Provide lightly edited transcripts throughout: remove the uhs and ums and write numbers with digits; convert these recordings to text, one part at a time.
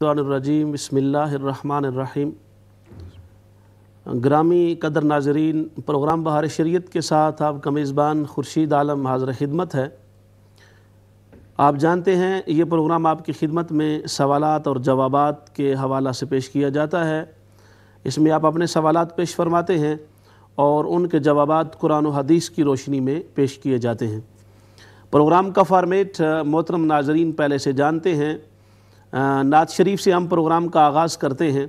الرجیم بسم اللہ الرحمن الرحیم۔ گرامی قدر ناظرین، پروگرام بہار شریعت کے ساتھ آپ کا میزبان خورشید عالم حاضر خدمت ہے۔ آپ جانتے ہیں یہ پروگرام آپ کی خدمت میں سوالات اور جوابات کے حوالہ سے پیش کیا جاتا ہے۔ اس میں آپ اپنے سوالات پیش فرماتے ہیں اور ان کے جوابات قرآن و حدیث کی روشنی میں پیش کیے جاتے ہیں۔ پروگرام کا فارمیٹ محترم ناظرین پہلے سے جانتے ہیں۔ نعت شریف سے ہم پروگرام کا آغاز کرتے ہیں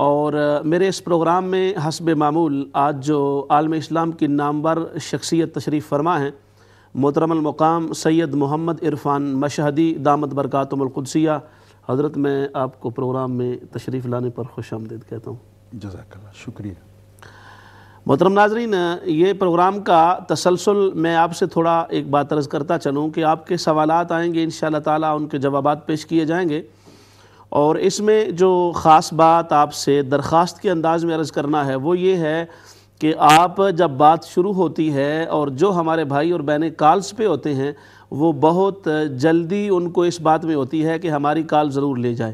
اور میرے اس پروگرام میں حسب معمول آج جو عالم اسلام کی نامور شخصیت تشریف فرما ہیں، محترم المقام سید محمد عرفان مشہدی دامت برکاتہم القدسیہ حضرت، میں آپ کو پروگرام میں تشریف لانے پر خوش آمدید کہتا ہوں۔ جزاک اللہ، شکریہ۔ محترم ناظرین، یہ پروگرام کا تسلسل میں آپ سے تھوڑا ایک بات عرض کرتا چلوں کہ آپ کے سوالات آئیں گے انشاءاللہ تعالیٰ، ان کے جوابات پیش کیے جائیں گے، اور اس میں جو خاص بات آپ سے درخواست کے انداز میں عرض کرنا ہے وہ یہ ہے کہ آپ جب بات شروع ہوتی ہے اور جو ہمارے بھائی اور بہنیں کالز پہ ہوتے ہیں وہ بہت جلدی ان کو اس بات میں ہوتی ہے کہ ہماری کال ضرور لے جائے،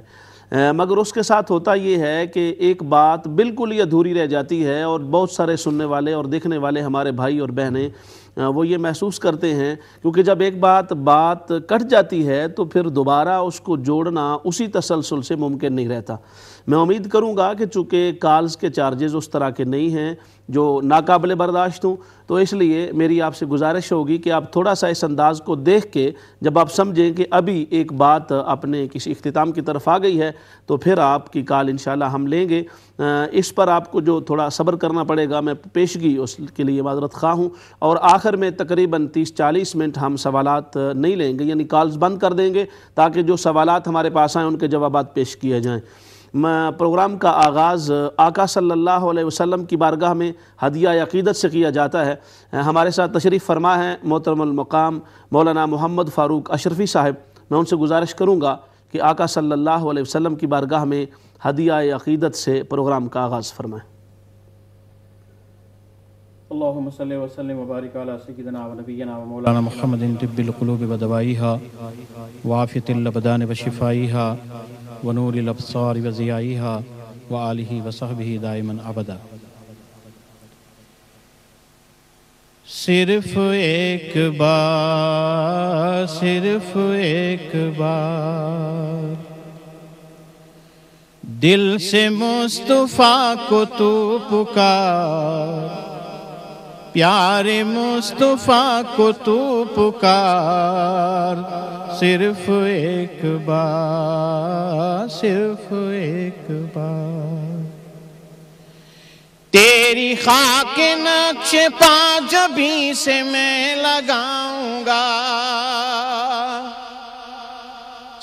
مگر اس کے ساتھ ہوتا یہ ہے کہ ایک بات بالکل ہی ادھوری رہ جاتی ہے، اور بہت سارے سننے والے اور دیکھنے والے ہمارے بھائی اور بہنیں وہ یہ محسوس کرتے ہیں، کیونکہ جب ایک بات کٹ جاتی ہے تو پھر دوبارہ اس کو جوڑنا اسی تسلسل سے ممکن نہیں رہتا۔ میں امید کروں گا کہ چونکہ کالز کے چارجز اس طرح کے نہیں ہیں جو ناقابل برداشت ہوں، تو اس لیے میری آپ سے گزارش ہوگی کہ آپ تھوڑا سا اس انداز کو دیکھ کے جب آپ سمجھیں کہ ابھی ایک بات اپنے کسی اختتام کی طرف آ گئی ہے تو پھر آپ کی کال انشاءاللہ ہم لیں گے۔ اس پر آپ کو جو تھوڑا صبر کرنا پڑے گا، میں پیشگی اس کے لیے معذرت خواہ ہوں، اور آخر میں تقریباً 30-40 منٹ ہم سوالات نہیں لیں گے، یعنی کالز بند کر دیں گے تاکہ جو سوالات ہمارے پاس آئیں ان کے جوابات پیش کیے جائیں۔ پروگرام کا آغاز آقا صلی اللہ علیہ وسلم کی بارگاہ میں ہدیہ عقیدت سے کیا جاتا ہے۔ ہمارے ساتھ تشریف فرما ہیں محترم المقام مولانا محمد فاروق اشرفی صاحب۔ میں ان سے گزارش کروں گا کہ آقا صلی اللہ علیہ وسلم کی بارگاہ میں ہدیہ عقیدت سے پروگرام کا آغاز فرمائیں۔ اللہم صلی وسلم وبارک علی سیدنا و نبینا و مولانا محمد طب القلوب و دوائیہا وعافیت الابدان و شفائیہا ونور الابصار و ضیائیہا وآلہ و صحبہ دائما ابدا۔ صرف ایک بار، صرف ایک بار دل سے مصطفیٰ کو تو پکار، پیارے مصطفیٰ کو تو پکار، صرف ایک بار، صرف ایک بار۔ تیری خاک نقش پا جبیں سے میں لگاؤں گا،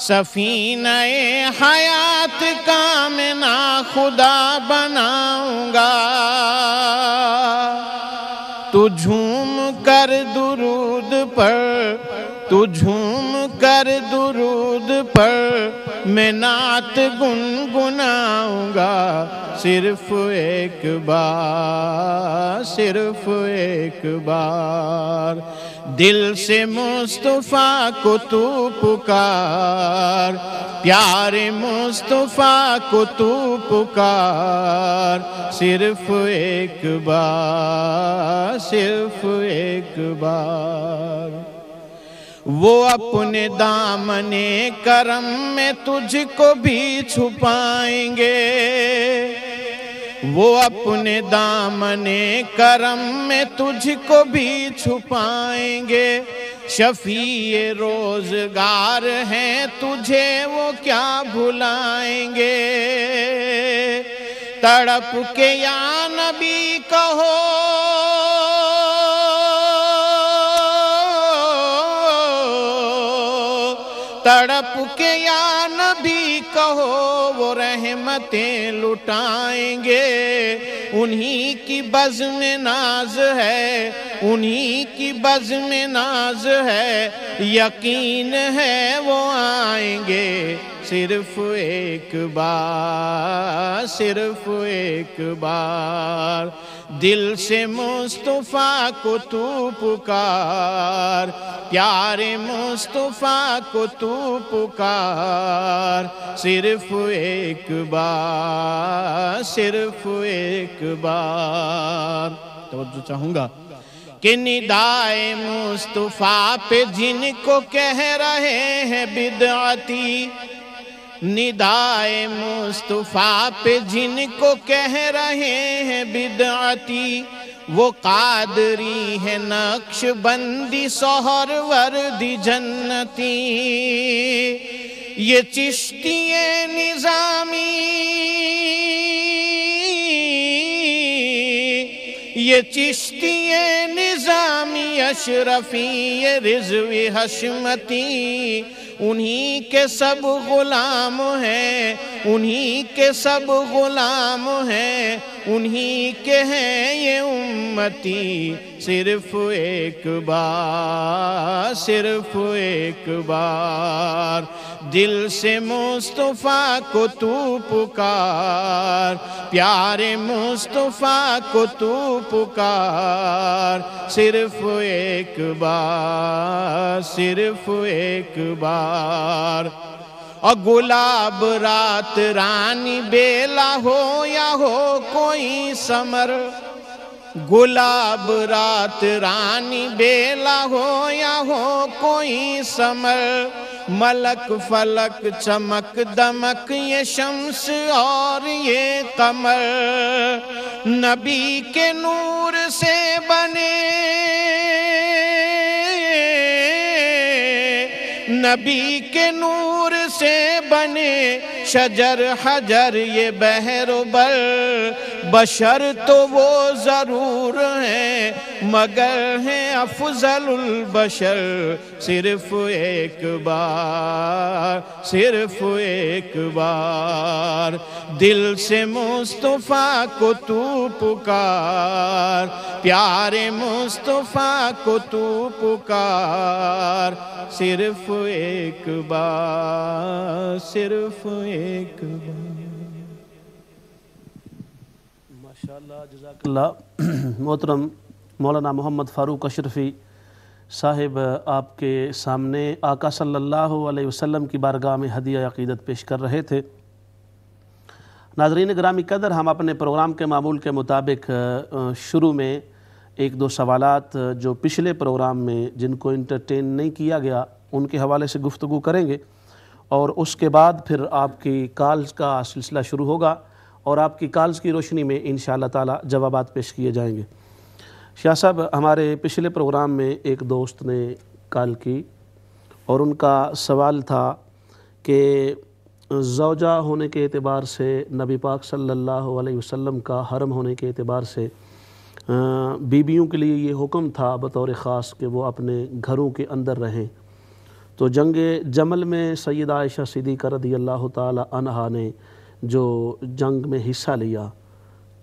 سفینہ حیات کا میں نا خدا بناؤں گا۔ تو جھوم کر درود پر، تو جھوم کر درود پر میں نعت گنگناؤں گا، صرف ایک بار، صرف ایک بار دل سے مصطفیٰ کو تو پکار، پیارے مصطفیٰ کو تو پکار، صرف ایک بار، صرف ایک بار۔ وہ اپنے دامن کرم میں تجھ کو بھی چھپائیں گے، وہ اپنے دامن کرم میں تجھ کو بھی چھپائیں گے۔ شفیع روزگار ہیں تجھے وہ کیا بھلائیں گے، تڑپ کے یا نبی کہو، تڑپ کے یا نبی کہو، وہ رحمتیں لٹائیں گے۔ انہی کی بزم ناز ہے، انہی کی بزم ناز ہے، یقین ہے وہ آئیں گے، صرف ایک بار، صرف ایک بار دل سے مصطفیٰ کو تو پکار، پیارے مصطفیٰ کو تو پکار، صرف ایک بار، صرف ایک بار۔ توجہ چاہوں گا کہ ندائے مصطفیٰ پہ جن کو کہہ رہے ہیں بدعتی، ندائے مصطفیٰ پہ جن کو کہہ رہے ہیں بدعتی، وہ قادری ہے نقش بندی سہروردی جنتی، یہ چشتی نظامی، یہ چشتی نظامی اشرفی، یہ رضوی حشمتی، انہی کے سب غلام ہیں، انہی کے سب غلام ہیں، انہی کے ہیں یہ امتی، صرف ایک بار، صرف ایک بار دل سے مصطفیٰ کو تو پکار، پیارے مصطفیٰ کو تو پکار، صرف ایک بار، صرف ایک بار۔ اور گلاب رات رانی بیلا ہو یا ہو کوئی سمر، گلاب رات رانی بیلا ہو یا ہو کوئی سمر، ملک فلک چمک دمک یہ شمس اور یہ قمر، نبی کے نور سے بنے، نبی کے نور سے بنے شجر حجر یہ بحر و بر، بشر تو وہ ضرور ہیں مگر ہیں افضل البشر، صرف ایک بار، صرف ایک بار دل سے مصطفیٰ کو تو پکار، پیارے مصطفیٰ کو تو پکار، صرف ایک بار، صرف ایک بار۔ ماشاءاللہ، جزاک اللہ۔ محترم مولانا محمد فاروق اشرفی صاحب آپ کے سامنے آقا صلی اللہ علیہ وسلم کی بارگاہ میں ہدیہ عقیدت پیش کر رہے تھے۔ ناظرین گرامی قدر، ہم اپنے پروگرام کے معمول کے مطابق شروع میں ایک دو سوالات جو پچھلے پروگرام میں جن کو انٹرٹین نہیں کیا گیا ان کے حوالے سے گفتگو کریں گے، اور اس کے بعد پھر آپ کی کالز کا سلسلہ شروع ہوگا اور آپ کی کالز کی روشنی میں انشاءاللہ تعالی جوابات پیش کیے جائیں گے۔ شاہ صاحب، ہمارے پچھلے پروگرام میں ایک دوست نے کال کی اور ان کا سوال تھا کہ زوجہ ہونے کے اعتبار سے، نبی پاک صلی اللہ علیہ وسلم کا حرم ہونے کے اعتبار سے بیویوں کے لیے یہ حکم تھا بطور خاص کہ وہ اپنے گھروں کے اندر رہیں، تو جنگ جمل میں سیدہ عائشہ صدیقہ رضی اللہ تعالی عنہا نے جو جنگ میں حصہ لیا،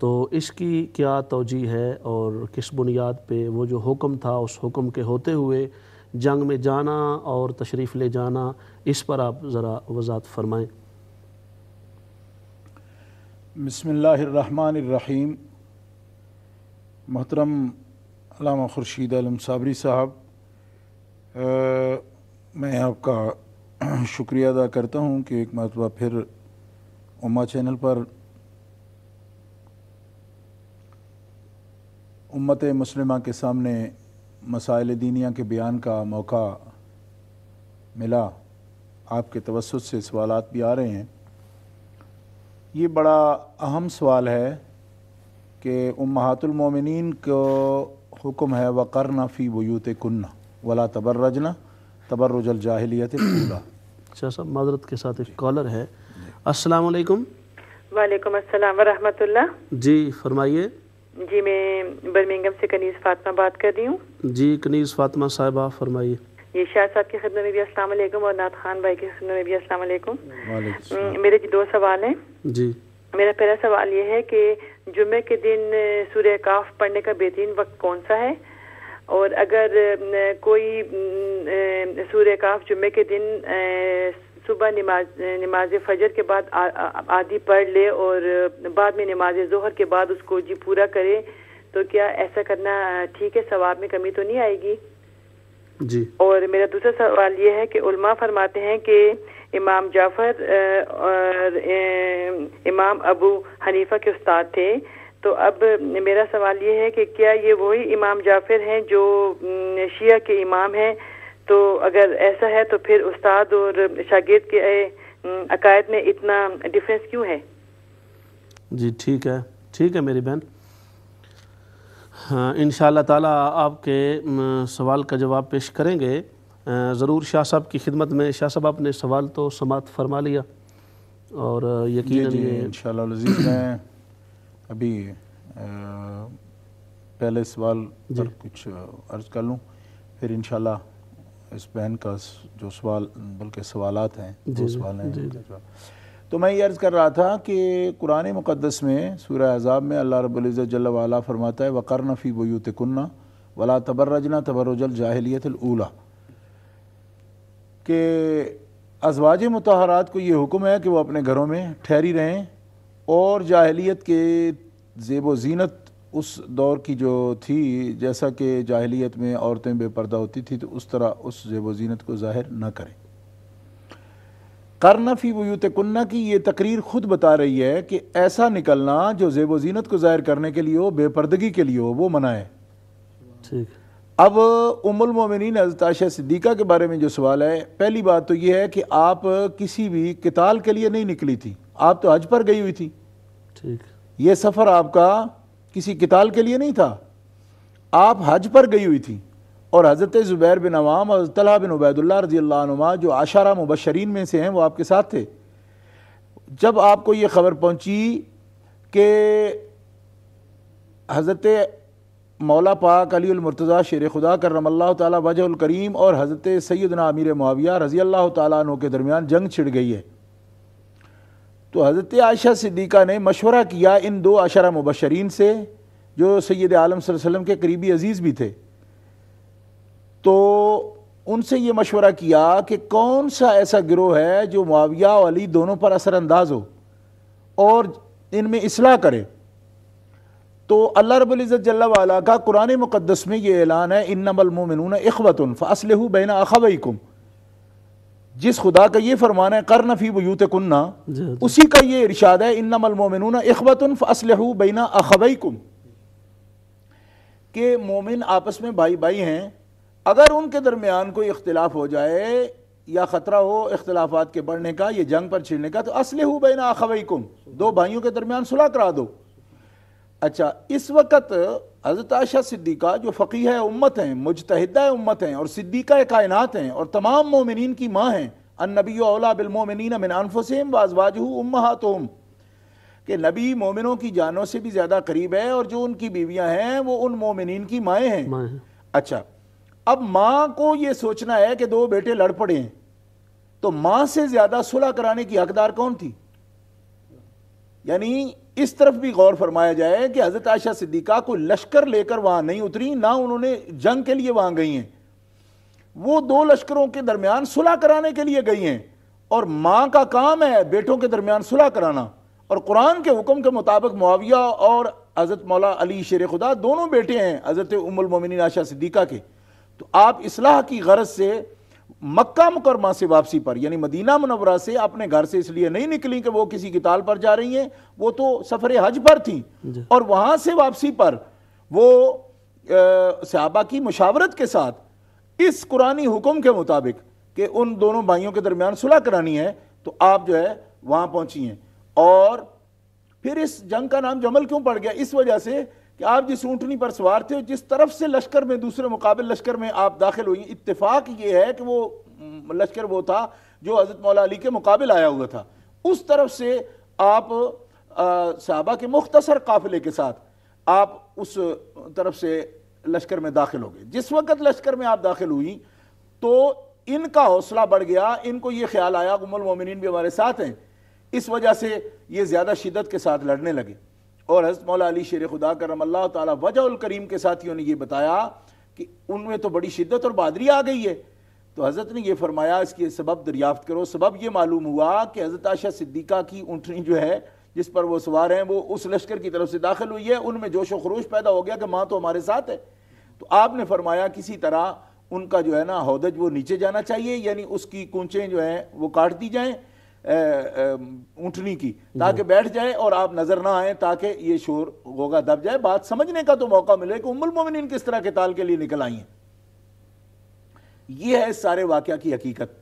تو اس کی کیا توجیہ ہے اور کس بنیاد پہ وہ جو حکم تھا اس حکم کے ہوتے ہوئے جنگ میں جانا اور تشریف لے جانا، اس پر آپ ذرا وضاحت فرمائیں۔ بسم اللہ الرحمن الرحیم۔ محترم علامہ خورشید عالم صابری صاحب، میں آپ کا شکریہ ادا کرتا ہوں کہ ایک مرتبہ پھر امہ چینل پر امت مسلمہ کے سامنے مسائل دینیہ کے بیان کا موقع ملا۔ آپ کے توسط سے سوالات بھی آ رہے ہیں۔ یہ بڑا اہم سوال ہے کہ امہات المومنین کو حکم ہے وَقَرْنَ فِي بُيُوتِكُنَّ وَلَا تَبَرَّجْنَ تَبَرُّجَ الْجَاهِلِيَّةِ الْأُولَىٰ۔ شاہ صاحب، معذرت کے ساتھ ایک کالر ہے۔ السلام علیکم۔ وعلیکم السلام ورحمۃ اللہ۔ جی فرمائیے۔ جی میں برمنگھم سے کنیز فاطمہ بات کر رہی ہوں۔ جی کنیز فاطمہ صاحبہ فرمائیے۔ یہ شاہ صاحب کی خدمت میں بھی السلام علیکم اور نعت خان بھائی کی خدمت میں بھی السلام علیکم۔ میرے دو سوال ہیں۔ جی میرا پہلا سوال یہ ہے کہ جمعے کے دن سورہ کاف پڑھنے کا بہترین وقت کون سا ہے، اور اگر کوئی سورہ کاف جمعے کے دن صبح نماز فجر کے بعد آدھی پڑھ لے اور بعد میں نماز ظہر کے بعد اس کو جی پورا کرے، تو کیا ایسا کرنا ٹھیک ہے؟ ثواب میں کمی تو نہیں آئے گی؟ جی. اور میرا دوسرا سوال یہ ہے کہ علماء فرماتے ہیں کہ امام جعفر اور امام ابو حنیفہ کے استاد تھے، تو اب میرا سوال یہ ہے کہ کیا یہ وہی امام جعفر ہیں جو شیعہ کے امام ہیں؟ تو اگر ایسا ہے تو پھر استاد اور شاگرد کے عقائد میں اتنا ڈفرینس کیوں ہے؟ جی ٹھیک ہے میری بہن. ہاں انشاءاللہ تعالیٰ آپ کے سوال کا جواب پیش کریں گے ضرور. شاہ صاحب کی خدمت میں. شاہ صاحب آپ نے سوال تو سماعت فرما لیا اور یقیناً جی انشاءاللہ العزیز میں ابھی پہلے سوال پر کچھ عرض کر لوں، پھر انشاءاللہ اس بہن کا جو سوال بلکہ سوالات ہیں دو سوال ہیں. تو میں یہ عرض کر رہا تھا کہ قرآن مقدس میں سورہ احزاب میں اللہ رب العزت جل وعلا فرماتا ہے وَقَرْنَ فِي بُيُوتِكُنَّ وَلَا تَبَرَّجْنَ تَبَرُّجَ الْجَاهِلِيَّةِ الْأُولَى، کہ ازواج مطہرات کو یہ حکم ہے کہ وہ اپنے گھروں میں ٹھہری رہیں اور جاہلیت کے زیب و زینت اس دور کی جو تھی، جیسا کہ جاہلیت میں عورتیں بے پردہ ہوتی تھی تو اس طرح اس زیب و زینت کو ظاہر نہ کریں. قرن فی بیوتکن کی یہ تقریر خود بتا رہی ہے کہ ایسا نکلنا جو زیب و زینت کو ظاہر کرنے کے لیے ہو، بے پردگی کے لیے ہو، وہ منع ہے. اب ام المومنین حضرت عائشہ صدیقہ کے بارے میں جو سوال ہے، پہلی بات تو یہ ہے کہ آپ کسی بھی قتال کے لیے نہیں نکلی تھی، آپ تو حج پر گئی ہوئی تھی. یہ سفر آپ کا کسی قتال کے لیے نہیں تھا، آپ حج پر گئی ہوئی تھی. اور حضرت زبیر بن عوام اور حضرت طلحہ بن عبید اللہ رضی اللہ عنہما جو عشرہ مبشرین میں سے ہیں وہ آپ کے ساتھ تھے. جب آپ کو یہ خبر پہنچی کہ حضرت مولا پاک علی المرتضیٰ شیر خدا کرم اللہ تعالی وجہ الکریم اور حضرت سیدنا امیر معاویہ رضی اللہ تعالیٰ عنہ کے درمیان جنگ چھڑ گئی ہے، تو حضرت عائشہ صدیقہ نے مشورہ کیا ان دو عشرہ مبشرین سے جو سید عالم صلی اللہ علیہ وسلم کے قریبی عزیز بھی تھے. تو ان سے یہ مشورہ کیا کہ کون سا ایسا گروہ ہے جو معاویہ و علی دونوں پر اثر انداز ہو اور ان میں اصلاح کرے. تو اللہ رب العزت جل وعلا کا قرآن مقدس میں یہ اعلان ہے انما المؤمنون اخوۃ فاصلحوا بین اخویکم. جس خدا کا یہ فرمان ہے قرن فی بیوتکن، اسی کا یہ ارشاد ہے انما المؤمنون اخوۃ فاصلحوا بین اخویکم، کہ مومن آپس میں بھائی بھائی ہیں. اگر ان کے درمیان کوئی اختلاف ہو جائے یا خطرہ ہو اختلافات کے بڑھنے کا، یہ جنگ پر چھڑنے کا، تو اصلحوا بین اخویکم، دو بھائیوں کے درمیان صلح کرا دو. اچھا، اس وقت حضرت عائشہ صدیقہ جو فقیہ امت ہیں، مجتہدہ امت ہیں اور صدیقہ کائنات ہیں اور تمام مومنین کی ماں ہیں، النبی اولیٰ بالمومنین من انفسہم وازواجہ امہاتہم، کہ نبی مومنوں کی جانوں سے بھی زیادہ قریب ہے اور جو ان کی بیویاں ہیں وہ ان مومنین کی مائیں ہیں. اچھا، اب ماں کو یہ سوچنا ہے کہ دو بیٹے لڑ پڑے ہیں، تو ماں سے زیادہ صلح کرانے کی حقدار کون تھی؟ یعنی اس طرف بھی غور فرمایا جائے کہ حضرت عائشہ صدیقہ کو لشکر لے کر وہاں نہیں اتری، نہ انہوں نے جنگ کے لیے وہاں گئی ہیں، وہ دو لشکروں کے درمیان صلح کرانے کے لیے گئی ہیں. اور ماں کا کام ہے بیٹوں کے درمیان صلح کرانا، اور قرآن کے حکم کے مطابق معاویہ اور حضرت مولا علی شیر خدا دونوں بیٹے ہیں حضرت ام المومنین عائشہ صدیقہ کے. تو آپ اصلاح کی غرض سے مکہ مکرمہ سے واپسی پر، یعنی مدینہ منورہ سے اپنے گھر سے اس لیے نہیں نکلی کہ وہ کسی قتال پر جا رہی ہیں، وہ تو سفر حج پر تھیں، اور وہاں سے واپسی پر وہ صحابہ کی مشاورت کے ساتھ اس قرآنی حکم کے مطابق کہ ان دونوں بھائیوں کے درمیان صلح کرانی ہے، تو آپ جو ہے وہاں پہنچی ہیں. اور پھر اس جنگ کا نام جمل کیوں پڑ گیا؟ اس وجہ سے کہ آپ جس اونٹنی پر سوار تھے، جس طرف سے لشکر میں دوسرے مقابل لشکر میں آپ داخل ہوئی، اتفاق یہ ہے کہ وہ لشکر وہ تھا جو حضرت مولا علی کے مقابل آیا ہوا تھا، اس طرف سے آپ صحابہ کے مختصر قافلے کے ساتھ آپ اس طرف سے لشکر میں داخل ہو گئے. جس وقت لشکر میں آپ داخل ہوئی تو ان کا حوصلہ بڑھ گیا، ان کو یہ خیال آیا ام المومنین بھی ہمارے ساتھ ہیں، اس وجہ سے یہ زیادہ شدت کے ساتھ لڑنے لگے. اور حضرت مولا علی شیر خدا کرم اللہ تعالی وجہ الکریم کے ساتھیوں نے یہ بتایا کہ ان میں تو بڑی شدت اور بہادری آ گئی ہے، تو حضرت نے یہ فرمایا اس کی سبب دریافت کرو. سبب یہ معلوم ہوا کہ حضرت عائشہ صدیقہ کی اونٹنی جو ہے جس پر وہ سوار ہیں وہ اس لشکر کی طرف سے داخل ہوئی ہے. ان میں جوش و خروش پیدا ہو گیا کہ ماں تو ہمارے ساتھ ہے. تو آپ نے فرمایا کسی طرح ان کا جو ہے نا ہودج وہ نیچے جانا چاہیے, یعنی اس کی کونچیں جو ہیں وہ کاٹ دی جائیں اونٹنی کی, تاکہ بیٹھ جائے اور آپ نظر نہ آئیں, تاکہ یہ شور غوغا دب جائے. بات سمجھنے کا تو موقع ملے کہ ام المومنین کس طرح قتال کے لیے نکل آئی ہیں. یہ ہے اس سارے واقعہ کی حقیقت.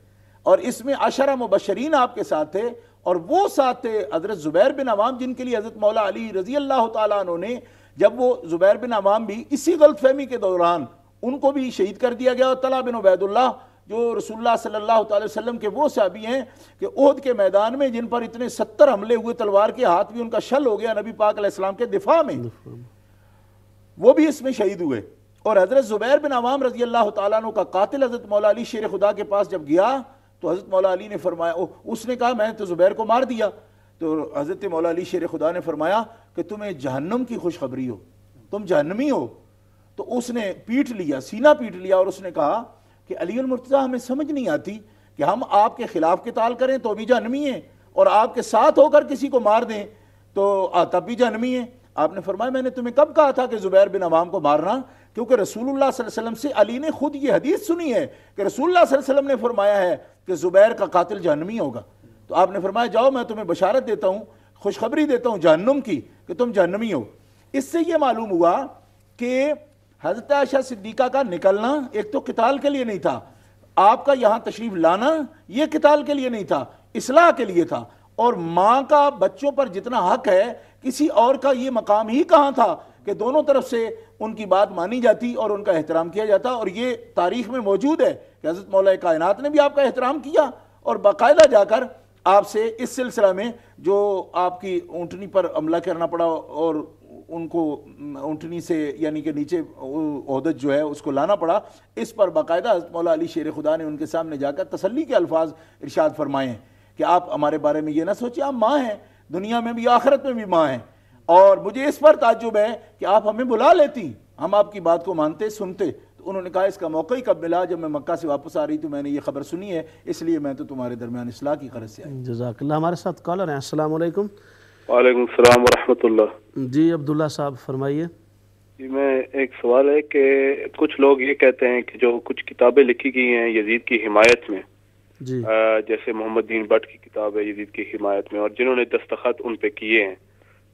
اور اس میں عشرہ مبشرین آپ کے ساتھ تھے, اور وہ ساتھ تھے حضرت زبیر بن عوام, جن کے لیے حضرت مولا علی رضی اللہ تعالیٰ عنہ نے, جب وہ زبیر بن عوام بھی اسی غلط فہمی کے دوران ان کو بھی شہید کر دیا گیا. اور طلحہ بن عبید اللہ جو رسول اللہ صلی اللہ تعالی وسلم کے وہ صحابی ہیں کہ احد کے میدان میں جن پر اتنے 70 حملے ہوئے, تلوار کے ہاتھ بھی ان کا شل ہو گیا نبی پاک علیہ السلام کے دفاع میں, وہ بھی اس میں شہید ہوئے. اور حضرت زبیر بن عوام رضی اللہ تعالیٰ عنہ کا قاتل حضرت مولا علی شیر خدا کے پاس جب گیا تو حضرت مولا علی نے فرمایا, اس نے کہا میں نے تو زبیر کو مار دیا. تو حضرت مولا علی شیر خدا نے فرمایا کہ تمہیں جہنم کی خوشخبری ہو, تم جہنمی ہو. تو اس نے پیٹ لیا, سینہ پیٹ لیا, اور اس نے کہا کہ علی المرتضیٰ ہمیں سمجھ نہیں آتی کہ ہم آپ کے خلاف قتال کریں تو بھی جہنمی ہیں, اور آپ کے ساتھ ہو کر کسی کو مار دیں تو تب بھی جہنمی ہیں. آپ نے فرمایا میں نے تمہیں کب کہا تھا کہ زبیر بن عوام کو مارنا, کیونکہ رسول اللہ صلی اللہ علیہ وسلم سے علی نے خود یہ حدیث سنی ہے کہ رسول اللہ صلی اللہ علیہ وسلم نے فرمایا ہے کہ زبیر کا قاتل جہنمی ہوگا. تو آپ نے فرمایا جاؤ میں تمہیں بشارت دیتا ہوں, خوشخبری دیتا ہوں جہنم کی کہ تم جہنمی ہو. اس سے یہ معلوم ہوا کہ حضرت عائشہ صدیقہ کا نکلنا ایک تو قتال کے لیے نہیں تھا, آپ کا یہاں تشریف لانا یہ قتال کے لیے نہیں تھا, اصلاح کے لیے تھا. اور ماں کا بچوں پر جتنا حق ہے کسی اور کا یہ مقام ہی کہاں تھا کہ دونوں طرف سے ان کی بات مانی جاتی اور ان کا احترام کیا جاتا. اور یہ تاریخ میں موجود ہے کہ حضرت مولا کائنات نے بھی آپ کا احترام کیا, اور باقاعدہ جا کر آپ سے اس سلسلہ میں جو آپ کی اونٹنی پر عملہ کرنا پڑا اور ان کو اونٹنی سے یعنی کہ نیچے عہدت جو ہے اس کو لانا پڑا, اس پر باقاعدہ حضرت مولا علی شیر خدا نے ان کے سامنے جا کر تسلی کے الفاظ ارشاد فرمائے ہیں کہ آپ ہمارے بارے میں یہ نہ سوچیں, آپ ماں ہیں, دنیا میں بھی آخرت میں بھی ماں ہیں. اور مجھے اس پر تعجب ہے کہ آپ ہمیں بلا لیتی, ہم آپ کی بات کو مانتے سنتے. تو انہوں نے کہا اس کا موقع ہی کب ملا, جب میں مکہ سے واپس آ رہی تو میں نے یہ خبر سنی ہے, اس لیے میں تو تمہارے درمیان اصلاح کی غرض سے آئی. جزاک اللہ. ہمارے ساتھ کالر ہیں, السلام علیکم. وعلیکم السلام ورحمۃ اللہ. جی عبداللہ صاحب فرمائیے. جی میں ایک سوال ہے کہ کچھ لوگ یہ کہتے ہیں کہ جو کچھ کتابیں لکھی گئی ہیں یزید کی حمایت میں, جی جیسے محمد دین بٹ کی کتاب ہے یزید کی حمایت میں, اور جنہوں نے دستخط ان پہ کیے ہیں,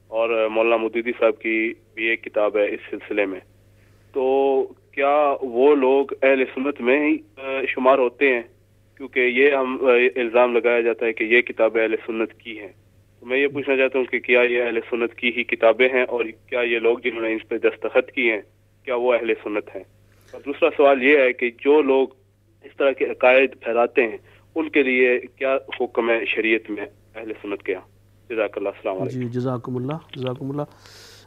اور مولانا مودودی صاحب کی بھی ایک کتاب ہے اس سلسلے میں, تو کیا وہ لوگ اہل سنت میں ہی شمار ہوتے ہیں؟ کیونکہ یہ ہم الزام لگایا جاتا ہے کہ یہ کتابیں اہل سنت کی ہیں. تو میں یہ پوچھنا چاہتا ہوں کہ کیا یہ اہل سنت کی ہی کتابیں ہیں, اور کیا یہ لوگ جنہوں نے اس پہ دستخط کیے ہیں کیا وہ اہل سنت ہیں؟ اور دوسرا سوال یہ ہے کہ جو لوگ اس طرح کے عقائد پھیلاتے ہیں ان کے لیے کیا حکم ہے شریعت میں اہل سنت کے یہاں؟ جزاک اللہ. السلام علیکم. جی جزاکم اللہ, جزاکم اللہ.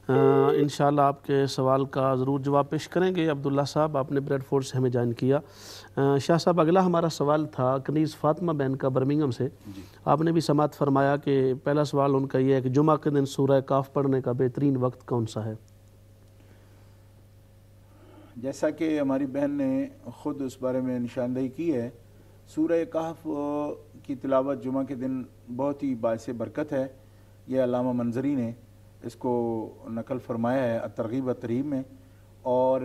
انشاءاللہ آپ کے سوال کا ضرور جواب پیش کریں گے. عبداللہ صاحب آپ نے بریڈ فورڈ سے ہمیں جوائن کیا. شاہ صاحب اگلا ہمارا سوال تھا کنیز فاطمہ بہن کا برمنگھم سے. آپ نے بھی سماعت فرمایا کہ پہلا سوال ان کا یہ ہے کہ جمعہ کے دن سورہ کاف پڑھنے کا بہترین وقت کون سا ہے؟ جیسا کہ ہماری بہن نے خود اس بارے میں نشاندہی کی ہے, سورہ کہف کی تلاوت جمعہ کے دن بہت ہی باعث برکت ہے. یہ علامہ منظری نے اس کو نقل فرمایا ہے الترغیب والترہیب میں. اور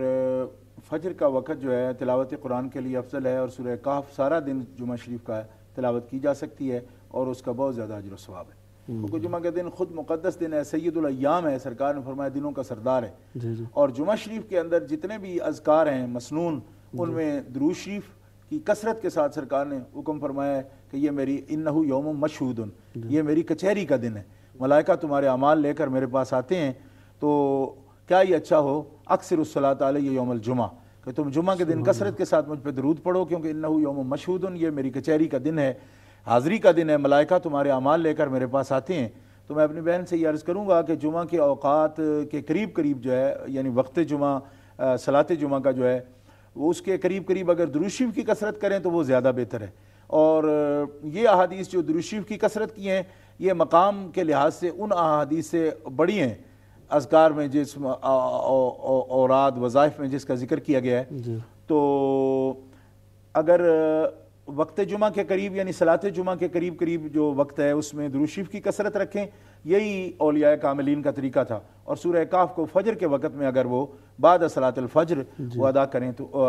فجر کا وقت جو ہے تلاوت قرآن کے لیے افضل ہے, اور سورہ کہف سارا دن جمعہ شریف کا تلاوت کی جا سکتی ہے اور اس کا بہت زیادہ اجر و ثواب ہے. کیونکہ جمعہ کا دن خود مقدس دن ہے, سید الایام ہے, سرکار نے فرمایا دنوں کا سردار ہے. اور جمعہ شریف کے اندر جتنے بھی اذکار ہیں مسنون, ان میں درود شریف کی کثرت کے ساتھ سرکار نے حکم فرمایا ہے کہ یہ میری انہو یوم مشہود, یہ میری کچہری کا دن ہے, ملائکہ تمہارے اعمال لے کر میرے پاس آتے ہیں. تو کیا یہ اچھا ہو اکثر الصلاۃ علیہ یوم الجمعہ, کہ تم جمعہ کے دن کثرت کے ساتھ مجھ پہ درود پڑھو, کیونکہ انہو یوم مشہود, یہ میری کچہری کا دن ہے, حاضری کا دن ہے, ملائکہ تمہارے اعمال لے کر میرے پاس آتے ہیں. تو میں اپنی بہن سے یہ عرض کروں گا کہ جمعہ کے اوقات کے قریب قریب جو ہے, یعنی وقت جمعہ صلاۃ جمعہ کا جو ہے وہ اس کے قریب قریب اگر درود شریف کی کثرت کریں تو وہ زیادہ بہتر ہے. اور یہ احادیث جو درود شریف کی کثرت کی ہیں یہ مقام کے لحاظ سے ان احادیث سے بڑی ہیں. اذکار میں جس اوراد وظائف میں جس کا ذکر کیا گیا ہے, تو اگر وقت جمعہ کے قریب یعنی صلاۃ جمعہ کے قریب جو وقت ہے اس میں درود شریف کی کثرت رکھیں، یہی اولیاء کاملین کا طریقہ تھا. اور سورہ کہف کو فجر کے وقت میں اگر وہ بعد صلاۃ الفجر وہ ادا کریں تو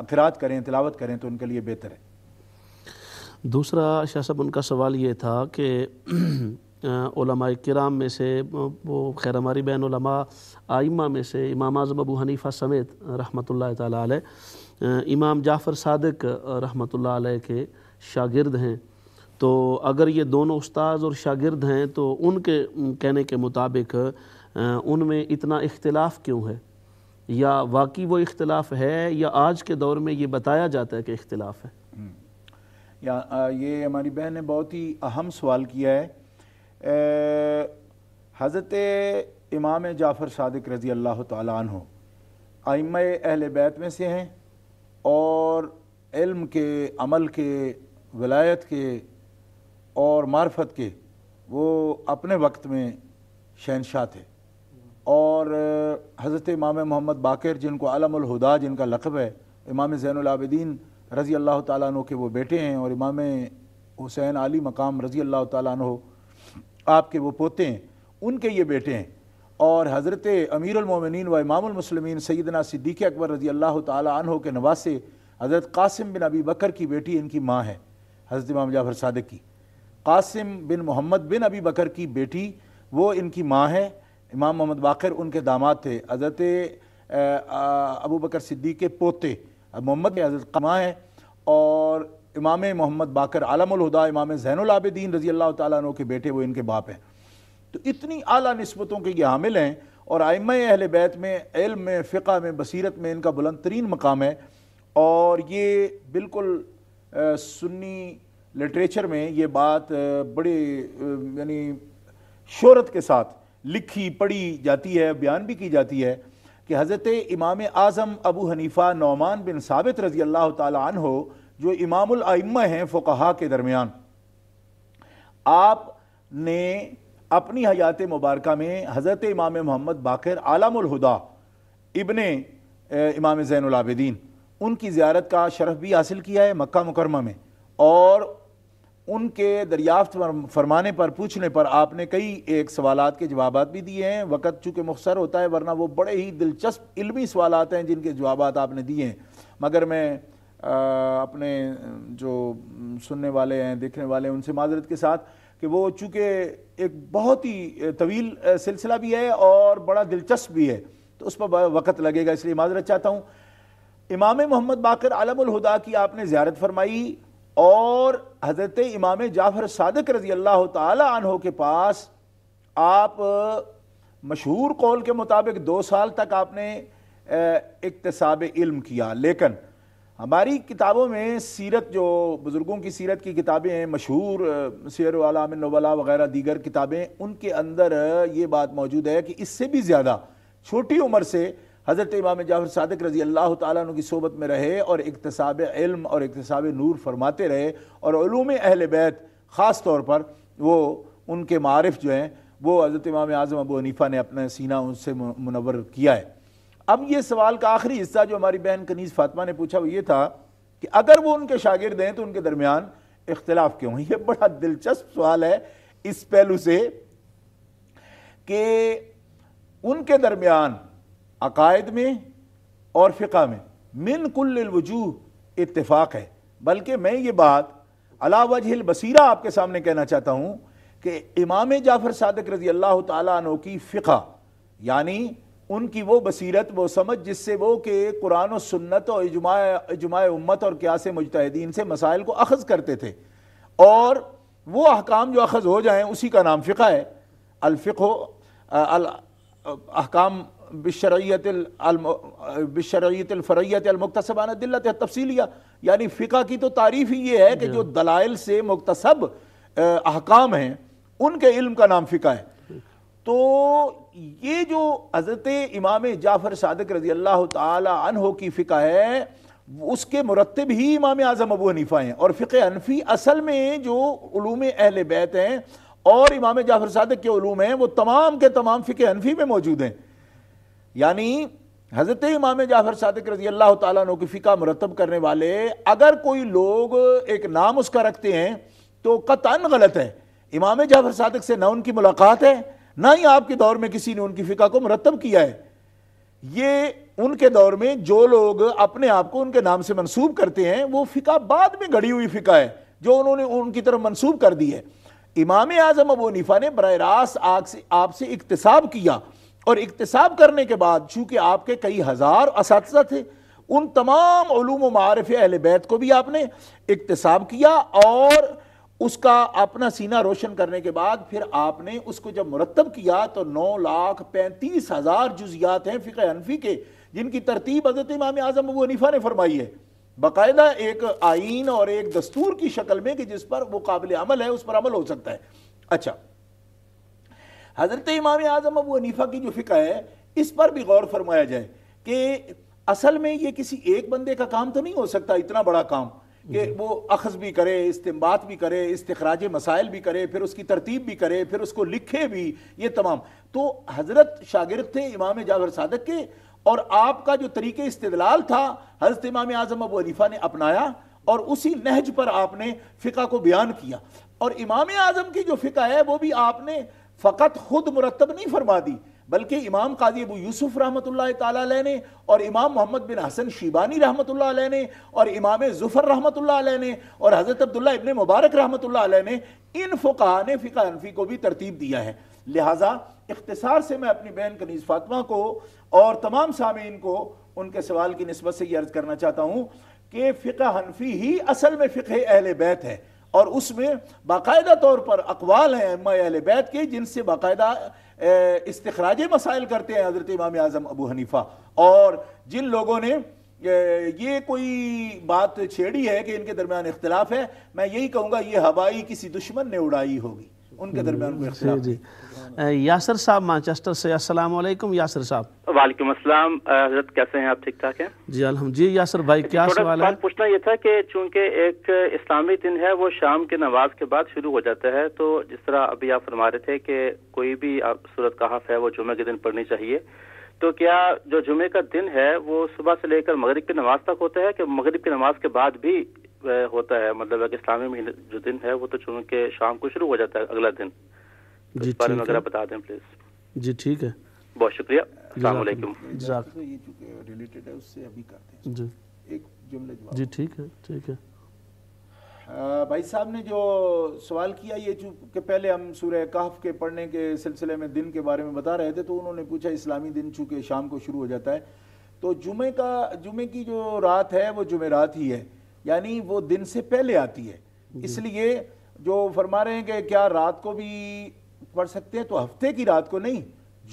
قرات کریں، تلاوت کریں تو ان کے لیے بہتر ہے. دوسرا شاہ صاحب ان کا سوال یہ تھا کہ علماء کرام میں سے وہ خیر ہماری بین علماء آئمہ میں سے امام اعظم ابو حنیفہ سمیت رحمۃ اللہ تعالیٰ علیہ امام جعفر صادق رحمۃ اللہ علیہ کے شاگرد ہیں، تو اگر یہ دونوں استاذ اور شاگرد ہیں تو ان کے کہنے کے مطابق ان میں اتنا اختلاف کیوں ہے، یا واقعی وہ اختلاف ہے یا آج کے دور میں یہ بتایا جاتا ہے کہ اختلاف ہے؟ یہ ہماری بہن نے بہت ہی اہم سوال کیا ہے. حضرت امام جعفر صادق رضی اللہ تعالیٰ عنہ ائمہ اہل بیت میں سے ہیں، اور علم کے، عمل کے، ولایت کے اور معرفت کے وہ اپنے وقت میں شہنشاہ تھے. اور حضرت امام محمد باقر جن کو علم الہدا جن کا لقب ہے، امام زین العابدین رضی اللہ تعالیٰ عنہ کے وہ بیٹے ہیں، اور امام حسین علی مقام رضی اللہ تعالیٰ عنہ آپ کے وہ پوتے ہیں، ان کے یہ بیٹے ہیں. اور حضرت امیر المومنین و امام المسلمین سیدنا صدیق اکبر رضی اللہ تعالیٰ عنہ کے نواسے حضرت قاسم بن ابی بکر کی بیٹی ان کی ماں ہے، حضرت امام جعفر صادق کی. قاسم بن محمد بن ابی بکر کی بیٹی وہ ان کی ماں ہے. امام محمد باقر ان کے داماد تھے. حضرت ابو بکر صدیق کے پوتے محمد حضرت ماں ہے، اور امام محمد باقر عالم الہدا امام زین العابدین رضی اللہ تعالیٰ عنہ کے بیٹے وہ ان کے باپ ہیں. تو اتنی اعلیٰ نسبتوں کے یہ حامل ہیں، اور ائمہ اہل بیت میں علم میں، فقہ میں، بصیرت میں ان کا بلند ترین مقام ہے. اور یہ بالکل سنی لٹریچر میں یہ بات بڑے یعنی شہرت کے ساتھ لکھی پڑھی جاتی ہے، بیان بھی کی جاتی ہے کہ حضرت امام اعظم ابو حنیفہ نعمان بن ثابت رضی اللہ تعالیٰ عنہ جو امام الائمہ ہیں فقہاء کے درمیان، آپ نے اپنی حیات مبارکہ میں حضرت امام محمد باقر عالم الہدا ابن امام زین العابدین ان کی زیارت کا شرف بھی حاصل کیا ہے مکہ مکرمہ میں. اور ان کے دریافت فرمانے پر، پوچھنے پر آپ نے کئی ایک سوالات کے جوابات بھی دیے ہیں. وقت چونکہ مختصر ہوتا ہے، ورنہ وہ بڑے ہی دلچسپ علمی سوالات ہیں جن کے جوابات آپ نے دیے ہیں. مگر میں اپنے جو سننے والے ہیں، دیکھنے والے ہیں، ان سے معذرت کے ساتھ کہ وہ چونکہ ایک بہت ہی طویل سلسلہ بھی ہے اور بڑا دلچسپ بھی ہے، تو اس پر وقت لگے گا، اس لیے معذرت چاہتا ہوں. امام محمد باقر عالم الہدا کی آپ نے زیارت فرمائی، اور حضرت امام جعفر صادق رضی اللہ تعالی عنہ کے پاس آپ مشہور قول کے مطابق 2 سال تک آپ نے اکتساب علم کیا. لیکن ہماری کتابوں میں سیرت، جو بزرگوں کی سیرت کی کتابیں ہیں، مشہور سیر اعلام النبلاء وغیرہ دیگر کتابیں، ان کے اندر یہ بات موجود ہے کہ اس سے بھی زیادہ چھوٹی عمر سے حضرت امام جعفر صادق رضی اللہ تعالیٰ عنہ کی صحبت میں رہے اور اکتساب علم اور اکتساب نور فرماتے رہے. اور علوم اہل بیت خاص طور پر وہ ان کے معارف جو ہیں وہ حضرت امام اعظم ابو حنیفہ نے اپنا سینہ ان سے منور کیا ہے. اب یہ سوال کا آخری حصہ جو ہماری بہن کنیز فاطمہ نے پوچھا وہ یہ تھا کہ اگر وہ ان کے شاگرد ہیں تو ان کے درمیان اختلاف کیوں ہے. یہ بڑا دلچسپ سوال ہے اس پہلو سے کہ ان کے درمیان عقائد میں اور فقہ میں من کل الوجوہ اتفاق ہے. بلکہ میں یہ بات علی وجہ البصیرہ آپ کے سامنے کہنا چاہتا ہوں کہ امام جعفر صادق رضی اللہ تعالیٰ عنہ کی فقہ، یعنی ان کی وہ بصیرت، وہ سمجھ جس سے وہ کہ قرآن و سنت اور اجماع امت اور قیاس مجتہدین سے مسائل کو اخذ کرتے تھے، اور وہ احکام جو اخذ ہو جائیں اسی کا نام فقہ ہے. الفقہ احکام بالشرعیت الفرعیت المکتسب عن الدلۃ التفصیلیہ، یعنی فقہ کی تو تعریف ہی یہ ہے کہ جو دلائل سے مکتسب احکام ہیں ان کے علم کا نام فقہ ہے. تو یہ جو حضرت امام جعفر صادق رضی اللہ تعالی عنہ کی فقہ ہے اس کے مرتب ہی امام اعظم ابو حنیفہ ہیں. اور فقہ حنفی اصل میں جو علوم اہل بیت ہیں اور امام جعفر صادق کے علوم ہیں وہ تمام کے تمام فقہ حنفی میں موجود ہیں. یعنی حضرت امام جعفر صادق رضی اللہ تعالیٰ عنہ کی فقہ مرتب کرنے والے اگر کوئی لوگ ایک نام اس کا رکھتے ہیں تو قطعاً غلط ہے. امام جعفر صادق سے نہ ان کی ملاقات ہے نہ ہی آپ کے دور میں کسی نے ان کی فقہ کو مرتب کیا ہے. یہ ان کے دور میں جو لوگ اپنے آپ کو ان کے نام سے منسوب کرتے ہیں وہ فقہ بعد میں گھڑی ہوئی فقہ ہے جو انہوں نے ان کی طرف منسوب کر دی ہے. امام اعظم ابو حنیفہ نے براہ راست آپ سے اکتساب کیا اور اکتساب کرنے کے بعد چونکہ آپ کے کئی ہزار اساتذہ تھے ان تمام علوم و معارف اہل بیت کو بھی آپ نے اکتساب کیا اور اس کا اپنا سینہ روشن کرنے کے بعد پھر آپ نے اس کو جب مرتب کیا تو 9,35,000 جزیات ہیں فقہ حنفی کے جن کی ترتیب حضرت امام اعظم ابو حنیفہ نے فرمائی ہے باقاعدہ ایک آئین اور ایک دستور کی شکل میں کہ جس پر وہ قابل عمل ہے اس پر عمل ہو سکتا ہے. اچھا حضرت امام اعظم ابو حنیفہ کی جو فقہ ہے اس پر بھی غور فرمایا جائے کہ اصل میں یہ کسی ایک بندے کا کام تو نہیں ہو سکتا اتنا بڑا کام کہ وہ اخذ بھی کرے استنباط بھی کرے استخراج مسائل بھی کرے پھر اس کی ترتیب بھی کرے پھر اس کو لکھے بھی یہ تمام. تو حضرت شاگرد تھے امام جعفر صادق کے اور آپ کا جو طریقہ استدلال تھا حضرت امام اعظم ابو حنیفہ نے اپنایا اور اسی نہج پر آپ نے فقہ کو بیان کیا. اور امام اعظم کی جو فقہ ہے وہ بھی آپ نے فقط خود مرتب نہیں فرما دی بلکہ امام قاضی ابو یوسف رحمۃ اللہ تعالیٰ علیہ نے اور امام محمد بن حسن شیبانی رحمۃ اللہ علیہ نے اور امام ظفر رحمۃ اللہ علیہ نے اور حضرت عبداللہ ابن مبارک رحمۃ اللہ علیہ نے ان فقہاء نے فقہ حنفی کو بھی ترتیب دیا ہے. لہٰذا اختصار سے میں اپنی بہن کنیز فاطمہ کو اور تمام سامعین کو ان کے سوال کی نسبت سے یہ عرض کرنا چاہتا ہوں کہ فقہ حنفی ہی اصل میں فقہ اہل بیت ہے اور اس میں باقاعدہ طور پر اقوال ہیں ائمہ اہل بیت کے جن سے باقاعدہ استخراج مسائل کرتے ہیں حضرت امام اعظم ابو حنیفہ. اور جن لوگوں نے یہ کوئی بات چھیڑی ہے کہ ان کے درمیان اختلاف ہے میں یہی کہوں گا یہ ہوائی کسی دشمن نے اڑائی ہوگی ان کے درمیان کوئی اختلاف. جی یاسر صاحب مانچسٹر سے السلام علیکم. یاسر صاحب. وعلیکم السلام. حضرت کیسے ہیں آپ؟ ٹھیک ٹھاک ہیں جی الحمد. جی یاسر بھائی کیا سوال ہے؟ پوچھنا یہ تھا کہ چونکہ ایک اسلامی دن ہے وہ شام کے نماز کے بعد شروع ہو جاتا ہے تو جس طرح ابھی آپ فرما رہے تھے کہ کوئی بھی سورۃ کہف ہے وہ جمعہ کے دن پڑھنی چاہیے تو کیا جو جمعے کا دن ہے وہ صبح سے لے کر مغرب کی نماز تک ہوتا ہے کہ مغرب کی نماز کے بعد بھی ہوتا ہے؟ مطلب کہ اسلامی مہینے جو دن ہے وہ تو چونکہ شام کو شروع ہو جاتا ہے اگلا دن. جی بارے میں اگر آپ بتا دیں پلیز. جی ٹھیک ہے بہت شکریہ. السلام علیکم. یہ چونکہ ریلیٹڈ ہے اس سے ابھی کرتے ہیں جی ایک جملے جواب. جی ٹھیک ہے ٹھیک ہے. بھائی صاحب نے جو سوال کیا یہ چونکہ پہلے ہم سورہ کہف کے پڑھنے کے سلسلے میں دن کے بارے میں بتا رہے تھے تو انہوں نے پوچھا اسلامی دن چونکہ شام کو شروع ہو جاتا ہے تو جمعے کی جو رات ہے وہ جمعرات ہی ہے یعنی وہ دن سے پہلے آتی ہے. اس لیے جو فرما رہے ہیں کہ کیا رات کو بھی پڑھ سکتے ہیں تو ہفتے کی رات کو نہیں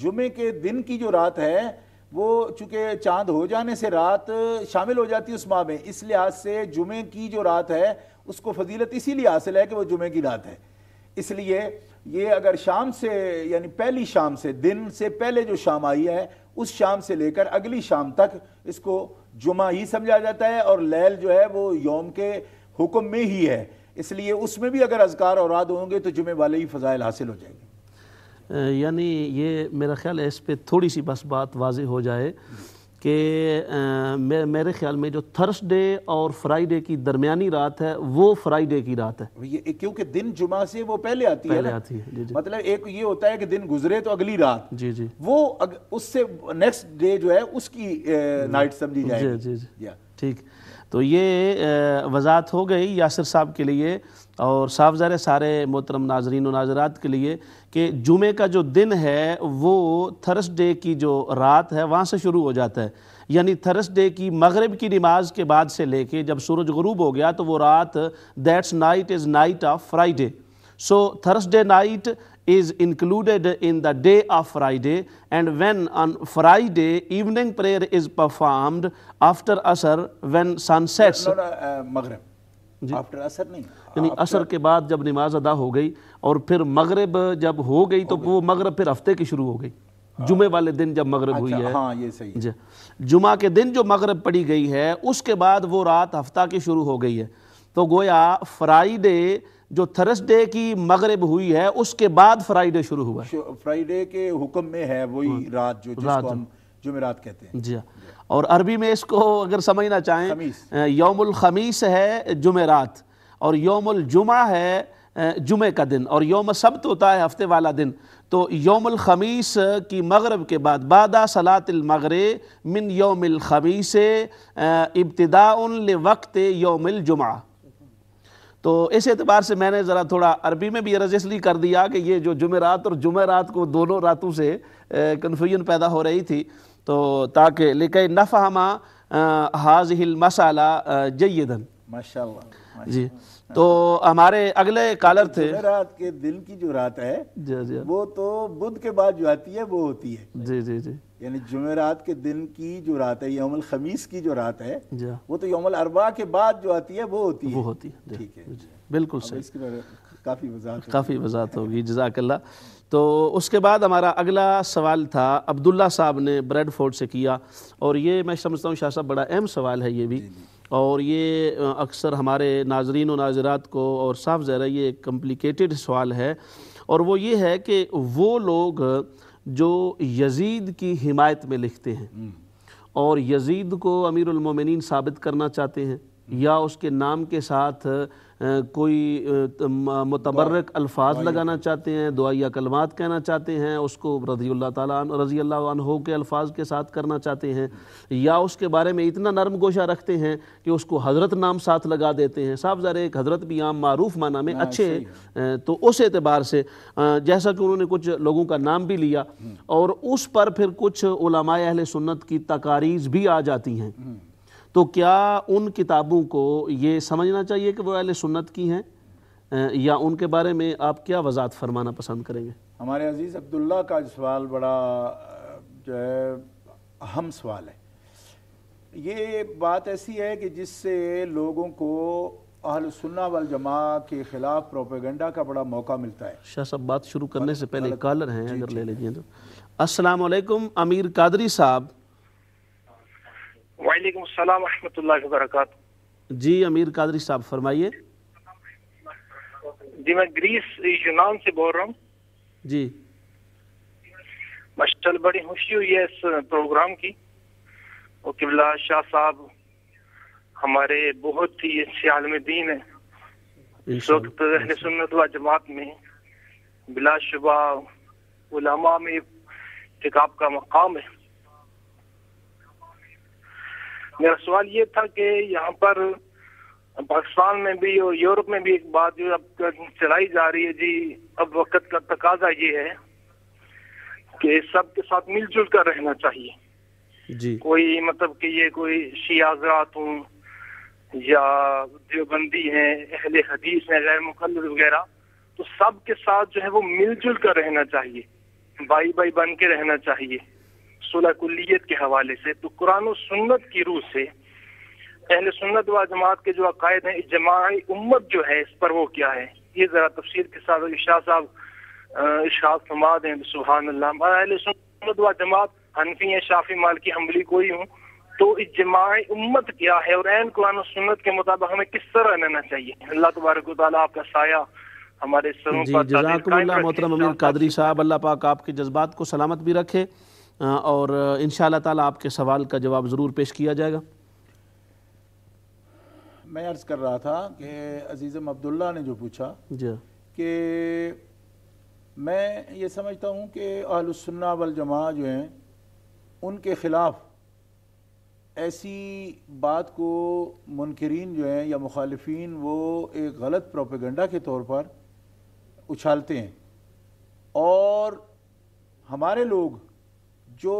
جمعے کے دن کی جو رات ہے وہ چونکہ چاند ہو جانے سے رات شامل ہو جاتی ہے اس ماہ میں اس لحاظ سے جمعے کی جو رات ہے اس کو فضیلت اسی لیے حاصل ہے کہ وہ جمعے کی رات ہے. اس لیے یہ اگر شام سے یعنی پہلی شام سے دن سے پہلے جو شام آئی ہے اس شام سے لے کر اگلی شام تک اس کو جمعہ ہی سمجھا جاتا ہے اور لیل جو ہے وہ یوم کے حکم میں ہی ہے. اس لیے اس میں بھی اگر اذکار اوراد ہوں گے تو جمعے والے ہی فضائل حاصل ہو جائیں گے. یعنی یہ میرا خیال ہے اس پہ تھوڑی سی بس بات واضح ہو جائے کہ میرے خیال میں جو تھرسڈے اور فرائیڈے کی درمیانی رات ہے وہ فرائیڈے کی رات ہے کیونکہ دن جمعہ سے وہ پہلے آتی ہے. جی جی. مطلب ایک یہ ہوتا ہے کہ دن گزرے تو اگلی رات جی جی وہ اس سے نیکسٹ ڈے جو ہے اس کی نائٹ سمجھی جائے گی. جی جی ٹھیک. تو یہ وضاحت ہو گئی یاسر صاحب کے لیے اور صاف ظاہر سارے محترم ناظرین و ناظرات کے لیے کہ جمعے کا جو دن ہے وہ تھرسڈے کی جو رات ہے وہاں سے شروع ہو جاتا ہے یعنی تھرسڈے کی مغرب کی نماز کے بعد سے لے کے جب سورج غروب ہو گیا تو وہ رات that's night is night of Friday. So Thursday night is included in the day of Friday and when on Friday evening prayer is performed after Asr when sun sets. مغرب after Asr نہیں یعنی عصر کے بعد جب نماز ادا ہو گئی اور پھر مغرب جب ہو گئی تو وہ مغرب پھر ہفتے کی شروع ہو گئی جمعے والے دن جب مغرب ہوئی ہے. ہاں یہ صحیح جی. جمعہ کے دن جو مغرب پڑی گئی ہے اس کے بعد وہ رات ہفتہ کی شروع ہو گئی ہے تو گویا فرائیڈے جو تھرسڈے کی مغرب ہوئی ہے اس کے بعد فرائیڈے شروع ہوا ہے. فرائیڈے کے حکم میں ہے وہی رات جو جس کو ہم جمعرات کہتے ہیں. جی اور عربی میں اس کو اگر سمجھنا چاہیں یوم الخمیس ہے جمعرات اور یوم الجمعہ ہے جمعہ کا دن اور یوم سبت ہوتا ہے ہفتے والا دن. تو یوم الخمیس کی مغرب کے بعد بعد صلاۃ المغرب من یوم الخمیس ابتداء لوقت یوم الجمعہ. تو اس اعتبار سے میں نے ذرا تھوڑا عربی میں بھی عرض اس لیے کر دیا کہ یہ جو جمعرات اور جمعرات کو دونوں راتوں سے کنفیوژن پیدا ہو رہی تھی تو تاکہ لکہ نفہم ہذہ المسئلہ جیدا. ماشاءاللہ. جی تو ہمارے اگلے کالر تھے. جمعرات کے دن کی جو رات ہے وہ تو بدھ کے بعد جو آتی ہے وہ ہوتی ہے. جی جی جی یعنی جمعرات کے دن کی جو رات ہے یوم الخمیس کی جو رات ہے وہ تو یوم الاربعاء کے بعد جو آتی ہے وہ ہوتی ہے. ٹھیک ہے بالکل صحیح. اس کی کافی وضاحت ہوگی. جزاک اللہ. تو اس کے بعد ہمارا اگلا سوال تھا عبداللہ صاحب نے بریڈ فورڈ سے کیا اور یہ میں سمجھتا ہوں شاہ صاحب بڑا اہم سوال ہے یہ بھی اور یہ اکثر ہمارے ناظرین و ناظرات کو اور صاف ظاہر ہے یہ ایک کمپلیکیٹڈ سوال ہے اور وہ یہ ہے کہ وہ لوگ جو یزید کی حمایت میں لکھتے ہیں اور یزید کو امیر المومنین ثابت کرنا چاہتے ہیں یا اس کے نام کے ساتھ کوئی متبرک الفاظ لگانا چاہتے ہیں دعائیہ کلمات کہنا چاہتے ہیں اس کو رضی اللہ عنہ کے الفاظ کے ساتھ کرنا چاہتے ہیں یا اس کے بارے میں اتنا نرم گوشہ رکھتے ہیں کہ اس کو حضرت نام ساتھ لگا دیتے ہیں. صاحب ذرا ایک حضرت بھی عام معروف معنی میں اچھے تو اس اعتبار سے جیسا کہ انہوں نے کچھ لوگوں کا نام بھی لیا اور اس پر پھر کچھ علماء اہل سنت کی تقاریض بھی آ جاتی ہیں تو کیا ان کتابوں کو یہ سمجھنا چاہیے کہ وہ اہل سنت کی ہیں یا ان کے بارے میں آپ کیا وضاحت فرمانا پسند کریں گے؟ ہمارے عزیز عبداللہ کا سوال بڑا جو ہے اہم سوال ہے. یہ بات ایسی ہے کہ جس سے لوگوں کو اہل سنہ والجماعہ کے خلاف پروپیگنڈا کا بڑا موقع ملتا ہے. شاہ صاحب بات شروع کرنے سے پہلے کالر ہیں اگر لے لیجیے تو. السلام علیکم امیر قادری صاحب. وعلیکم السلام ورحمۃ اللہ وبرکاتہ. جی امیر قادری صاحب فرمائیے. جی میں گریس یونان سے بول رہا ہوں. جی ماشاءاللہ بڑی خوشی ہوئی ہے اس پروگرام کی اور قبلہ شاہ صاحب ہمارے بہت ہی اچھے عالم دین ہیں. اس وقت اہل سنت و جماعت میں بلا شبہ علماء میں ایک آپ کا مقام ہے. میرا سوال یہ تھا کہ یہاں پر پاکستان میں بھی اور یورپ میں بھی ایک بات جو اب چلائی جا رہی ہے جی اب وقت کا تقاضا یہ ہے کہ سب کے ساتھ مل جل کر رہنا چاہیے. جی کوئی مطلب کہ یہ کوئی شیعہ حضرات ہوں یا دیوبندی ہیں اہل حدیث ہیں غیر مقلد وغیرہ تو سب کے ساتھ جو ہے وہ مل جل کر رہنا چاہیے بھائی بھائی بن کے رہنا چاہیے صلح کلیت کے حوالے سے. تو قرآن و سنت کی روح سے اہل سنت و جماعت کے جو عقائد ہیں اجماعی امت جو ہے اس پر وہ کیا ہے یہ ذرا تفصیل کے ساتھ شاہ صاحب ارشاد فرما دیں. سبحان اللہ. اہل سنت و جماعت حنفی ہیں شافعی مالکی حنبلی کوئی ہوں تو اجماعی امت کیا ہے اور عین قرآن و سنت کے مطابق ہمیں کس طرح رہنا چاہیے. اللہ تبارک و تعالیٰ آپ کا سایہ ہمارے سروں پر جزاکم اللہ محترم امیر قادری صاحب. اللہ پاک آپ کے جذبات کو سلامت بھی رکھے اور انشاءاللہ تعالیٰ آپ کے سوال کا جواب ضرور پیش کیا جائے گا. میں عرض کر رہا تھا کہ عزیزم عبداللہ نے جو پوچھا جی کہ میں یہ سمجھتا ہوں کہ اہل السنہ والجماعہ جو ہیں ان کے خلاف ایسی بات کو منکرین جو ہیں یا مخالفین وہ ایک غلط پروپیگنڈا کے طور پر اچھالتے ہیں اور ہمارے لوگ جو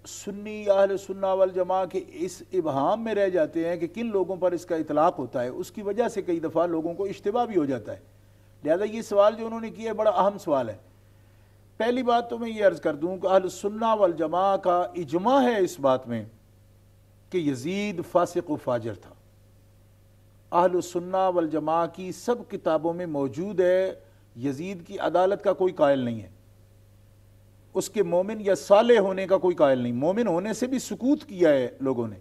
سنی اہل سنہ والجماعہ کے اس ابہام میں رہ جاتے ہیں کہ کن لوگوں پر اس کا اطلاق ہوتا ہے اس کی وجہ سے کئی دفعہ لوگوں کو اشتباہ بھی ہو جاتا ہے. لہذا یہ سوال جو انہوں نے کیا ہے بڑا اہم سوال ہے. پہلی بات تو میں یہ عرض کر دوں کہ اہل سنہ والجماعہ کا اجماع ہے اس بات میں کہ یزید فاسق و فاجر تھا. اہل سنہ والجماعہ کی سب کتابوں میں موجود ہے یزید کی عدالت کا کوئی قائل نہیں ہے. اس کے مومن یا صالح ہونے کا کوئی قائل نہیں. مومن ہونے سے بھی سکوت کیا ہے لوگوں نے.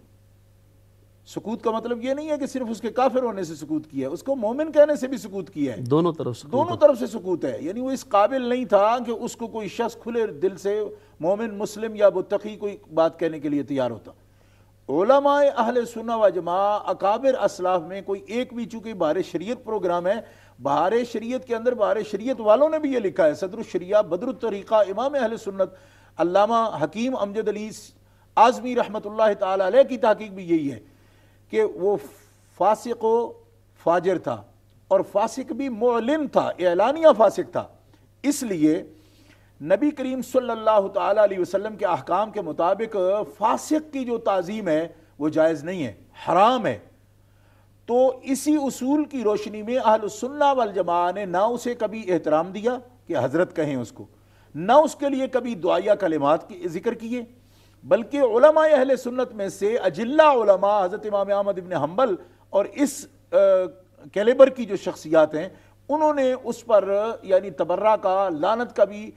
سکوت کا مطلب یہ نہیں ہے کہ صرف اس کے کافر ہونے سے سکوت کیا ہے، اس کو مومن کہنے سے بھی سکوت کیا ہے، دونوں طرف سے سکوت ہے. یعنی وہ اس قابل نہیں تھا کہ اس کو کوئی شخص کھلے دل سے مومن مسلم یا متقی کوئی بات کہنے کے لیے تیار ہوتا. علماء اہل سنہ و جماعہ اکابر اسلاف میں کوئی ایک بھی، چونکہ بہار شریعت پروگرام ہے، بہار شریعت کے اندر بہار شریعت والوں نے بھی یہ لکھا ہے، صدر الشریعہ بدر الطریقہ امام اہل سنت علامہ حکیم امجد علی اعظمی رحمۃ اللہ تعالی علیہ کی تحقیق بھی یہی ہے کہ وہ فاسق و فاجر تھا، اور فاسق بھی معلن تھا، اعلانیہ فاسق تھا. اس لیے نبی کریم صلی اللہ تعالی علیہ وسلم کے احکام کے مطابق فاسق کی جو تعظیم ہے وہ جائز نہیں ہے، حرام ہے. تو اسی اصول کی روشنی میں اہل السنہ والجماعہ نے نہ اسے کبھی احترام دیا کہ حضرت کہیں اس کو، نہ اس کے لیے کبھی دعائیہ کلمات کی ذکر کیے، بلکہ علماء اہل سنت میں سے اجلہ علماء حضرت امام احمد ابن حنبل اور اس کیلیبر کی جو شخصیات ہیں انہوں نے اس پر یعنی تبرہ کا، لعنت کا بھی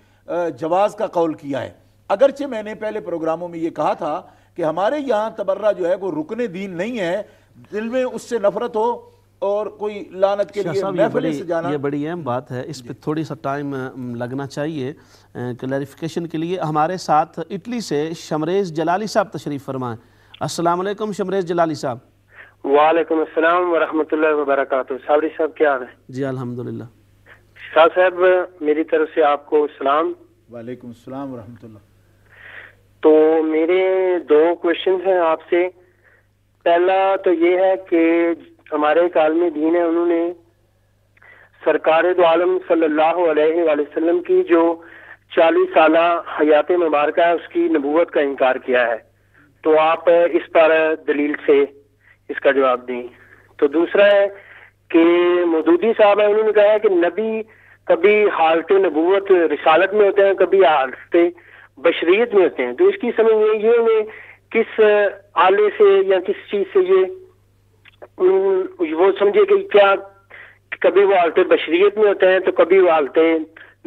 جواز کا قول کیا ہے. اگرچہ میں نے پہلے پروگراموں میں یہ کہا تھا کہ ہمارے یہاں تبرہ جو ہے وہ رکن دین نہیں ہے، دل میں اس سے نفرت ہو اور کوئی لعنت کے لیے محفل سے جانا. یہ بڑی اہم بات ہے، اس پہ تھوڑی سا ٹائم لگنا چاہیے کلیریفیکیشن کے لیے. ہمارے ساتھ اٹلی سے شمریز جلالی صاحب تشریف فرمائیں. السلام علیکم شمریز جلالی صاحب. وعلیکم السلام ورحمۃ اللہ وبرکاتہ. صابری صاحب کیا حال ہے؟ جی الحمدللہ. شاہ صاحب میری طرف سے آپ کو سلام. وعلیکم السلام ورحمۃ اللہ. تو میرے 2 کوشچنز ہیں آپ سے. پہلا تو یہ ہے کہ ہمارے ایک عالم دین ہے، انہوں نے سرکار دو عالم صلی اللہ علیہ وآلہ وسلم کی جو 40 سالہ حیات مبارکہ ہے اس کی نبوت کا انکار کیا ہے. تو آپ اس پر دلیل سے اس کا جواب دیں. تو دوسرا ہے کہ مودودی صاحب ہیں، انہوں نے کہا ہے کہ نبی کبھی حالت نبوت رسالت میں ہوتے ہیں، کبھی حالت بشریت میں ہوتے ہیں. تو اس کی سمجھ یہ انہیں کس آلے سے یا کس چیز سے وہ سمجھے کہ کیا کبھی وہ حالت بشریت میں ہوتے ہیں تو کبھی وہ حالت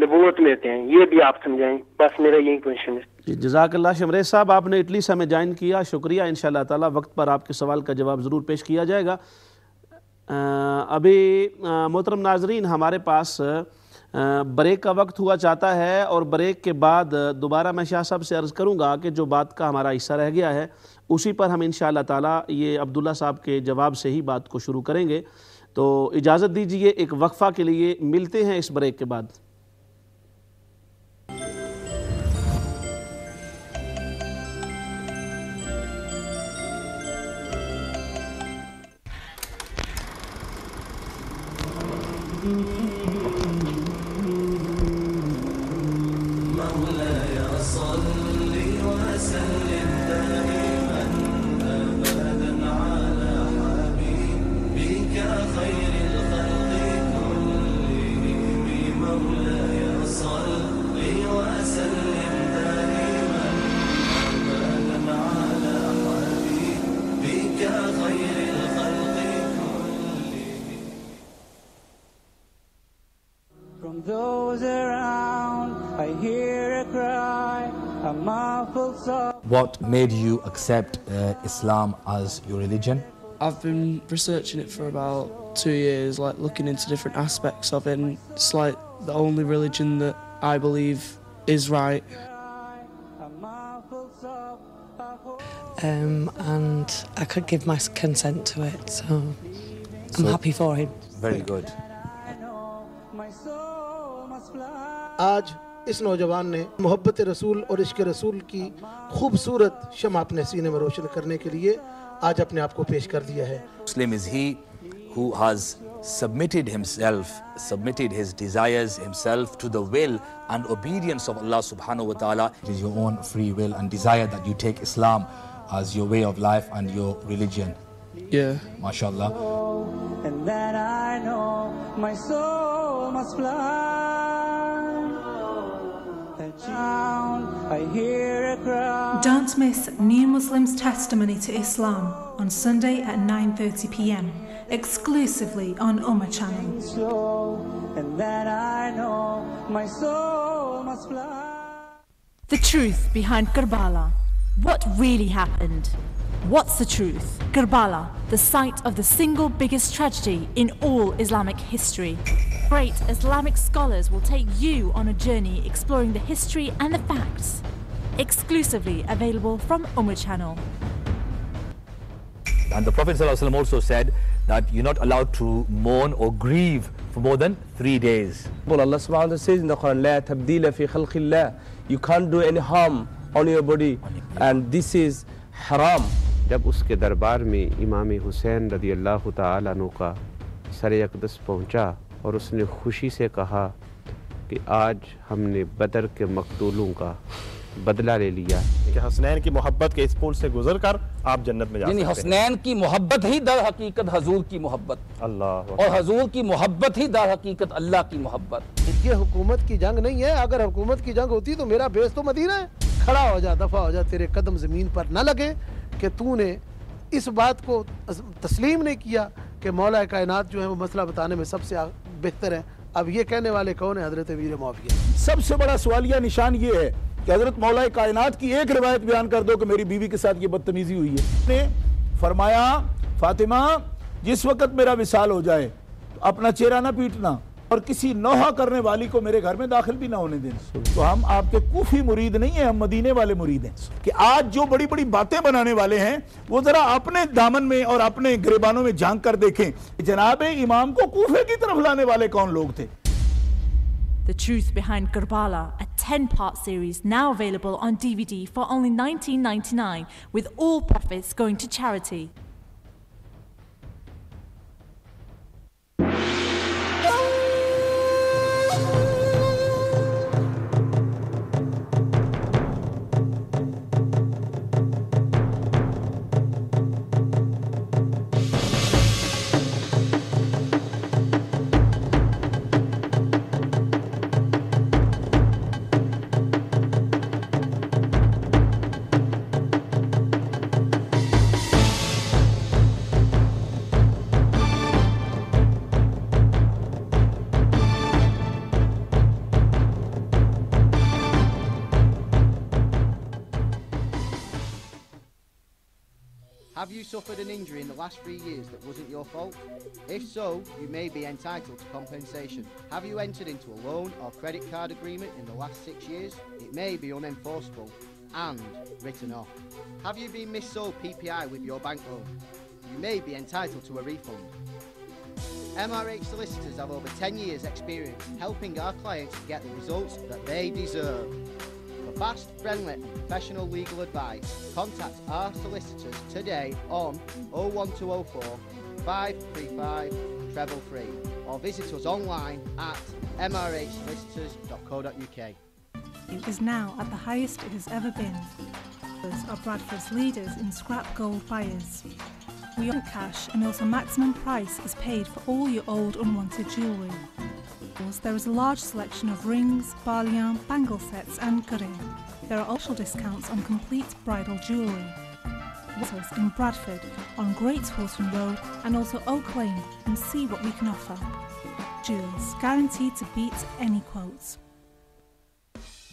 نبوت میں ہوتے ہیں، یہ بھی آپ سمجھائیں. بس میرا یہی کوشچن ہے. جزاک اللہ شمریز صاحب، آپ نے اٹلی سے ہمیں جوائن کیا، شکریہ. انشاءاللہ تعالی وقت پر آپ کے سوال کا جواب ضرور پیش کیا جائے گا. ابھی محترم ناظرین ہمارے پاس بریک کا وقت ہوا چاہتا ہے، اور بریک کے بعد دوبارہ میں شاہ صاحب سے عرض کروں گا کہ جو بات کا ہمارا حصہ رہ گیا ہے اسی پر ہم انشاءاللہ تعالی یہ عبداللہ صاحب کے جواب سے ہی بات کو شروع کریں گے. تو اجازت دیجئے ایک وقفہ کے لیے، ملتے ہیں اس بریک کے بعد. What made you accept Islam as your religion? I've been researching it for about 2 years, like looking into different aspects of it, and it's like the only religion that I believe is right. And I could give my consent to it, so I'm happy for him. Very good. آج اس نوجوان نے محبت رسول اور عشق رسول کی خوبصورت شمع اپنے سینے میں روشن کرنے کے لیے آج اپنے آپ کو پیش کر دیا ہے. Muslim is he who has submitted himself, submitted his desires himself to the will and obedience of Allah subhanahu wa ta'ala. It is your own free will and desire that you take Islam as your way of life and your religion. Yeah. MashaAllah. And then I know my soul must fly. I hear a cry. Don't miss New Muslim's testimony to Islam on Sunday at 9:30 p.m. exclusively on Ummah channel. And then I know my soul must fly. The truth behind Karbala. What really happened? What's the truth? Karbala, the site of the single biggest tragedy in all Islamic history. Great Islamic scholars will take you on a journey exploring the history and the facts. Exclusively available from Ummah Channel. And the Prophet ﷺ also said that you're not allowed to mourn or grieve for more than 3 days. Allah subhanahu wa ta'ala says in the Quran, La tabdila fi khalqillah. You can't do any harm on your body, and this is haram. جب اس کے دربار میں امام حسین رضی اللہ تعالیٰ عنہ کا سر اقدس پہنچا اور اس نے خوشی سے کہا کہ آج ہم نے بدر کے مقتولوں کا بدلہ لے لیا کہ حسنین کی محبت کے اس پل سے گزر کر آپ جنت میں جا سکتے ہیں. یعنی حسنین کی محبت ہی در حقیقت حضور کی محبت, اللہ اور حضور کی محبت ہی در حقیقت اللہ کی محبت. یہ حکومت کی جنگ نہیں ہے. اگر حکومت کی جنگ ہوتی تو میرا بیس تو مدینہ ہے. کھڑا ہو جا, دفع ہو جا, تیرے قدم زمین پر نہ لگے کہ تو نے اس بات کو تسلیم نہیں کیا کہ مولا کائنات جو ہے وہ مسئلہ بتانے میں سب سے بہتر ہے. اب یہ کہنے والے کون ہیں؟ حضرت امیر معاویہ. سب سے بڑا سوالیہ نشان یہ ہے کہ حضرت مولا کائنات کی ایک روایت بیان کر دو کہ میری بیوی کے ساتھ یہ بدتمیزی ہوئی ہے. نے فرمایا فاطمہ جس وقت میرا وصال ہو جائے تو اپنا چہرہ نہ پیٹنا اور کسی نوحہ کرنے والی کو میرے گھر میں داخل بھی نہ ہونے دینا. تو ہم آپ کے کوفی مرید نہیں ہیں, ہم مدینے والے مرید ہیں. کہ آج جو بڑی بڑی باتیں بنانے والے ہیں وہ ذرا اپنے دامن میں اور اپنے گریبانوں میں جھانک کر دیکھیں جناب امام کو کوفے کی طرف لانے والے کون لوگ تھے. The Truth Behind Karbala, a 10-part series now available on DVD for only $19.99, with all profits going to charity. Have you suffered an injury in the last 3 years that wasn't your fault? If so, you may be entitled to compensation. Have you entered into a loan or credit card agreement in the last 6 years? It may be unenforceable and written off. Have you been missold PPI with your bank loan? You may be entitled to a refund. MRH Solicitors have over 10 years experience helping our clients get the results that they deserve. For fast, friendly and professional legal advice, contact our solicitors today on 01204 535 333 or visit us online at mrhsolicitors.co.uk. It is now at the highest it has ever been. Those are Bradford's leaders in scrap gold buyers. We earn cash and also maximum price is paid for all your old unwanted jewellery. There is a large selection of rings, barlian, bangle sets and gooding. There are also discounts on complete bridal jewellery. Visit us in Bradford on Great Horton Road and also Oak Lane and see what we can offer. Jewels, guaranteed to beat any quotes.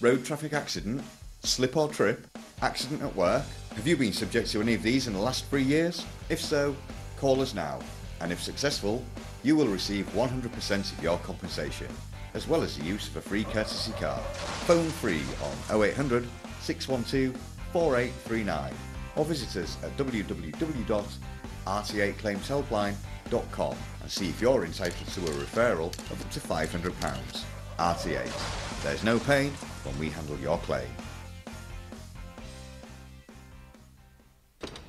Road traffic accident, slip or trip, accident at work. Have you been subject to any of these in the last 3 years? If so, call us now, and if successful, you will receive 100% of your compensation, as well as the use of a free courtesy car. Phone free on 0800 612 4839 or visit us at www.rta-claimshelpline.com and see if you're entitled to a referral of up to £500. RTA. There's no pain when we handle your claim.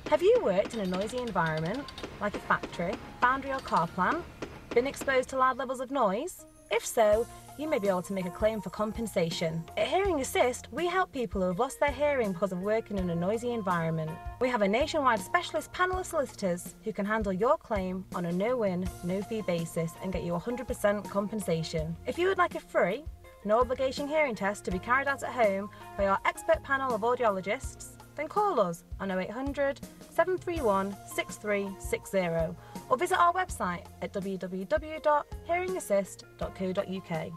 Have you worked in a noisy environment, like a factory, foundry or car plant? Been exposed to loud levels of noise? If so, you may be able to make a claim for compensation. At Hearing Assist, we help people who have lost their hearing because of working in a noisy environment. We have a nationwide specialist panel of solicitors who can handle your claim on a no-win, no-fee basis and get you 100% compensation. If you would like a free, no-obligation hearing test to be carried out at home by our expert panel of audiologists, then call us on 0800 731 6360 or visit our website at www.hearingassist.co.uk.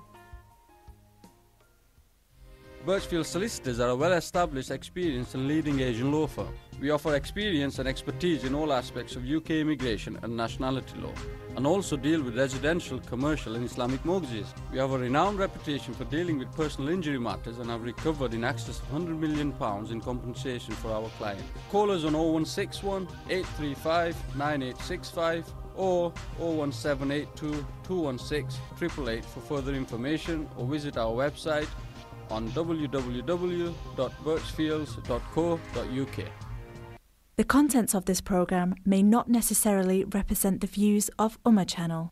Birchfield Solicitors are a well-established, experienced and leading Asian law firm. We offer experience and expertise in all aspects of UK immigration and nationality law, and also deal with residential, commercial and Islamic mortgages. We have a renowned reputation for dealing with personal injury matters and have recovered in excess of £100 million in compensation for our clients. Call us on 0161 835 9865 or 01782 216 888 for further information, or visit our website on www.birchfields.co.uk. The contents of this program may not necessarily represent the views of Ummah Channel.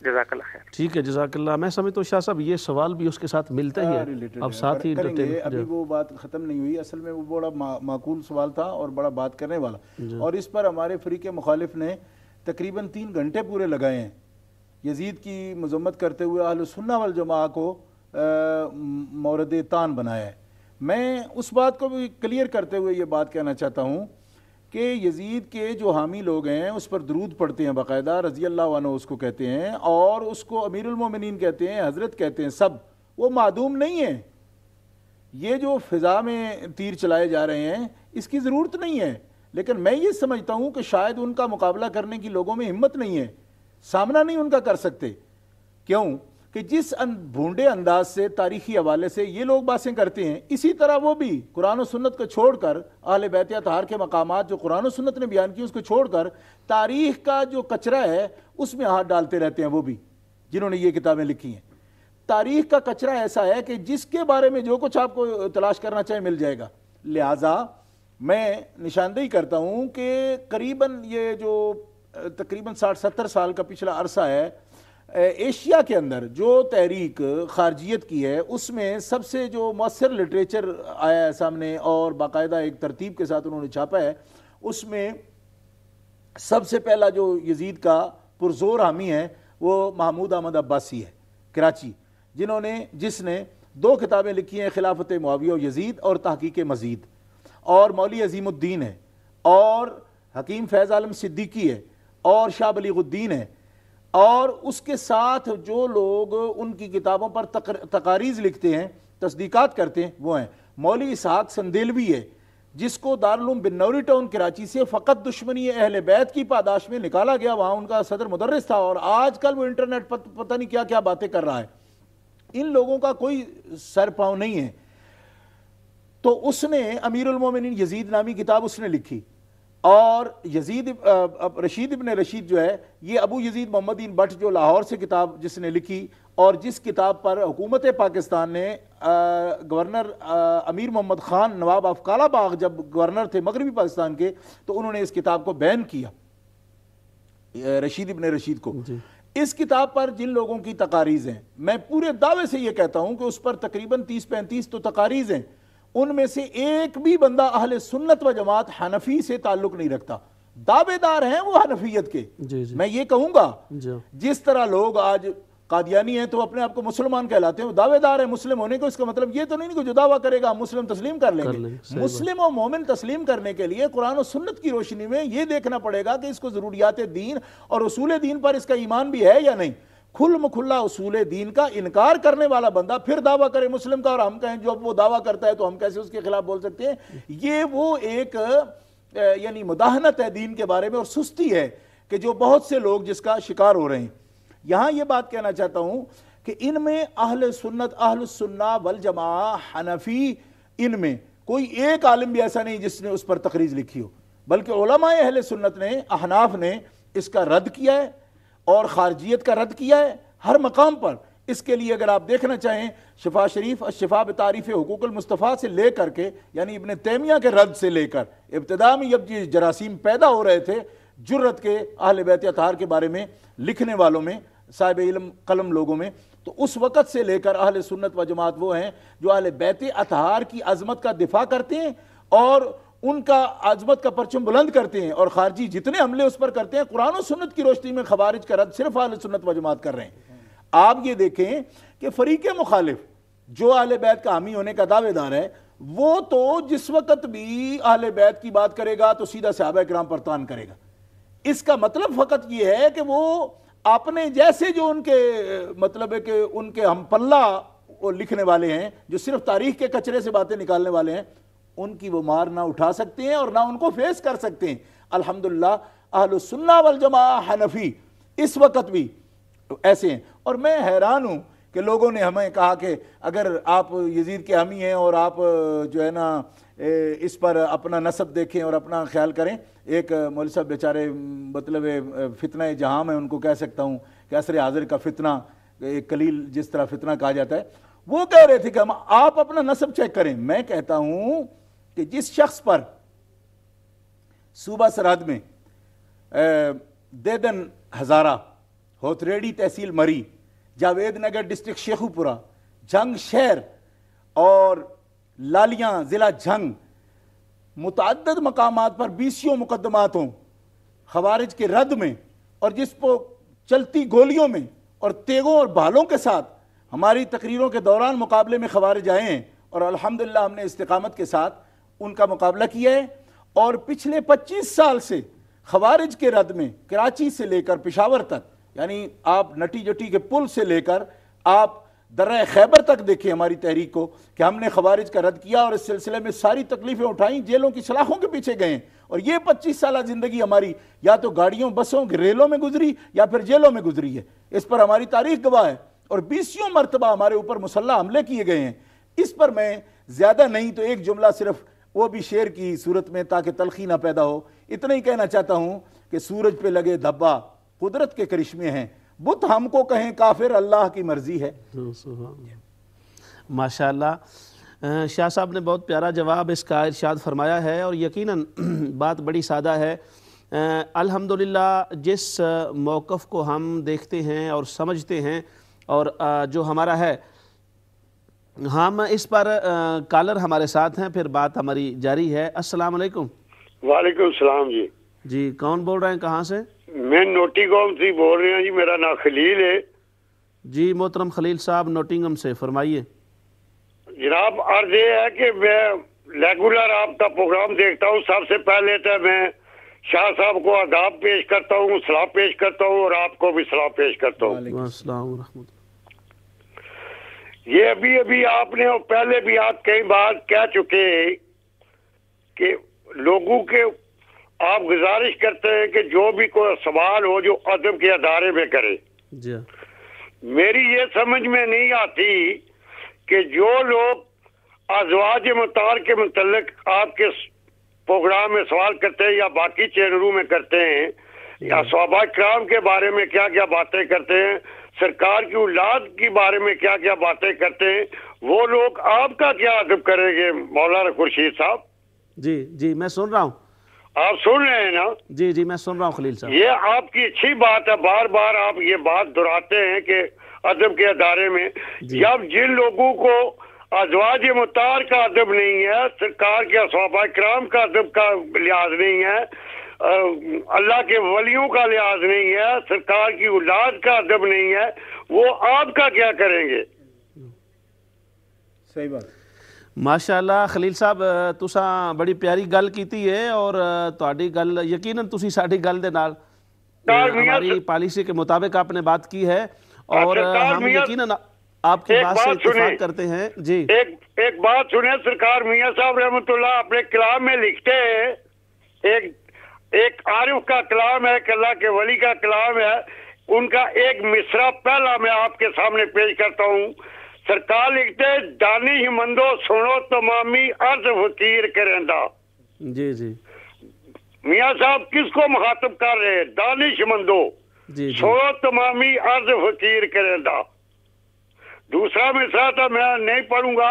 جزاک اللہ خیر. ٹھیک ہے جزاک اللہ. میں سمجھتا ہوں شاہ صاحب یہ سوال بھی اس کے ساتھ ملتا ہی ہے, اب ساتھ ہی ابھی وہ بات ختم نہیں ہوئی. اصل میں وہ بڑا معقول سوال تھا اور بڑا بات کرنے والا, اور اس پر ہمارے فریق مخالف نے تقریباً 3 گھنٹے پورے لگائے ہیں یزید کی مذمت کرتے ہوئے اہل سنہ والجماعہ کو مورد طعن بنایا ہے. میں اس بات کو بھی کلیئر کرتے ہوئے یہ بات کہنا چاہتا ہوں کہ یزید کے جو حامی لوگ ہیں اس پر درود پڑھتے ہیں باقاعدہ, رضی اللہ عنہ اس کو کہتے ہیں, اور اس کو امیر المومنین کہتے ہیں, حضرت کہتے ہیں, سب وہ معدوم نہیں ہیں. یہ جو فضا میں تیر چلائے جا رہے ہیں اس کی ضرورت نہیں ہے, لیکن میں یہ سمجھتا ہوں کہ شاید ان کا مقابلہ کرنے کی لوگوں میں ہمت نہیں ہے, سامنا نہیں ان کا کر سکتے. کیوں کہ جس بھونڈے انداز سے تاریخی حوالے سے یہ لوگ باتیں کرتے ہیں, اسی طرح وہ بھی قرآن و سنت کو چھوڑ کر, اہل بیت اطہار کے مقامات جو قرآن و سنت نے بیان کی اس کو چھوڑ کر تاریخ کا جو کچرا ہے اس میں ہاتھ ڈالتے رہتے ہیں. وہ بھی جنہوں نے یہ کتابیں لکھی ہیں, تاریخ کا کچرا ایسا ہے کہ جس کے بارے میں جو کچھ آپ کو تلاش کرنا چاہے مل جائے گا. لہٰذا میں نشاندہی کرتا ہوں کہ قریباً یہ جو تقریباً 60-70 سال کا پچھلا عرصہ ہے, ایشیا کے اندر جو تحریک خارجیت کی ہے اس میں سب سے جو مؤثر لٹریچر آیا ہے سامنے اور باقاعدہ ایک ترتیب کے ساتھ انہوں نے چھاپا ہے, اس میں سب سے پہلا جو یزید کا پرزور حامی ہے وہ محمود احمد عباسی ہے کراچی, جس نے 2 کتابیں لکھی ہیں, خلافت معاویہ و یزید اور تحقیق مزید, اور مولوی عظیم الدین ہے, اور حکیم فیض عالم صدیقی ہے, اور شاہ بلیغ الدین ہے, اور اس کے ساتھ جو لوگ ان کی کتابوں پر تقاریز لکھتے ہیں, تصدیقات کرتے ہیں, وہ ہیں مولوی اسحاق سندیلوی ہے, جس کو دارالعلوم بنوری ٹاؤن کراچی سے فقط دشمنی اہل بیت کی پاداش میں نکالا گیا, وہاں ان کا صدر مدرس تھا, اور آج کل وہ انٹرنیٹ پر پتہ نہیں کیا کیا باتیں کر رہا ہے. ان لوگوں کا کوئی سر پاؤں نہیں ہے. تو اس نے امیر المومنین یزید نامی کتاب اس نے لکھی, اور رشید ابن رشید جو ہے یہ ابو یزید محمد بٹ جو لاہور سے کتاب جس نے لکھی, اور جس کتاب پر حکومت پاکستان نے governor Amir Muhammad Khan Nawab of Kala Bagh جب گورنر تھے مغربی پاکستان کے, تو انہوں نے اس کتاب کو بین کیا, رشید ابن رشید کو. اس کتاب پر جن لوگوں کی تقاریز ہیں, میں پورے دعوے سے یہ کہتا ہوں کہ اس پر تقریباً 30-35 تو تقاریز ہیں, ان میں سے ایک بھی بندہ اہل سنت و جماعت حنفی سے تعلق نہیں رکھتا. دعوے دار ہیں وہ حنفیت کے. میں یہ کہوں گا جس طرح لوگ آج قادیانی ہیں تو اپنے آپ کو مسلمان کہلاتے ہیں, وہ دعوے دار ہیں مسلم ہونے کو, اس کا مطلب یہ تو نہیں کہ جو دعویٰ کرے گا ہم مسلم تسلیم کر لیں گے. مسلم و مومن تسلیم کرنے کے لیے قرآن و سنت کی روشنی میں یہ دیکھنا پڑے گا کہ اس کو ضروریات دین اور اصول دین پر اس کا ایمان بھی ہے یا نہیں. کھل مکھلا اصول دین کا انکار کرنے والا بندہ پھر دعویٰ کرے مسلم کا, اور ہم کہیں جو وہ دعویٰ کرتا ہے تو ہم کیسے اس کے خلاف بول سکتے ہیں. یہ وہ ایک یعنی مداہنت ہے دین کے بارے میں, اور سستی ہے کہ جو بہت سے لوگ جس کا شکار ہو رہے ہیں. یہاں یہ بات کہنا چاہتا ہوں کہ ان میں اہل سنت, اہل السنہ والجماعہ حنفی, ان میں کوئی ایک عالم بھی ایسا نہیں جس نے اس پر تقریز لکھی ہو, بلکہ علماء اہل سنت نے, احناف نے اس کا رد کیا ہے اور خارجیت کا رد کیا ہے ہر مقام پر. اس کے لیے اگر آپ دیکھنا چاہیں شفا شریف الشفا بتعریف حقوق المصطفیٰ سے لے کر کے, یعنی ابن تیمیہ کے رد سے لے کر ابتدا میں جب یہ جراثیم پیدا ہو رہے تھے جرت کے اہل بیت اطہار کے بارے میں لکھنے والوں میں, صاحب علم قلم لوگوں میں, تو اس وقت سے لے کر اہل سنت و جماعت وہ ہیں جو اہل بیت اطہار کی عظمت کا دفاع کرتے ہیں اور ان کا عظمت کا پرچم بلند کرتے ہیں, اور خارجی جتنے حملے اس پر کرتے ہیں قرآن و سنت کی روشنی میں خوارج کا رد صرف اہل سنت و جماعت کر رہے ہیں. آپ یہ دیکھیں کہ فریق مخالف جو اہل بیت کا حامی ہونے کا دعوے دار ہے, وہ تو جس وقت بھی اہل بیت کی بات کرے گا تو سیدھا صحابہ کرام پر طعن کرے گا. اس کا مطلب فقط یہ ہے کہ وہ اپنے جیسے جو ان کے مطلب ہے کہ ان کے ہم پلہ لکھنے والے ہیں جو صرف تاریخ کے کچرے سے باتیں نکالنے والے ہیں, ان کی وہ مار نہ اٹھا سکتے ہیں اور نہ ان کو فیس کر سکتے ہیں. الحمدللہ اہل السنہ والجماعہ حنفی اس وقت بھی ایسے ہیں. اور میں حیران ہوں کہ لوگوں نے ہمیں کہا کہ اگر آپ یزید کے حامی ہیں اور آپ جو ہے نا اس پر اپنا نسب دیکھیں اور اپنا خیال کریں. ایک مولوی صاحب بیچارے مطلب فتنہ جہاں میں ان کو کہہ سکتا ہوں کہ عصر حاضر کا فتنہ, ایک قلیل جس طرح فتنہ کہا جاتا ہے, وہ کہہ رہے تھے کہ آپ اپنا نسب چیک کریں. میں کہتا ہوں کہ جس شخص پر صوبہ سرحد میں دیدن ہزارہ ہوتریڈی تحصیل مری، جاوید نگر ڈسٹرکٹ شیخوپورہ، جھنگ شہر اور لالیاں ضلع جھنگ، متعدد مقامات پر 20 مقدماتوں خوارج کے رد میں اور جس کو چلتی گولیوں میں اور تیغوں اور بھالوں کے ساتھ ہماری تقریروں کے دوران مقابلے میں خوارج آئے ہیں، اور الحمدللہ ہم نے استقامت کے ساتھ ان کا مقابلہ کیا ہے۔ اور پچھلے 25 سال سے خوارج کے رد میں کراچی سے لے کر پشاور تک، یعنی آپ نٹی جٹی کے پل سے لے کر آپ درہ خیبر تک دیکھیں ہماری تحریک کو کہ ہم نے خوارج کا رد کیا اور اس سلسلے میں ساری تکلیفیں اٹھائیں، جیلوں کی سلاخوں کے پیچھے گئے ہیں۔ اور یہ 25 سالہ زندگی ہماری یا تو گاڑیوں بسوں ریلوں میں گزری یا پھر جیلوں میں گزری ہے، اس پر ہماری تاریخ گواہ ہے، اور 20 مرتبہ ہمارے اوپر مسلح حملے کیے گئے ہیں۔ اس پر میں زیادہ نہیں تو ایک جملہ صرف وہ بھی شعر کی صورت میں تاکہ تلخی نہ پیدا ہو، اتنا ہی کہنا چاہتا ہوں کہ سورج پہ لگے دھبا قدرت کے کرشمے ہیں، بت ہم کو کہیں کافر اللہ کی مرضی ہے۔ ماشاءاللہ شاہ صاحب نے بہت پیارا جواب اس کا ارشاد فرمایا ہے، اور یقیناً بات بڑی سادہ ہے۔ الحمدللہ جس موقف کو ہم دیکھتے ہیں اور سمجھتے ہیں اور جو ہمارا ہے، ہم اس پر کالر ہمارے ساتھ ہیں، پھر بات ہماری جاری ہے۔ السلام علیکم۔ وعلیکم السلام جی۔ جی کون بول رہے ہیں، کہاں سے؟ میں نوٹنگھم سے بول رہے ہیں جی، میرا نام خلیل ہے جی۔ محترم خلیل صاحب نوٹنگھم سے، فرمائیے۔ جناب عرض یہ ہے کہ میں ریگولر آپ کا پروگرام دیکھتا ہوں، سب سے پہلے تو میں شاہ صاحب کو آداب پیش کرتا ہوں، سلام پیش کرتا ہوں، اور آپ کو بھی سلام پیش کرتا ہوں۔ السلام ورحمۃ اللہ۔ یہ ابھی آپ نے اور پہلے بھی آپ کئی بار کہہ چکے کہ لوگوں کے آپ گزارش کرتے ہیں کہ جو بھی کوئی سوال ہو جو ادب کے ادارے میں کرے۔ جی میری یہ سمجھ میں نہیں آتی کہ جو لوگ ازواج مطہر کے متعلق آپ کے پروگرام میں سوال کرتے ہیں یا باقی چینلوں میں کرتے ہیں، یا صحابہ کرام کے بارے میں کیا کیا باتیں کرتے ہیں، سرکار کی اولاد کے بارے میں کیا کیا باتیں کرتے ہیں، وہ لوگ آپ کا کیا ادب کریں گے مولانا خورشید صاحب؟ جی جی میں سن رہا ہوں۔ آپ سن رہے ہیں نا؟ جی جی میں سن رہا ہوں خلیل صاحب۔ یہ آپ کی اچھی بات ہے، بار بار آپ یہ بات دہراتے ہیں کہ ادب کے ادارے میں جب جن لوگوں کو ازواج مطہر کا ادب نہیں ہے، سرکار کے صحابہ کرام کا ادب کا لحاظ نہیں ہے، اللہ کے ولیوں کا لحاظ نہیں ہے، سرکار کی اولاد کا ادب نہیں ہے، وہ آپ کا کیا کریں گے؟ صحیح بات۔ ماشاءاللہ خلیل صاحب تساں بڑی پیاری گل کیتی ہے، اور تہاڈی گل یقیناً تسی ساڈی گل دے نال ہماری پالیسی کے مطابق آپ نے بات کی ہے، اور ہم یقیناً آپ کی بات سے اتفاق کرتے ہیں۔ جی ایک بات سنیں، سرکار میاں صاحب رحمۃ اللہ اپنے کلام میں لکھتے ہیں، ایک عارف کا کلام ہے، ایک اللہ کے ولی کا کلام ہے، ان کا ایک مصرع پہلا میں آپ کے سامنے پیش کرتا ہوں۔ سرکار لکھتے ہیں، دانش مندو سنو تمامی عرض فقیر کرندہ۔ جی جی میاں صاحب کس کو مخاطب کر رہے ہیں؟ دانش مندو سنو تمامی عرض فقیر کرندہ۔ دوسرا مصرع تھا، میں نہیں پڑھوں گا،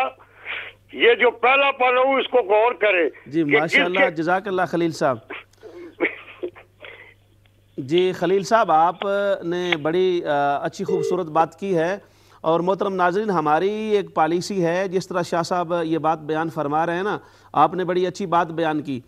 یہ جو پہلا پڑھ رہا ہوں اس کو غور کرے۔ جی ماشاءاللہ جزاک اللہ خلیل صاحب۔ جی خلیل صاحب آپ نے بڑی اچھی خوبصورت بات کی ہے، اور محترم ناظرین ہماری ایک پالیسی ہے، جس طرح شاہ صاحب یہ بات بیان فرما رہے ہیں نا، آپ نے بڑی اچھی بات بیان کی۔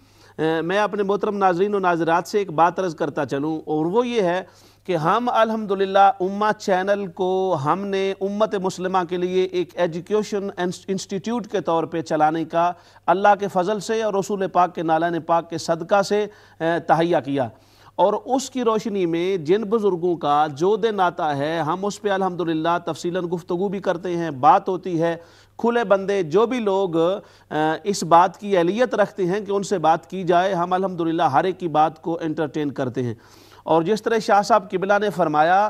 میں اپنے محترم ناظرین و ناظرات سے ایک بات عرض کرتا چلوں، اور وہ یہ ہے کہ ہم الحمدللہ امہ چینل کو ہم نے امت مسلمہ کے لیے ایک ایجوکیشن انسٹیٹیوٹ کے طور پہ چلانے کا اللہ کے فضل سے اور رسول پاک کے نالان پاک کے صدقہ سے تہیہ کیا، اور اس کی روشنی میں جن بزرگوں کا جو دے ناتا ہے ہم اس پہ الحمدللہ تفصیلاً گفتگو بھی کرتے ہیں، بات ہوتی ہے، کھلے بندے جو بھی لوگ اس بات کی اہلیت رکھتے ہیں کہ ان سے بات کی جائے، ہم الحمدللہ ہر ایک کی بات کو انٹرٹین کرتے ہیں۔ اور جس طرح شاہ صاحب قبلہ نے فرمایا،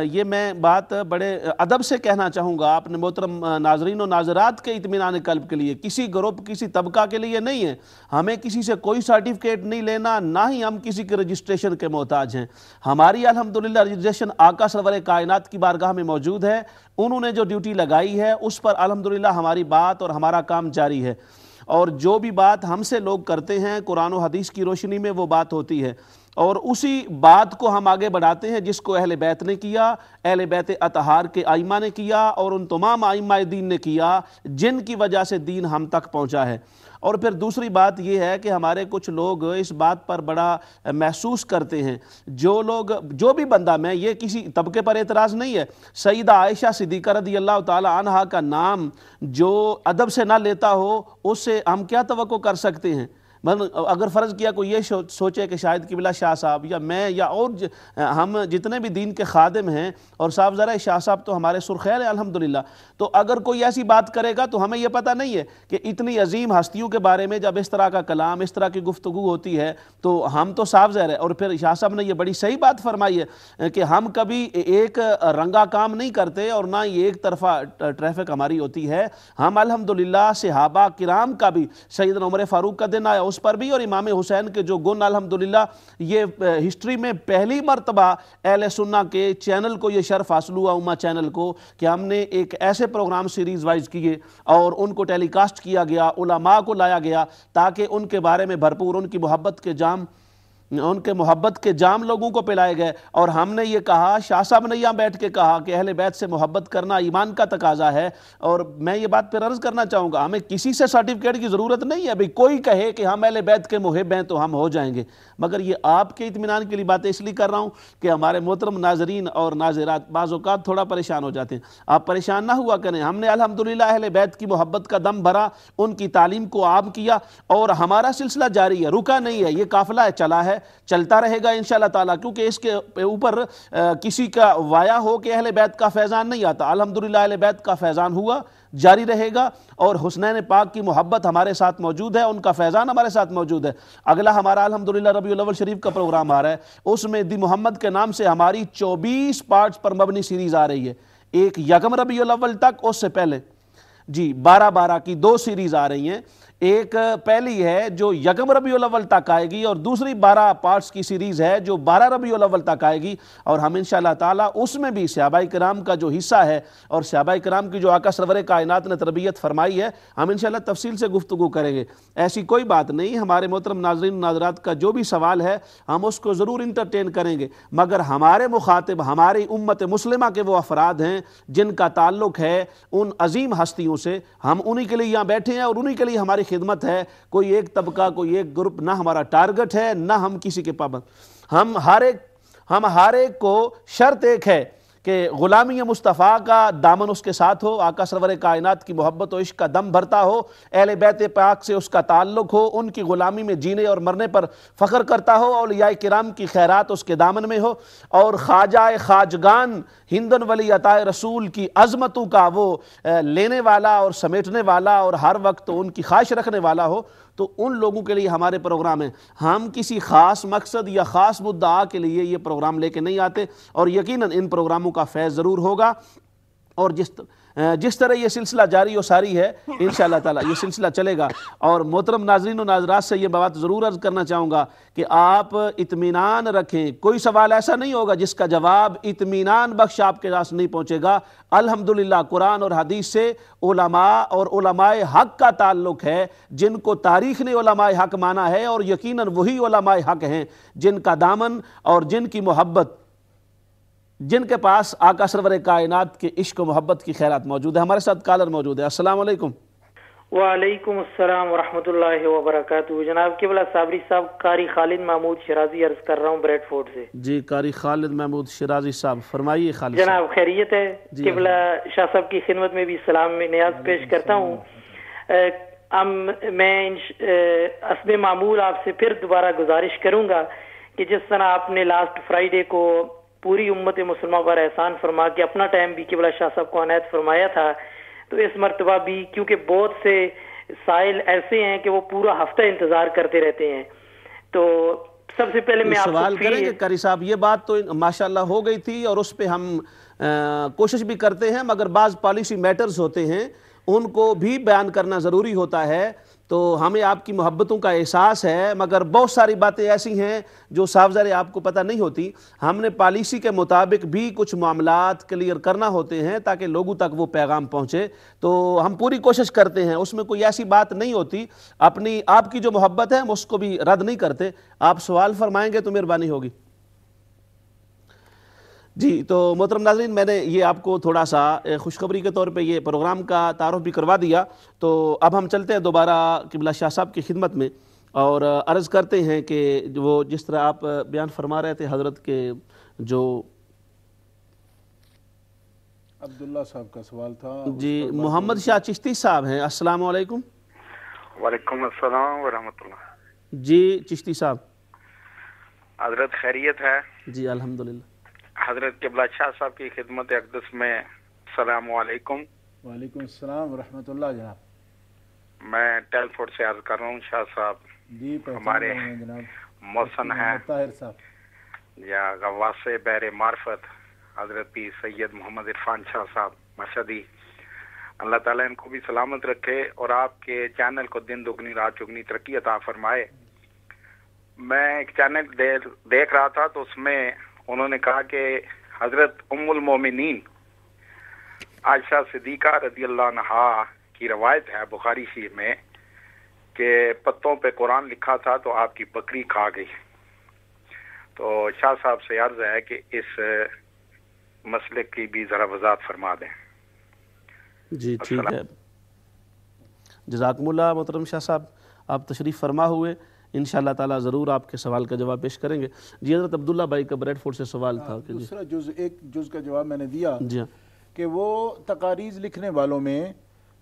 یہ میں بات بڑے ادب سے کہنا چاہوں گا اپنے محترم ناظرین و ناظرات کے اطمینان قلب کے لیے، کسی گروپ کسی طبقہ کے لیے نہیں ہے، ہمیں کسی سے کوئی سرٹیفکیٹ نہیں لینا، نہ ہی ہم کسی کے رجسٹریشن کے محتاج ہیں۔ ہماری الحمدللہ رجسٹریشن آقا سرور کائنات کی بارگاہ میں موجود ہے، انہوں نے جو ڈیوٹی لگائی ہے اس پر الحمدللہ ہماری بات اور ہمارا کام جاری ہے، اور جو بھی بات ہم سے لوگ کرتے ہیں قرآن و حدیث کی روشنی میں وہ بات ہوتی ہے۔ اور اسی بات کو ہم آگے بڑھاتے ہیں جس کو اہل بیت نے کیا، اہل بیت اطہار کے ائمہ نے کیا اور ان تمام ائمہ دین نے کیا جن کی وجہ سے دین ہم تک پہنچا ہے۔ اور پھر دوسری بات یہ ہے کہ ہمارے کچھ لوگ اس بات پر بڑا محسوس کرتے ہیں، جو بھی بندہ، میں یہ کسی طبقے پر اعتراض نہیں ہے، سیدہ عائشہ صدیقہ رضی اللہ تعالی عنہا کا نام جو ادب سے نہ لیتا ہو اس سے ہم کیا توقع کر سکتے ہیں؟ اگر فرض کیا کوئی یہ سوچے کہ شاید قبلہ شاہ صاحب یا میں یا اور ہم جتنے بھی دین کے خادم ہیں، اور صاحب ذرا شاہ صاحب تو ہمارے سرخیل ہیں الحمدللہ، تو اگر کوئی ایسی بات کرے گا تو ہمیں یہ پتہ نہیں ہے کہ اتنی عظیم ہستیوں کے بارے میں جب اس طرح کا کلام، اس طرح کی گفتگو ہوتی ہے تو ہم تو صاف ظاہر ہے۔ اور پھر شاہ صاحب نے یہ بڑی صحیح بات فرمائی ہے کہ ہم کبھی ایک رنگا کام نہیں کرتے اور نہ ہی ایک طرفہ ٹریفک ہماری ہوتی ہے۔ ہم الحمدللہ صحابہ کرام کا بھی، سیدنا عمر فاروق کا دن آیا اس پر بھی، اور امام حسین کے جو گن الحمدللہ یہ ہسٹری میں پہلی مرتبہ اہل سنہ کے چینل کو یہ شرف حاصل ہوا، امہ چینل کو، کہ ہم نے ایک ایسے پروگرام سیریز وائز کیے اور ان کو ٹیلی کاسٹ کیا گیا، علماء کو لایا گیا تاکہ ان کے بارے میں بھرپور ان کی محبت کے جام لوگوں کو پلائے گئے۔ اور ہم نے یہ کہا، شاہ صاحب نے یہاں بیٹھ کے کہا کہ اہل بیت سے محبت کرنا ایمان کا تقاضا ہے، اور میں یہ بات پھر عرض کرنا چاہوں گا، ہمیں کسی سے سرٹیفکیٹ کی ضرورت نہیں ہے۔ کوئی کہے کہ ہم اہل بیت کے محب ہیں تو ہم ہو جائیں گے، مگر یہ آپ کے اطمینان کے لیے باتیں اس لیے کر رہا ہوں کہ ہمارے محترم ناظرین اور ناظرات بعض اوقات تھوڑا پریشان ہو جاتے ہیں۔ آپ پریشان نہ ہوا کریں، ہم نے الحمدللہ اہل بیت کی محبت کا دم بھرا، ان کی تعلیم کو عام کیا، اور ہمارا سلسلہ جاری ہے، رکا نہیں ہے، یہ قافلہ چلا ہے، چلتا رہے گا انشاءاللہ تعالیٰ، کیونکہ اس کے اوپر کسی کا وایا ہو کہ اہل بیت کا فیضان نہیں آتا۔ الحمدللہ اہل بیت کا فیضان ہوا، جاری رہے گا، اور حسنین پاک کی محبت ہمارے ساتھ موجود ہے، ان کا فیضان ہمارے ساتھ موجود ہے۔ اگلا ہمارا الحمدللہ ربیع الاول شریف کا پروگرام آ رہا ہے، اس میں دی محمد کے نام سے ہماری 24 پارٹس پر مبنی سیریز آ رہی ہے، ایک یکم ربیع الاول تک، اس سے پہلے 12 کی 2 سیریز آ رہی ہیں۔ ایک پہلی ہے جو یکم ربیع الاول تک آئے گی، اور دوسری 12 پارٹس کی سیریز ہے جو 12 ربیع الاول تک آئے گی، اور ہم انشاءاللہ تعالیٰ اس میں بھی صحابہ کرام کا جو حصہ ہے اور صحابہ کرام کی جو آقا سرور کائنات نے تربیت فرمائی ہے، ہم انشاءاللہ تفصیل سے گفتگو کریں گے۔ ایسی کوئی بات نہیں، ہمارے محترم ناظرین و ناظرات کا جو بھی سوال ہے ہم اس کو ضرور انٹرٹین کریں گے، مگر ہمارے مخاطب ہماری امت مسلمہ کے وہ افراد ہیں جن کا تعلق ہے ان عظیم ہستیوں سے، ہم انہی کے لیے یہاں بیٹھے ہیں اور انہی کے لیے ہماری خدمت ہے۔ کوئی ایک طبقہ، کوئی ایک گروپ نہ ہمارا ٹارگٹ ہے، نہ ہم کسی کے پابند۔ ہم ہر ایک کو شرط ایک ہے کہ غلامی مصطفیٰ کا دامن اس کے ساتھ ہو، آقا سرور کائنات کی محبت و عشق کا دم بھرتا ہو، اہل بیت پاک سے اس کا تعلق ہو، ان کی غلامی میں جینے اور مرنے پر فخر کرتا ہو، اولیاء کرام کی خیرات اس کے دامن میں ہو، اور خواجہ خواجگان ہندن ولی عطا رسول کی عظمتوں کا وہ لینے والا اور سمیٹنے والا اور ہر وقت ان کی خواہش رکھنے والا ہو، تو ان لوگوں کے لیے ہمارے پروگرام ہیں۔ ہم کسی خاص مقصد یا خاص مدعا کے لیے یہ پروگرام لے کے نہیں آتے، اور یقیناً ان پروگراموں کا فیض ضرور ہوگا، اور جس طرح یہ سلسلہ جاری و ساری ہے انشاءاللہ تعالیٰ یہ سلسلہ چلے گا۔ اور محترم ناظرین و ناظرات سے یہ بات ضرور عرض کرنا چاہوں گا کہ آپ اطمینان رکھیں، کوئی سوال ایسا نہیں ہوگا جس کا جواب اطمینان بخش آپ کے پاس نہیں پہنچے گا۔ الحمدللہ قرآن اور حدیث سے علماء اور علماء حق کا تعلق ہے، جن کو تاریخ نے علماء حق مانا ہے، اور یقیناً وہی علماء حق ہیں جن کا دامن اور جن کی محبت، جن کے پاس آقا سرور کائنات کے عشق و محبت کی خیرات موجود ہے۔ ہمارے ساتھ کالر موجود ہے۔ السلام علیکم۔ وعلیکم السلام ورحمۃ اللہ وبرکاتہ۔ جناب قبلہ صابری صاحب، قاری خالد محمود شرازی عرض کر رہا ہوں بریڈ فورڈ سے۔ جی قاری خالد محمود شرازی صاحب فرمائیے۔ خالد جناب خیریت ہے؟ قبلہ شاہ صاحب کی خدمت میں بھی سلام میں نیاز پیش کرتا ہوں۔ میں حسب معمول آپ سے پھر دوبارہ گزارش کروں گا کہ جس طرح آپ نے لاسٹ فرائیڈے کو پوری امت مسلمہ پر احسان فرما کے اپنا ٹائم بھی قبلہ شاہ صاحب کو عنایت فرمایا تھا، تو اس مرتبہ بھی کیونکہ بہت سے سائل ایسے ہیں کہ وہ پورا ہفتہ انتظار کرتے رہتے ہیں، تو سب سے پہلے میں آپ سوال کریں کہ قاری صاحب یہ بات تو ماشاءاللہ ہو گئی تھی اور اس پہ ہم کوشش بھی کرتے ہیں، مگر بعض پالیسی میٹرز ہوتے ہیں ان کو بھی بیان کرنا ضروری ہوتا ہے، تو ہمیں آپ کی محبتوں کا احساس ہے، مگر بہت ساری باتیں ایسی ہیں جو صاف ظاہر آپ کو پتہ نہیں ہوتی. ہم نے پالیسی کے مطابق بھی کچھ معاملات کلیئر کرنا ہوتے ہیں تاکہ لوگوں تک وہ پیغام پہنچے. تو ہم پوری کوشش کرتے ہیں، اس میں کوئی ایسی بات نہیں ہوتی. آپ کی جو محبت ہے ہم اس کو بھی رد نہیں کرتے. آپ سوال فرمائیں گے تو مہربانی ہوگی. جی تو محترم ناظرین، میں نے یہ آپ کو تھوڑا سا خوشخبری کے طور پہ یہ پروگرام کا تعارف بھی کروا دیا. تو اب ہم چلتے ہیں دوبارہ قبلہ شاہ صاحب کی خدمت میں اور عرض کرتے ہیں کہ وہ جس طرح آپ بیان فرما رہے تھے حضرت کے جو عبداللہ صاحب کا سوال تھا. جی محمد شاہ چشتی صاحب ہیں. السلام علیکم. وعلیکم السلام ورحمۃ اللہ. جی چشتی صاحب. حضرت خیریت ہے؟ جی الحمدللہ. حضرت قبلہ شاہ صاحب کی خدمت اقدس میں السلام علیکم. وعلیکم السلام ورحمۃ اللہ. جناب میں ٹیلفورڈ سے عرض کر رہا ہوں شاہ صاحب. جی ہمارے محسن ہیں طاہر صاحب یا غواص بحر معرفت حضرت پیر سید محمد عرفان شاہ صاحب مشہدی، اللہ تعالیٰ ان کو بھی سلامت رکھے اور آپ کے چینل کو دن دگنی رات چگنی ترقی عطا فرمائے. میں ایک چینل دیکھ رہا تھا تو اس میں انہوں نے کہا کہ حضرت ام المومنین عائشہ صدیقہ رضی اللہ عنہا کی روایت ہے بخاری شریف میں کہ پتوں پہ قرآن لکھا تھا تو آپ کی بکری کھا گئی. تو شاہ صاحب سے عرض ہے کہ اس مسئلے کی بھی ذرا وضاحت فرما دیں. جی ٹھیک ہے، جزاکم اللہ محترم شاہ صاحب. آپ تشریف فرما ہوئے، انشاءاللہ تعالیٰ ضرور آپ کے سوال کا جواب پیش کریں گے. جی حضرت عبداللہ بھائی کا بریڈ فورڈ سے سوال تھا. دوسرا ایک جز کا جواب میں نے دیا جی کہ وہ تقاریض لکھنے والوں میں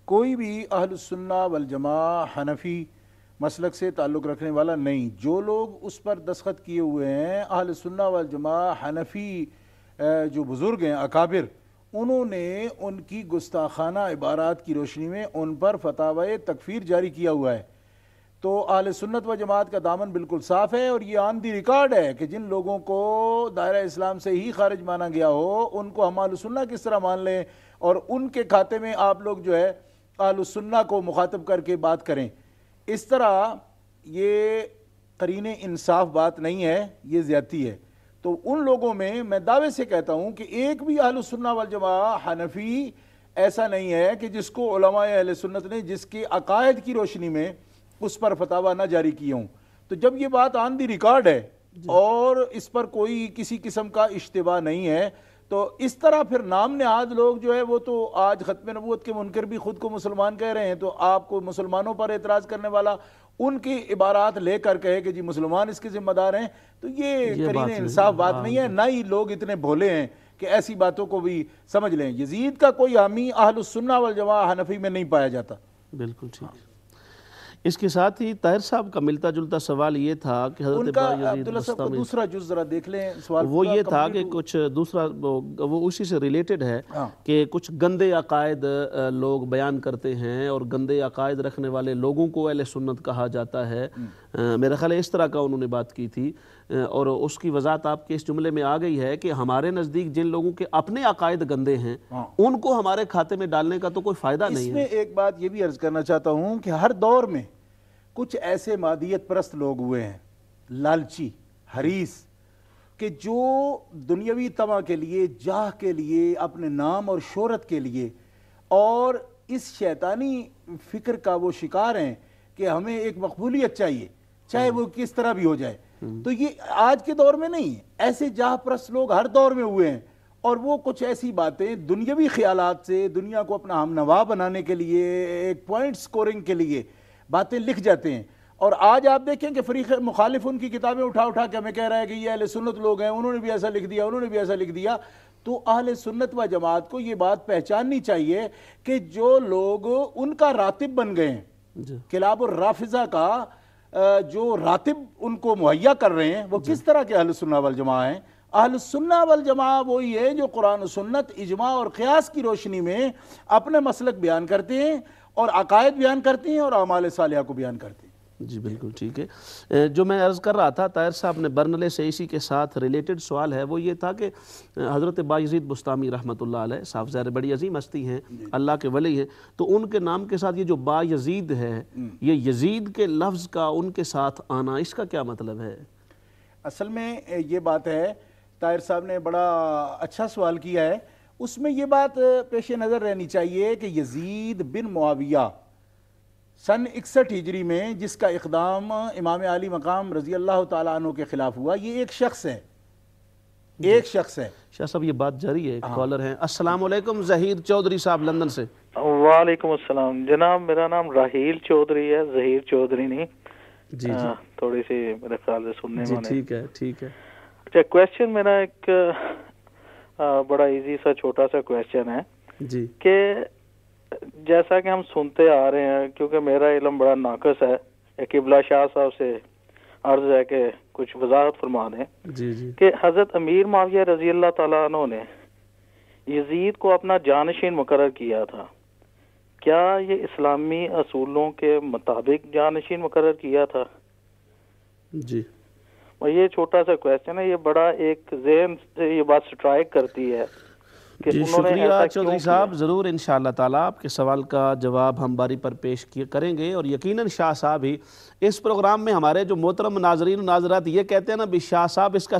کوئی بھی اہل السنہ والجماعہ حنفی مسلک سے تعلق رکھنے والا نہیں. جو لوگ اس پر دستخط کیے ہوئے ہیں اہل السنہ والجماعہ حنفی جو بزرگ ہیں اکابر، انہوں نے ان کی گستاخانہ عبارات کی روشنی میں ان پر فتاوی تکفیر جاری کیا ہوا ہے. تو اہل سنت و جماعت کا دامن بالکل صاف ہے اور یہ آن دی ریکارڈ ہے کہ جن لوگوں کو دائرہ اسلام سے ہی خارج مانا گیا ہو ان کو ہم اہل سنہ کس طرح مان لیں اور ان کے کھاتے میں آپ لوگ جو ہے اہل سنہ کو مخاطب کر کے بات کریں. اس طرح یہ قرین انصاف بات نہیں ہے، یہ زیادتی ہے. تو ان لوگوں میں دعوے سے کہتا ہوں کہ ایک بھی اہل سنہ والجماعہ حنفی ایسا نہیں ہے کہ جس کو علماء اہل سنت نے جس کے عقائد کی روشنی میں اس پر فتاوی نہ جاری کیے ہوں. تو جب یہ بات آن دی ریکارڈ ہے اور اس پر کوئی کسی قسم کا اشتباہ نہیں ہے تو اس طرح پھر نام نہاد لوگ جو ہے وہ تو آج ختم نبوت کے منکر بھی خود کو مسلمان کہہ رہے ہیں. تو آپ کو مسلمانوں پر اعتراض کرنے والا ان کی عبارات لے کر کہے کہ جی مسلمان اس کے ذمہ دار ہیں، تو یہ قرین انصاف بات نہیں ہے. نہ ہی لوگ اتنے بھولے ہیں کہ ایسی باتوں کو بھی سمجھ لیں. یزید کا کوئی حامی اہل السنہ والجماعہ حنفی میں نہیں پایا جاتا. بالکل ٹھیک. اس کے ساتھ ہی طاہر صاحب کا ملتا جلتا سوال یہ تھا کہ حضرت ان کا عبداللہ صاحب کو دوسرا جز ذرا دیکھ لیں سوال. وہ یہ تھا کہ کچھ دوسرا وہ اسی سے ریلیٹڈ ہے کہ کچھ گندے عقائد لوگ بیان کرتے ہیں اور گندے عقائد رکھنے والے لوگوں کو اہل سنت کہا جاتا ہے. میرا خیال ہے اس طرح کا انہوں نے بات کی تھی اور اس کی وضاحت آپ کے اس جملے میں آ گئی ہے کہ ہمارے نزدیک جن لوگوں کے اپنے عقائد گندے ہیں ان کو ہمارے کھاتے میں ڈالنے کا تو کوئی فائدہ نہیں ہے. اس میں ایک بات یہ بھی عرض کرنا چاہتا ہوں کہ ہر دور میں کچھ ایسے مادیت پرست لوگ ہوئے ہیں، لالچی حریص، کہ جو دنیاوی طمع کے لیے، جاہ کے لیے، اپنے نام اور شہرت کے لیے اور اس شیطانی فکر کا وہ شکار ہیں کہ ہمیں ایک مقبولیت چاہیے چاہے وہ کس طرح بھی ہو جائے. تو یہ آج کے دور میں نہیں ہے، ایسے جاہ پرست لوگ ہر دور میں ہوئے ہیں اور وہ کچھ ایسی باتیں دنیاوی خیالات سے دنیا کو اپنا ہم نوا بنانے کے لیے، ایک پوائنٹ سکورنگ کے لیے باتیں لکھ جاتے ہیں. اور آج آپ دیکھیں کہ فریق مخالف ان کی کتابیں اٹھا کے ہمیں کہہ رہا ہے کہ یہ اہل سنت لوگ ہیں، انہوں نے بھی ایسا لکھ دیا، انہوں نے بھی ایسا لکھ دیا. تو اہل سنت و جماعت کو یہ بات پہچاننی چاہیے کہ جو لوگ ان کا راتب بن گئے ہیں، کلاب الرافضہ کا جو راتب ان کو مہیا کر رہے ہیں، وہ کس طرح کے اہل سنہ والجماعہ ہیں. اہل سنہ والجماعہ وہی ہے جو قرآن و سنت، اجماع اور قیاس کی روشنی میں اپنے مسلک بیان کرتے ہیں اور عقائد بیان کرتے ہیں اور اعمال صالحہ کو بیان کرتے ہیں. جی بالکل ٹھیک ہے. جو میں عرض کر رہا تھا طاہر صاحب نے برنلے سے اسی کے ساتھ ریلیٹڈ سوال ہے، وہ یہ تھا کہ حضرت بایزید بستامی رحمۃ اللہ علیہ صاحب ظاہر بڑی عظیم ہستی ہیں، اللہ کے ولی ہیں، تو ان کے نام کے ساتھ یہ جو بایزید ہے، یہ یزید کے لفظ کا ان کے ساتھ آنا، اس کا کیا مطلب ہے؟ اصل میں یہ بات ہے، طاہر صاحب نے بڑا اچھا سوال کیا ہے. اس میں یہ بات پیش نظر رہنی چاہیے کہ یزید بن معاویہ سن 61 ہجری میں جس کا اقدام امام علی مقام رضی اللہ تعالیٰ عنہ کے خلاف ہوا، یہ ایک شخص ہے، ایک شخص ہے. شاہ صاحب یہ بات جاری ہے، ایک کالر ہیں. السلام علیکم، ظہیر چودھری صاحب لندن سے. وعلیکم السلام جناب، میرا نام راہیل چودھری ہے، ظہیر چودھری نہیں. جی جی تھوڑی سی میرے خیال سے سننے جی میں ٹھیک ہے ٹھیک ہے. اچھا، کویسچن میرا ایک بڑا ایزی سا چھوٹا سا کویسچن ہے جی کہ جیسا کہ ہم سنتے آ رہے ہیں، کیونکہ میرا علم بڑا ناقص ہے، قبلہ شاہ صاحب سے عرض ہے کہ کچھ وضاحت فرما دیں جی جی کہ حضرت امیر معاویہ رضی اللہ تعالیٰ عنہ نے یزید کو اپنا جانشین مقرر کیا تھا، کیا یہ اسلامی اصولوں کے مطابق جانشین مقرر کیا تھا؟ جی یہ چھوٹا سا کویسچن ہے، یہ بڑا ایک ذہن سے یہ بات سٹرائک کرتی ہے کہ جی انہوں نے شکریہ ایسا چودھری صاحب. ضرور انشاءاللہ تعالیٰ آپ کے سوال کا جواب ہم باری پر پیش کریں گے، اور یقیناً شاہ صاحب ہی اس پروگرام میں ہمارے جو محترم ناظرین و ناظرات یہ کہتے ہیں نا بھی شاہ صاحب اس کا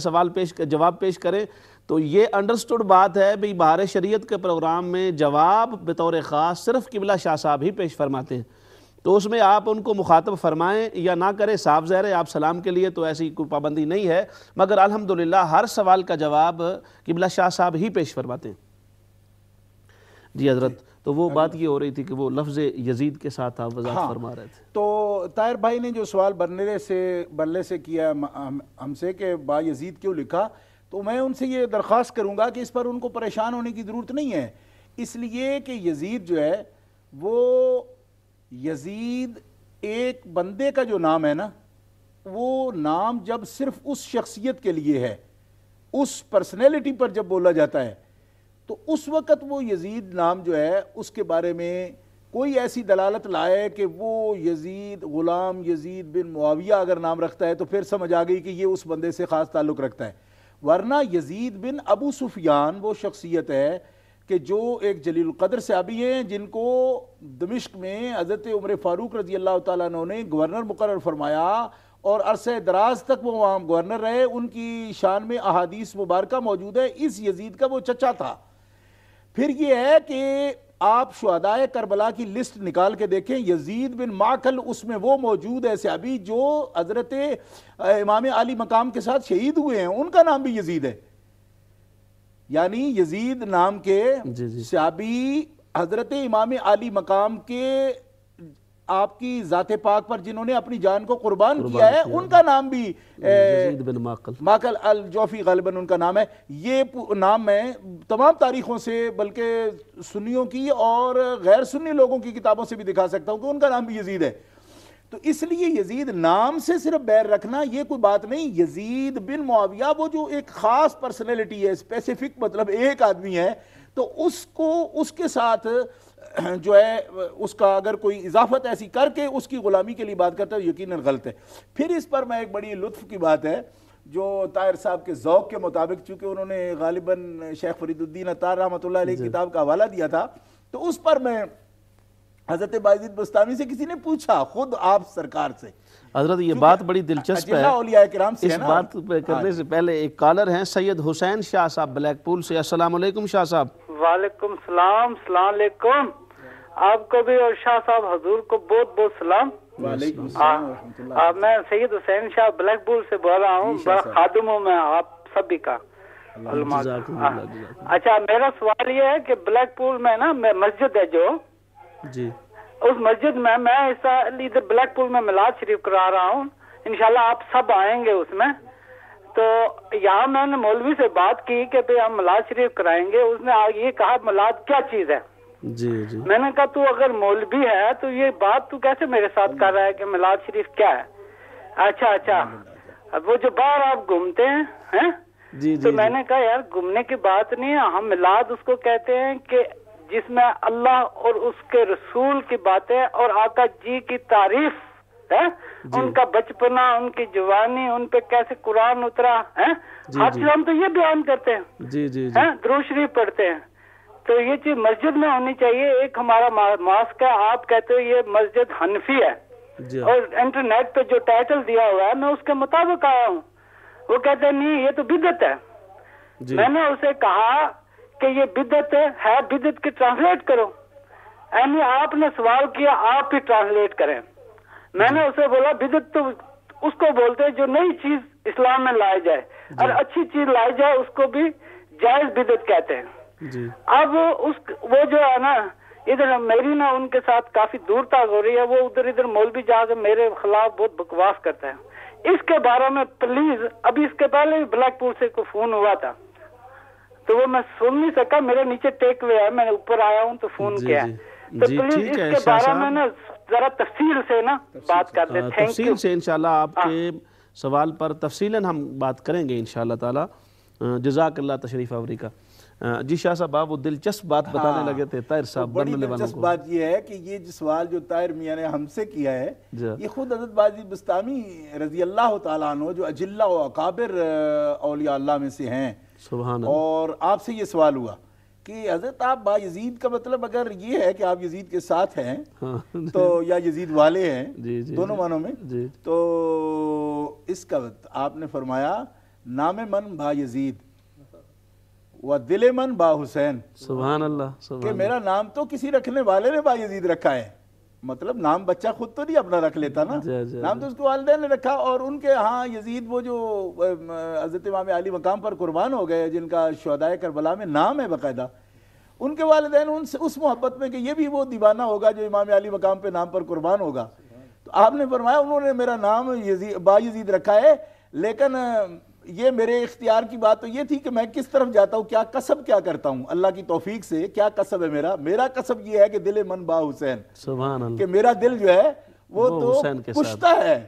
جواب پیش کریں، تو یہ انڈرسٹوڈ بات ہے بھی بہار شریعت کے پروگرام میں جواب بطور خاص صرف قبلہ شاہ صاحب ہی پیش فرماتے ہیں، تو اس میں آپ ان کو مخاطب فرمائیں یا نہ کریں صاف ظاہر ہے، آپ سلام کے لیے تو ایسی کوئی پابندی نہیں ہے، مگر الحمدللہ ہر سوال کا جواب قبلہ شاہ صاحب ہی پیش فرماتے ہیں. جی حضرت، تو وہ بات یہ ہو رہی تھی کہ وہ لفظ یزید کے ساتھ آپ وضاحت فرما رہے تھے. تو طاہر بھائی نے جو سوال برنلے سے کیا ہم سے کہ با یزید کیوں لکھا، تو میں ان سے یہ درخواست کروں گا کہ اس پر ان کو پریشان ہونے کی ضرورت نہیں ہے، اس لیے کہ یزید جو ہے وہ یزید ایک بندے کا جو نام ہے نا، وہ نام جب صرف اس شخصیت کے لیے ہے، اس پرسنالٹی پر جب بولا جاتا ہے، تو اس وقت وہ یزید نام جو ہے اس کے بارے میں کوئی ایسی دلالت لائے کہ وہ یزید غلام یزید بن معاویہ اگر نام رکھتا ہے تو پھر سمجھ آ گئی کہ یہ اس بندے سے خاص تعلق رکھتا ہے، ورنہ یزید بن ابو سفیان وہ شخصیت ہے کہ جو ایک جلیل القدر صحابی ہیں جن کو دمشق میں حضرت عمر فاروق رضی اللہ تعالیٰ عنہ نے گورنر مقرر فرمایا اور عرصہ دراز تک وہ وہاں گورنر رہے. ان کی شان میں احادیث مبارکہ موجود ہے. اس یزید کا وہ چچا تھا. پھر یہ ہے کہ آپ شہدائے کربلا کی لسٹ نکال کے دیکھیں، یزید بن معقل اس میں وہ موجود ہے صحابی جو حضرت امام علی مقام کے ساتھ شہید ہوئے ہیں، ان کا نام بھی یزید ہے. یعنی یزید نام کے صحابی حضرت امام علی مقام کے آپ کی ذات پاک پر جنہوں نے اپنی جان کو قربان کیا ہے، ان کا نام بھی یزید بن معقل الجوفی غالباً ان کا نام ہے. یہ نام میں تمام تاریخوں سے بلکہ سنیوں کی اور غیر سنی لوگوں کی کتابوں سے بھی دکھا سکتا ہوں کہ ان کا نام بھی یزید ہے. تو اس لیے یزید نام سے صرف بیر رکھنا یہ کوئی بات نہیں. یزید بن معاویہ وہ جو ایک خاص پرسنالٹی ہے، اسپیسیفک مطلب ایک آدمی ہے، تو اس کو اس کے ساتھ جو ہے اس کا اگر کوئی اضافت ایسی کر کے اس کی غلامی کے لیے بات کرتا ہے یقیناً غلط ہے. پھر اس پر میں ایک بڑی لطف کی بات ہے جو طاہر صاحب کے ذوق کے مطابق، چونکہ انہوں نے غالباً شیخ فرید الدین عطار رحمۃ اللہ علیہ کتاب کا حوالہ دیا تھا، تو اس پر میں حضرت بایزید بستامی سے کسی نے پوچھا، خود آپ سرکار سے. حضرت یہ بات بڑی دلچسپ ہے، اولیاء کرام سے اس بات پہ کرنے سے پہلے ایک کالر ہیں سید حسین شاہ صاحب بلیک پول سے. السلام علیکم شاہ صاحب. وعلیکم السلام. السلام علیکم. آپ کو بھی اور شاہ صاحب حضور کو بہت بہت سلام. وعلیکم السلام. میں سید حسین شاہ بلیک پول سے بول رہا ہوں، بڑا خادم ہوں میں آپ سبھی کا. اچھا، میرا سوال یہ ہے کہ بلیک پول میں نا مسجد ہے جو جی، اس مسجد میں ادھر بلیک پول میں میلاد شریف کرا رہا ہوں. انشاءاللہ آپ سب آئیں گے اس میں. تو یہاں میں نے مولوی سے بات کی کہ ہم میلاد شریف کرائیں گے. اس نے یہ کہا میلاد کیا چیز ہے. جی جی. میں نے کہا تو اگر مولوی ہے تو یہ بات تو کیسے میرے ساتھ کر رہا ہے کہ میلاد شریف کیا ہے. اچھا وہ جو باہر آپ گھومتے ہیں جی تو میں نے کہا یار گھومنے کی بات نہیں ہے، ہم میلاد اس کو کہتے ہیں کہ جس میں اللہ اور اس کے رسول کی باتیں اور آقا جی کی تعریف ہے ان کا بچپنا، ان کی جوانی، ان پہ کیسے قرآن اترا ہے، حافظ ہم تو یہ بیان کرتے ہیں، جی جی درود شریف پڑھتے ہیں. تو یہ چیز مسجد میں ہونی چاہیے. ایک ہمارا ماسک ہے، آپ کہتے ہو یہ مسجد حنفی ہے، اور انٹرنیٹ پہ جو ٹائٹل دیا ہوا ہے میں اس کے مطابق آیا ہوں. وہ کہتے ہیں نہیں یہ تو بدعت ہے. میں نے اسے کہا کہ یہ بدعت ہے، بدعت کی ٹرانسلیٹ کرو. یعنی آپ نے سوال کیا، آپ ہی ٹرانسلیٹ کریں. میں نے اسے بولا بدعت تو اس کو بولتے جو نئی چیز اسلام میں لائی جائے، اور اچھی چیز لائی جائے اس کو بھی جائز بدعت کہتے ہیں. اب وہ جو ہے نا ادھر میری نا ان کے ساتھ کافی دور تک ہو رہی ہے. وہ ادھر مولوی جا کے میرے خلاف بہت بکواس کرتا ہے. اس کے بارے میں پلیز، ابھی اس کے پہلے بھی بلیک پور سے کوئی فون ہوا تھا تو وہ میں سن نہیں سکا، میرے نیچے ٹیک ہوئے ہے، میں اوپر آیا ہوں تو فون کیا ہے. تو پلیز اس کے بارے میں نا ذرا تفصیل سے نا بات کر دیں. تفصیل سے انشاءاللہ آپ کے سوال پر تفصیلاً ہم بات کریں گے انشاءاللہ تعالی. جزاک اللہ تشریف آوری کا. جی شاہ صاحب آپ وہ دلچسپ بات بتانے لگے تھے طاہر صاحب. بڑی دلچسپ بات یہ ہے کہ یہ جو سوال جو طاہر میاں نے ہم سے کیا ہے یہ خود حضرت باجی بستامی رضی اللہ تعالیٰ عنہ جو اجلہ و اکابر اولیاء اللہ میں سے ہیں، سبحان اللہ، اور آپ سے یہ سوال ہوا کہ حضرت آپ با یزید کا مطلب اگر یہ ہے کہ آپ یزید کے ساتھ ہیں تو یا یزید والے ہیں دونوں معنوں میں، تو اس کا آپ نے فرمایا نام من با یزید و دل من با حسین. سبحان اللہ. کہ میرا نام تو کسی رکھنے والے نے با یزید رکھا ہے. مطلب نام بچہ خود تو نہیں اپنا رکھ لیتا نا، نام تو اس کے والدین نے رکھا. اور ان کے ہاں یزید وہ جو حضرت امام علی مقام پر قربان ہو گئے جن کا شہدائے کربلا میں نام ہے باقاعدہ، ان کے والدین ان سے اس محبت میں کہ یہ بھی وہ دیوانہ ہوگا جو امام علی مقام پہ نام پر قربان ہوگا. تو آپ نے فرمایا انہوں نے میرا نام با یزید رکھا ہے، لیکن یہ میرے اختیار کی بات تو یہ تھی کہ میں کس طرف جاتا ہوں، کیا کسب کیا کرتا ہوں، اللہ کی توفیق سے کیا کسب ہے میرا کسب یہ ہے کہ دل من با حسین. سبحان اللہ. کہ میرا دل جو ہے وہ تو پشتا ہے،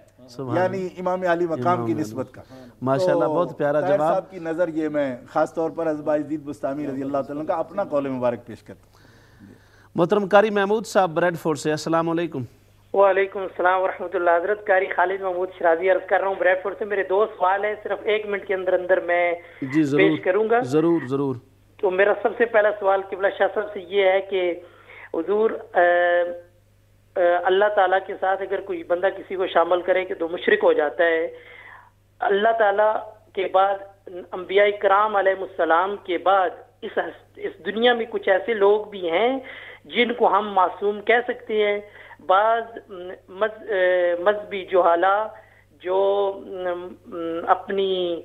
یعنی امام علی مقام کی نسبت کا. ماشاءاللہ بہت پیارا جواب. صاحب کی نظر یہ میں خاص طور پر حضرت یزید بستامی رضی اللہ تعالیٰ کا اپنا قول مبارک پیش کرتا ہوں. محترم قاری محمود صاحب بریڈ فورڈ سے، السلام علیکم. وعلیکم السلام ورحمۃ اللہ. حضرت قاری خالد محمود شرازی عرض کر رہا ہوں بریڈ فورڈ سے. میرے دو سوال ہیں، صرف 1 منٹ کے اندر میں پیش کروں گا. ضرور. تو میرا سب سے پہلا سوال قبلہ شاہ صاحب سے یہ ہے کہ حضور اللہ تعالیٰ کے ساتھ اگر کوئی بندہ کسی کو شامل کرے کہ تو مشرک ہو جاتا ہے. اللہ تعالیٰ کے بعد انبیاء کرام علیہ السلام کے بعد اس دنیا میں کچھ ایسے لوگ بھی ہیں جن کو ہم معصوم کہہ سکتے ہیں. بعض مذہبی جہالا جو اپنی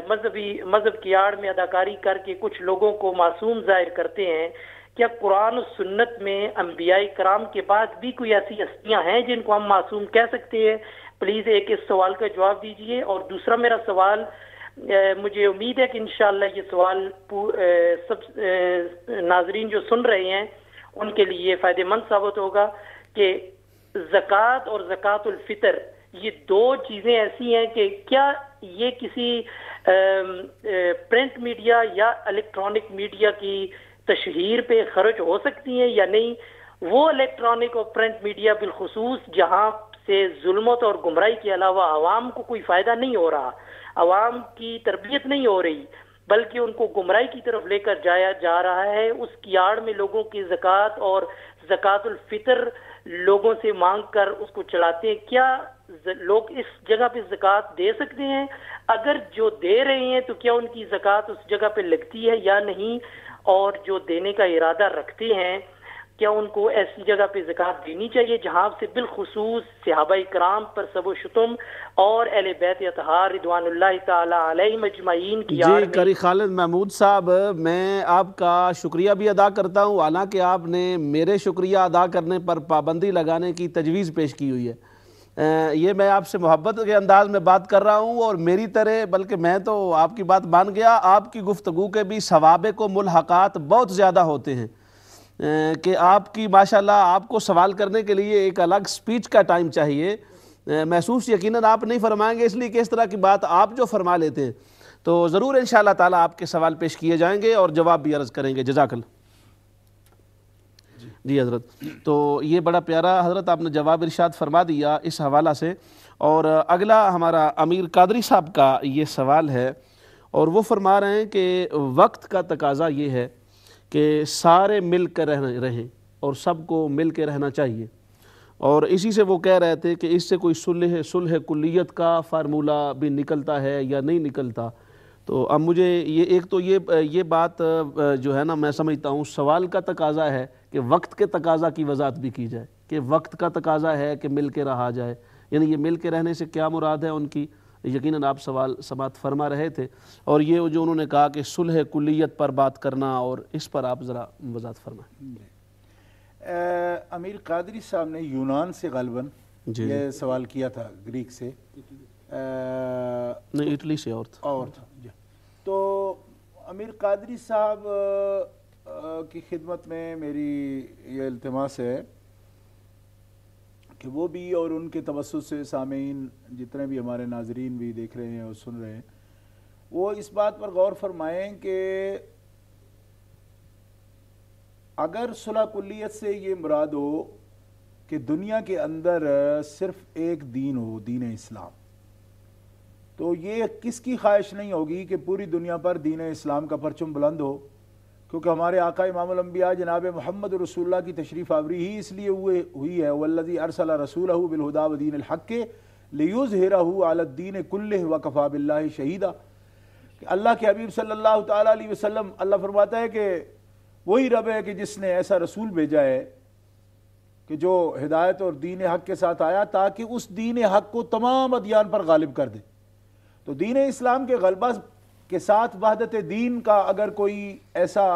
مذہب کی آڑ میں اداکاری کر کے کچھ لوگوں کو معصوم ظاہر کرتے ہیں، کیا قرآن و سنت میں انبیاء کرام کے بعد بھی کوئی ایسی ہستیاں ہیں جن کو ہم معصوم کہہ سکتے ہیں؟ پلیز ایک اس سوال کا جواب دیجئے. اور دوسرا میرا سوال، مجھے امید ہے کہ انشاءاللہ یہ سوال سب ناظرین جو سن رہے ہیں ان کے لیے فائدہ مند ثابت ہوگا کہ زکوٰۃ اور زکوٰۃ الفطر یہ دو چیزیں ایسی ہیں کہ کیا یہ کسی پرنٹ میڈیا یا الیکٹرانک میڈیا کی تشہیر پہ خرچ ہو سکتی ہیں یا نہیں؟ وہ الیکٹرانک اور پرنٹ میڈیا بالخصوص جہاں سے ظلمت اور گمراہی کے علاوہ عوام کو کوئی فائدہ نہیں ہو رہا، عوام کی تربیت نہیں ہو رہی، بلکہ ان کو گمراہی کی طرف لے کر جایا جا رہا ہے، اس کی آڑ میں لوگوں کی زکوٰۃ اور زکوٰۃ الفطر لوگوں سے مانگ کر اس کو چلاتے ہیں. کیا لوگ اس جگہ پہ زکوٰۃ دے سکتے ہیں؟ اگر جو دے رہے ہیں تو کیا ان کی زکوٰۃ اس جگہ پہ لگتی ہے یا نہیں؟ اور جو دینے کا ارادہ رکھتے ہیں کیا ان کو ایسی جگہ پہ زکوٰۃ دینی چاہیے جہاں سے بالخصوص صحابہ کرام پر سب و شتم اور اہل بیت اطہار رضوان اللہ تعالی علیہم اجمعین کی جی قاری خالد محمود صاحب، میں آپ کا شکریہ بھی ادا کرتا ہوں، حالانکہ آپ نے میرے شکریہ ادا کرنے پر پابندی لگانے کی تجویز پیش کی ہوئی ہے. یہ میں آپ سے محبت کے انداز میں بات کر رہا ہوں اور میری طرح، بلکہ میں تو آپ کی بات مان گیا. آپ کی گفتگو کے بھی ثوابق و ملحقات بہت زیادہ ہوتے ہیں کہ آپ کی ماشاءاللہ آپ کو سوال کرنے کے لیے ایک الگ سپیچ کا ٹائم چاہیے. محسوس یقیناً آپ نہیں فرمائیں گے، اس لیے کہ اس طرح کی بات آپ جو فرما لیتے ہیں تو ضرور انشاءاللہ تعالیٰ آپ کے سوال پیش کیے جائیں گے اور جواب بھی عرض کریں گے. جزاک اللہ. جی حضرت، تو یہ بڑا پیارا حضرت آپ نے جواب ارشاد فرما دیا اس حوالہ سے. اور اگلا ہمارا امیر قادری صاحب کا یہ سوال ہے، اور وہ فرما رہے ہیں کہ وقت کا تقاضا یہ ہے کہ سارے مل کر رہیں اور سب کو مل کے رہنا چاہیے، اور اسی سے وہ کہہ رہے تھے کہ اس سے کوئی صلح کلیت کا فارمولہ بھی نکلتا ہے یا نہیں نکلتا. تو اب مجھے ایک تو یہ بات جو ہے نا، میں سمجھتا ہوں سوال کا تقاضا ہے کہ وقت کے تقاضا کی وضاحت بھی کی جائے کہ وقت کا تقاضا ہے کہ مل کے رہا جائے، یعنی یہ مل کے رہنے سے کیا مراد ہے ان کی. یقیناً آپ سوال سماعت فرما رہے تھے، اور یہ جو انہوں نے کہا کہ صلح کلیت پر بات کرنا، اور اس پر آپ ذرا وضاحت فرمائیں. امیر قادری صاحب نے یونان سے غالباً یہ سوال کیا تھا، گریک سے نہیں، اٹلی سے اور تھا. تو امیر قادری صاحب کی خدمت میں میری یہ التماس ہے کہ وہ بھی اور ان کے توسط سے سامعین جتنے بھی ہمارے ناظرین بھی دیکھ رہے ہیں اور سن رہے ہیں، وہ اس بات پر غور فرمائیں کہ اگر صلح کلیت سے یہ مراد ہو کہ دنیا کے اندر صرف ایک دین ہو، دین اسلام، تو یہ کس کی خواہش نہیں ہوگی کہ پوری دنیا پر دین اسلام کا پرچم بلند ہو، کیونکہ ہمارے آقا امام الانبیاء جناب محمد رسول اللہ کی تشریف آوری ہی اس لیے ہوئی ہے، والذی ارسل رسولہ بالہدی ودین الحق لیظہرہ علی الدین کلہ وکفی باللہ شہیدا. کہ اللہ کے حبیب صلی اللہ تعالیٰ علیہ وسلم، اللہ فرماتا ہے کہ وہی رب ہے کہ جس نے ایسا رسول بھیجا ہے کہ جو ہدایت اور دین حق کے ساتھ آیا تاکہ اس دین حق کو تمام ادیان پر غالب کر دے. تو دین اسلام کے غلبہ کے ساتھ وحدت دین کا اگر کوئی ایسا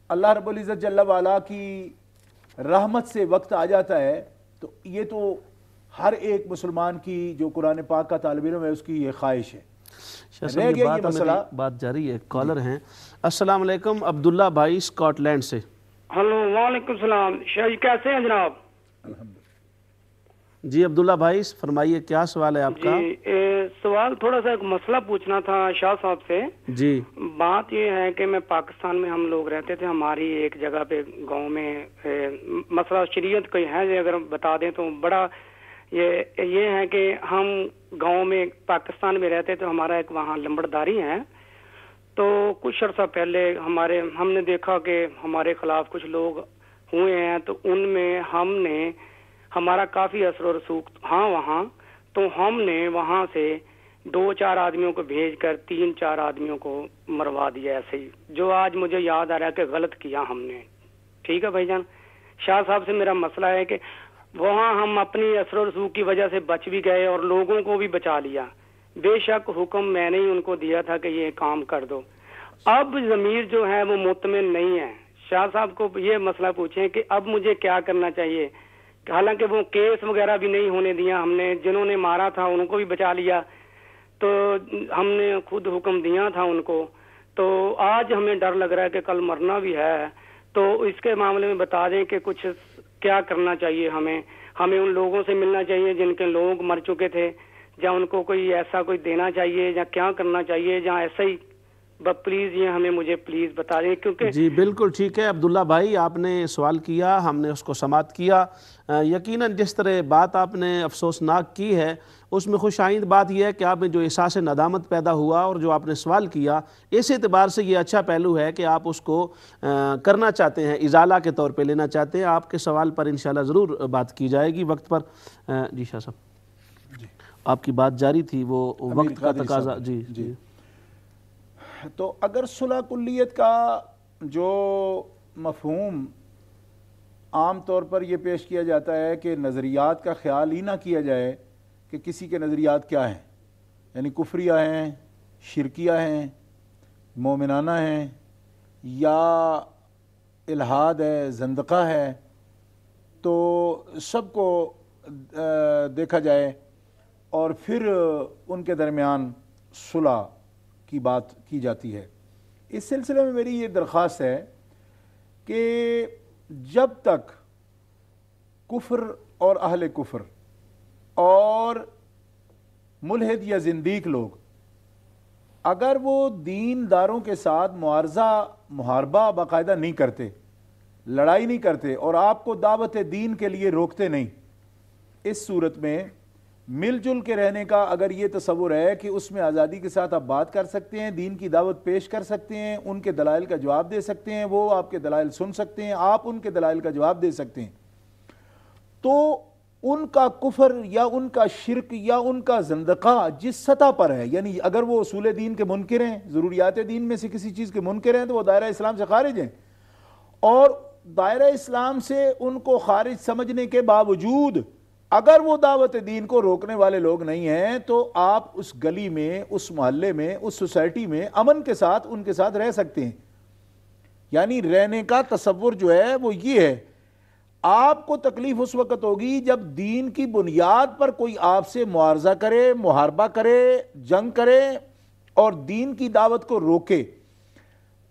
اللہ رب العزت جل وعلا کی رحمت سے وقت آ جاتا ہے، تو یہ تو ہر ایک مسلمان کی جو قرآن پاک کا طالب علم ہے اس کی یہ خواہش ہے. رہ گیا یہ مسئلہ. بات جاری ہے. کالر ہیں. السلام علیکم، عبداللہ بھائی اسکاٹ لینڈ سے. ہلو، وعلیکم السلام. شاہ جی کیسے ہیں جناب؟ جی عبداللہ بھائی فرمائیے، کیا سوال ہے آپ کا؟ جی سوال تھوڑا سا ایک مسئلہ پوچھنا تھا شاہ صاحب سے. جی بات یہ ہے کہ میں پاکستان میں ہم لوگ رہتے تھے، ہماری ایک جگہ پہ گاؤں میں مسئلہ شریعت کوئی ہے اگر بتا دیں تو بڑا یہ ہے کہ ہم گاؤں میں پاکستان میں رہتے تو ہمارا ایک وہاں لمبڑداری ہے. تو کچھ عرصہ پہلے ہم نے دیکھا کہ ہمارے خلاف کچھ لوگ ہوئے ہیں، تو ان میں ہمارا کافی اثر و رسوخ وہاں، تو ہم نے وہاں سے 2-4 آدمیوں کو بھیج کر 3-4 آدمیوں کو مروا دیا ایسے ہی، جو آج مجھے یاد آ رہا ہے کہ غلط کیا ہم نے. ٹھیک ہے بھائی جان. شاہ صاحب سے میرا مسئلہ ہے کہ وہاں ہم اپنی اثر و رسوخ کی وجہ سے بچ بھی گئے اور لوگوں کو بھی بچا لیا. بے شک حکم میں نے ہی ان کو دیا تھا کہ یہ کام کر دو. اب ضمیر جو ہے وہ مطمئن نہیں ہے. شاہ صاحب کو یہ مسئلہ پوچھیں کہ اب مجھے کیا کرنا چاہیے. حالانکہ وہ کیس وغیرہ بھی نہیں ہونے دیا ہم نے، جنہوں نے مارا تھا ان کو بھی بچا لیا، تو ہم نے خود حکم دیا تھا ان کو. تو آج ہمیں ڈر لگ رہا ہے کہ کل مرنا بھی ہے. تو اس کے معاملے میں بتا دیں کہ کچھ کیا کرنا چاہیے. ہمیں ان لوگوں سے ملنا چاہیے جن کے لوگ مر چکے تھے، یا ان کو کوئی ایسا کوئی دینا چاہیے، یا کیا کرنا چاہیے، یا ایسا ہی پلیز یہ ہمیں مجھے پلیز بتا دیں. کیونکہ جی بالکل ٹھیک ہے عبداللہ بھائی، آپ نے سوال کیا، ہم نے اس کو سماعت کیا. یقیناً جس طرح بات آپ نے افسوسناک کی ہے اس میں خوش آئند بات یہ ہے کہ آپ میں جو احساس ندامت پیدا ہوا اور جو آپ نے سوال کیا، اس اعتبار سے یہ اچھا پہلو ہے کہ آپ اس کو کرنا چاہتے ہیں، ازالہ کے طور پہ لینا چاہتے ہیں. آپ کے سوال پر انشاءاللہ ضرور بات کی جائے گی وقت پر. جی شاہ صاحب آپ کی بات جاری تھی، وہ وقت کا تقاضا. جی تو اگر صلح کلیت کا جو مفہوم عام طور پر یہ پیش کیا جاتا ہے کہ نظریات کا خیال ہی نہ کیا جائے کہ کسی کے نظریات کیا ہیں، یعنی کفریہ ہیں، شرکیہ ہیں، مومنانہ ہیں، یا الحاد ہے، زندقہ ہے، تو سب کو دیکھا جائے اور پھر ان کے درمیان صلح کی بات کی جاتی ہے. اس سلسلے میں میری یہ درخواست ہے کہ جب تک کفر اور اہل کفر اور ملحد یا زندیق لوگ اگر وہ دین داروں کے ساتھ معارضہ محاربہ باقاعدہ نہیں کرتے، لڑائی نہیں کرتے اور آپ کو دعوت دین کے لیے روکتے نہیں، اس صورت میں مل جل کے رہنے کا اگر یہ تصور ہے کہ اس میں آزادی کے ساتھ آپ بات کر سکتے ہیں، دین کی دعوت پیش کر سکتے ہیں، ان کے دلائل کا جواب دے سکتے ہیں، وہ آپ کے دلائل سن سکتے ہیں، آپ ان کے دلائل کا جواب دے سکتے ہیں، تو ان کا کفر یا ان کا شرک یا ان کا زندقہ جس سطح پر ہے، یعنی اگر وہ اصول دین کے منکر ہیں، ضروریات دین میں سے کسی چیز کے منکر ہیں، تو وہ دائرہ اسلام سے خارج ہیں، اور دائرہ اسلام سے ان کو خارج سمجھنے کے باوجود اگر وہ دعوت دین کو روکنے والے لوگ نہیں ہیں تو آپ اس گلی میں، اس محلے میں، اس سوسائٹی میں امن کے ساتھ ان کے ساتھ رہ سکتے ہیں۔ یعنی رہنے کا تصور جو ہے وہ یہ ہے، آپ کو تکلیف اس وقت ہوگی جب دین کی بنیاد پر کوئی آپ سے معارضہ کرے، محاربہ کرے، جنگ کرے اور دین کی دعوت کو روکے،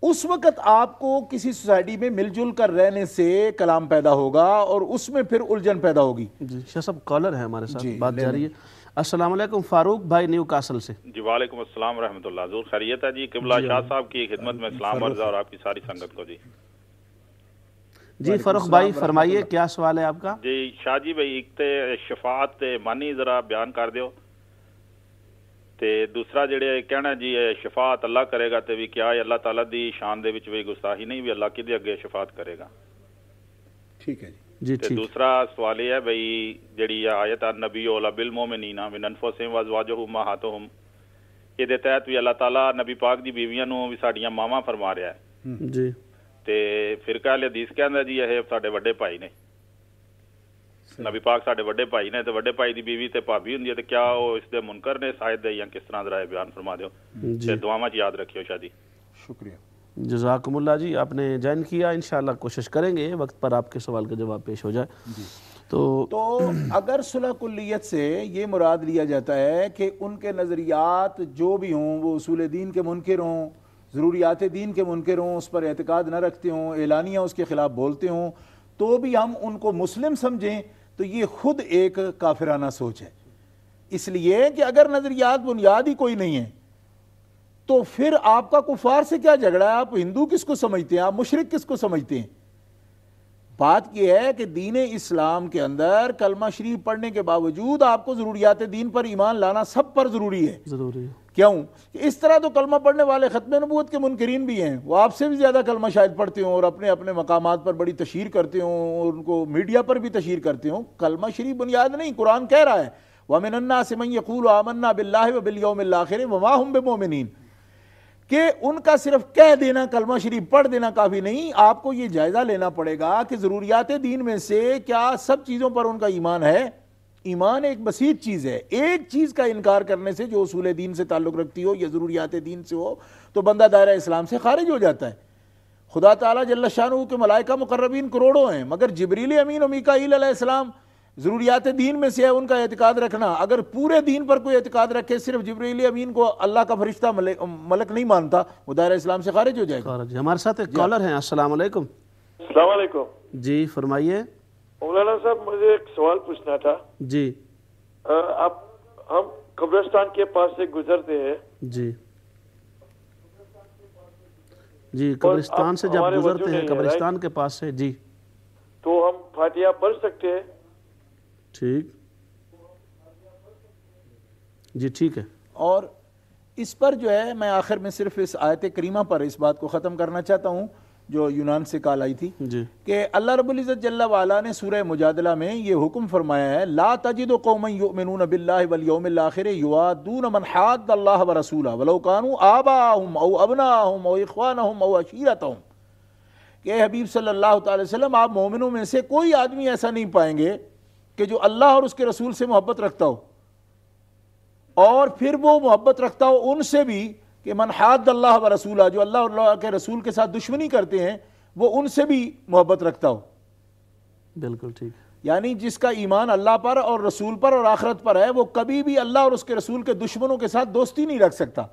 اس وقت آپ کو کسی سوسائٹی میں مل جل کر رہنے سے کلام پیدا ہوگا اور اس میں پھر الجھن پیدا ہوگی۔ جی شاہ صاحب کالر ہے ہمارے ساتھ، بات جاری ہے۔ السلام علیکم، فاروق بھائی نیو کاسل سے۔ جی وعلیکم السلام ورحمۃ اللہ، حضور خیریت ہے؟ جی قبلہ شاہ صاحب کی خدمت میں سلام عرض اور آپ کی ساری سنگت کو۔ جی فاروق بھائی فرمائیے، کیا سوال ہے آپ کا؟ جی شاہ جی بھائی ایک تے شفاعت تے مانی ذرا بیان کر دیو، تے دوسرا جڑے کہنا جی شفاعت اللہ کرے گا تے بھی کیا ہے اللہ تعالیٰ دی شان دے وچ بھی گستاخی نہیں، بھی اللہ کدے اگے شفاعت کرے گا؟ ٹھیک ہے جی تے دوسرا سوال یہ ہے بھئی جڑی آیت النبی اولا بالمومنین من انفسہم وازواجہم امہاتہم، یہ دے تحت بھی اللہ تعالیٰ نبی پاک دی بیویاں نو بھی ساڈیاں ماواں فرما رہا ہے جی، تے فرقہ اہل حدیث کہندا جی یہ ساڈے وڈے بھائی نے، نبی پاک ساڈے وڈے بھائی نے تے وڈے بھائی دی بیوی تے بھابی ہوندی ہے، تے کیا وہ اس دے منکر نے شاید یا کس طرح ذرا بیان فرما دیو تے دعاواں یاد رکھیو شاہ جی۔ شکریہ، جزاکم اللہ جی، آپ نے جوائن کیا، انشاءاللہ کوشش کریں گے وقت پر آپ کے سوال کا جواب پیش ہو جائے۔ تو اگر صلح کلیت سے یہ مراد لیا جاتا ہے کہ ان کے نظریات جو بھی ہوں وہ اصول دین کے منکر ہوں، ضروریات دین کے منکر ہوں، اس پر اعتقاد نہ رکھتے ہوں، اعلانیہ اس کے خلاف بولتے ہوں، تو بھی ہم ان کو مسلم سمجھیں تو یہ خود ایک کافرانہ سوچ ہے۔ اس لیے کہ اگر نظریات بنیاد ہی کوئی نہیں ہے تو پھر آپ کا کفار سے کیا جھگڑا ہے؟ آپ ہندو کس کو سمجھتے ہیں؟ آپ مشرک کس کو سمجھتے ہیں؟ بات یہ ہے کہ دین اسلام کے اندر کلمہ شریف پڑھنے کے باوجود آپ کو ضروریات دین پر ایمان لانا سب پر ضروری ہے۔ کیوں کہ اس طرح تو کلمہ پڑھنے والے ختم نبوت کے منکرین بھی ہیں، وہ آپ سے بھی زیادہ کلمہ شاید پڑھتے ہوں اور اپنے اپنے مقامات پر بڑی تشہیر کرتے ہوں اور ان کو میڈیا پر بھی تشہیر کرتے ہوں۔ کلمہ شریف بنیاد نہیں، قرآن کہہ رہا ہے وَمِنَ النَّاسِ مَن يَقُولُ آمَنَّا بِاللَّهِ وَبِالْيَوْمِ الْآخِرِ وَمَا هُمْ بِمُؤْمِنِينَ، کہ ان کا صرف کہہ دینا کلمہ شریف پڑھ دینا کافی نہیں، آپ کو یہ جائزہ لینا پڑے گا کہ ضروریات دین میں سے کیا سب چیزوں پر ان کا ایمان ہے؟ ایمان ایک بسیط چیز ہے، ایک چیز کا انکار کرنے سے جو اصول دین سے تعلق رکھتی ہو یا ضروریات دین سے ہو تو بندہ دائرہ اسلام سے خارج ہو جاتا ہے۔ خدا تعالیٰ جل شانہ کے ملائکہ مقربین کروڑوں ہیں، مگر جبریل امین و میکائیل علیہ السلام ضروریات دین میں سے ہے ان کا اعتقاد رکھنا۔ اگر پورے دین پر کوئی اعتقاد رکھے، صرف جبریل امین کو اللہ کا فرشتہ ملک نہیں مانتا، وہ دائرہ اسلام سے خارج ہو جائے گا۔ ہمارے ساتھ ایک کالر ہیں، السلام علیکم۔ السلام علیکم جی فرمائیے۔ مولانا صاحب مجھے ایک سوال پوچھنا تھا۔ جی ہم قبرستان کے پاس سے گزرتے ہیں جی جی، قبرستان سے جب گزرتے ہیں قبرستان کے پاس سے جی، تو ہم فاتحہ پڑھ سکتے ہیں؟ ٹھیک جی، ٹھیک ہے۔ اور اس پر جو ہے میں آخر میں صرف اس آیت کریمہ پر اس بات کو ختم کرنا چاہتا ہوں جو یونان سے کال آئی تھی کہ اللہ رب العزت جل وعلا نے سورہ مجادلہ میں یہ حکم فرمایا ہے لا تجد قوما یؤمنون باللہ والیوم الآخر یوادون من حاد اللہ ورسولہ ولو کانوا آباءہم او ابناءہم او اخوانہم او عشیرتہم، کہ اے حبیب صلی اللہ تعالی وسلم آپ مومنوں میں سے کوئی آدمی ایسا نہیں پائیں گے کہ جو اللہ اور اس کے رسول سے محبت رکھتا ہو اور پھر وہ محبت رکھتا ہو ان سے بھی کہ من حاد اللہ و رسولہ، جو اللہ اور اللہ کے رسول کے ساتھ دشمنی کرتے ہیں وہ ان سے بھی محبت رکھتا ہو۔ بالکل ٹھیک، یعنی جس کا ایمان اللہ پر اور رسول پر اور آخرت پر ہے وہ کبھی بھی اللہ اور اس کے رسول کے دشمنوں کے ساتھ دوستی نہیں رکھ سکتا۔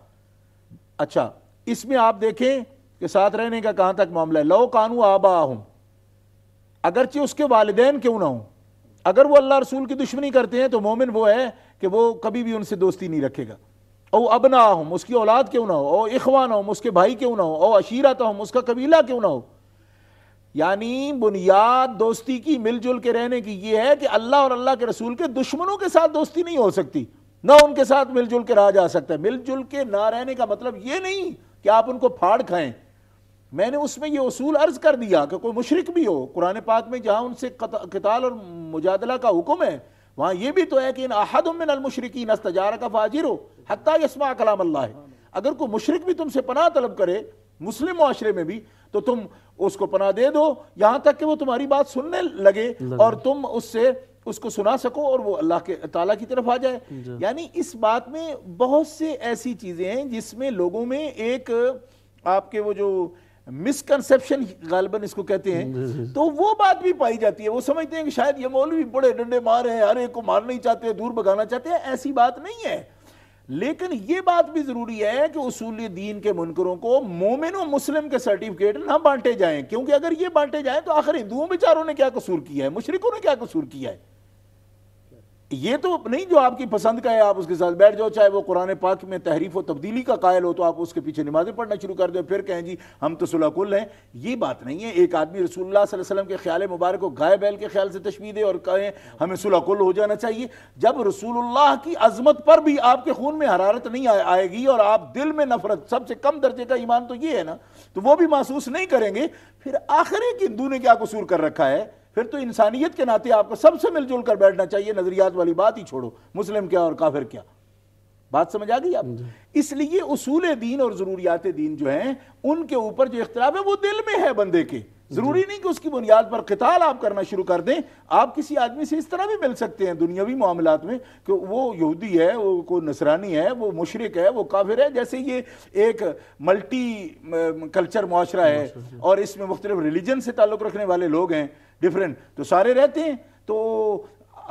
اچھا، اس میں آپ دیکھیں کہ ساتھ رہنے کا کہاں تک معاملہ ہے۔ لو کانوا آباءہم، اگرچہ اس کے والدین کیوں نہ ہوں، اگر وہ اللہ رسول کی دشمنی کرتے ہیں تو مومن وہ ہے کہ وہ کبھی بھی ان سے دوستی نہیں رکھے گا۔ او ابناہم، اس کی اولاد کیوں نہ ہو، او اخوانہم، اس کے بھائی کیوں نہ ہو، او عشیرتہم، اس کا قبیلہ کیوں نہ ہو۔ یعنی بنیاد دوستی کی مل جل کے رہنے کی یہ ہے کہ اللہ اور اللہ کے رسول کے دشمنوں کے ساتھ دوستی نہیں ہو سکتی، نہ ان کے ساتھ مل جل کے رہا جا سکتا ہے۔ مل جل کے نہ رہنے کا مطلب یہ نہیں کہ آپ ان کو پھاڑ کھائیں۔ میں نے اس میں یہ اصول عرض کر دیا کہ کوئی مشرک بھی ہو، قرآن پاک میں جہاں ان سے قتال اور مجادلہ کا حکم ہے وہاں یہ بھی تو ہے کہ ان احد من المشرکین استجارک فاجروا حتی یسمع کلام اللہ۔ اگر کوئی مشرک بھی تم سے پناہ طلب کرے مسلم معاشرے میں بھی تو تم اس کو پناہ دے دو یہاں تک کہ وہ تمہاری بات سننے لگے اور تم اس کو سنا سکو اور وہ اللہ کے تعالیٰ کی طرف آ جائے۔ یعنی اس بات میں بہت سے ایسی چیزیں ہیں جس میں لوگوں میں ایک آپ کے وہ جو مسکنسیپشن غالباً اس کو کہتے ہیں تو وہ بات بھی پائی جاتی ہے۔ وہ سمجھتے ہیں کہ شاید یہ مولوی بڑے ڈنڈے مار ہیں، ہر ایک کو مارنا ہی چاہتے ہیں، دور بھگانا چاہتے ہیں۔ ایسی بات نہیں ہے، لیکن یہ بات بھی ضروری ہے کہ اصول دین کے منکروں کو مومن و مسلم کے سرٹیفکیٹ نہ بانٹے جائیں، کیونکہ اگر یہ بانٹے جائیں تو آخر ہندوؤں بیچاروں نے کیا قصور کیا ہے، مشرکوں نے کیا قصور کیا ہے؟ یہ تو نہیں جو آپ کی پسند کا ہے آپ اس کے ساتھ بیٹھ جاؤ، چاہے وہ قرآن پاک میں تحریف و تبدیلی کا قائل ہو تو آپ اس کے پیچھے نمازیں پڑھنا شروع کر دیں، پھر کہیں جی ہم تو صلح کل ہیں۔ یہ بات نہیں ہے۔ ایک آدمی رسول اللہ صلی اللہ علیہ وسلم کے خیال مبارک کو گائے بیل کے خیال سے تشبیہ دے اور کہیں ہمیں صلح کل ہو جانا چاہیے، جب رسول اللہ کی عظمت پر بھی آپ کے خون میں حرارت نہیں آئے گی اور آپ دل میں نفرت، سب سے کم درجے کا ایمان تو یہ ہے نا، تو وہ بھی محسوس نہیں کریں گے، پھر آخر ایک ہندو نے کیا قصور کر رکھا ہے؟ پھر تو انسانیت کے ناطے آپ کو سب سے مل جل کر بیٹھنا چاہیے، نظریات والی بات ہی چھوڑو، مسلم کیا اور کافر کیا۔ بات سمجھ آ گئی آپ؟ اس لیے اصول دین اور ضروریات دین جو ہیں ان کے اوپر جو اختلاف ہے وہ دل میں ہے بندے کے، ضروری نہیں کہ اس کی بنیاد پر قتال آپ کرنا شروع کر دیں۔ آپ کسی آدمی سے اس طرح بھی مل سکتے ہیں دنیاوی معاملات میں کہ وہ یہودی ہے، وہ کوئی نصرانی ہے، وہ مشرک ہے، وہ کافر ہے، جیسے یہ ایک ملٹی کلچر معاشرہ ہے اور اس میں مختلف ریلیجن سے تعلق رکھنے والے لوگ ہیں ڈیفرنٹ، تو سارے رہتے ہیں، تو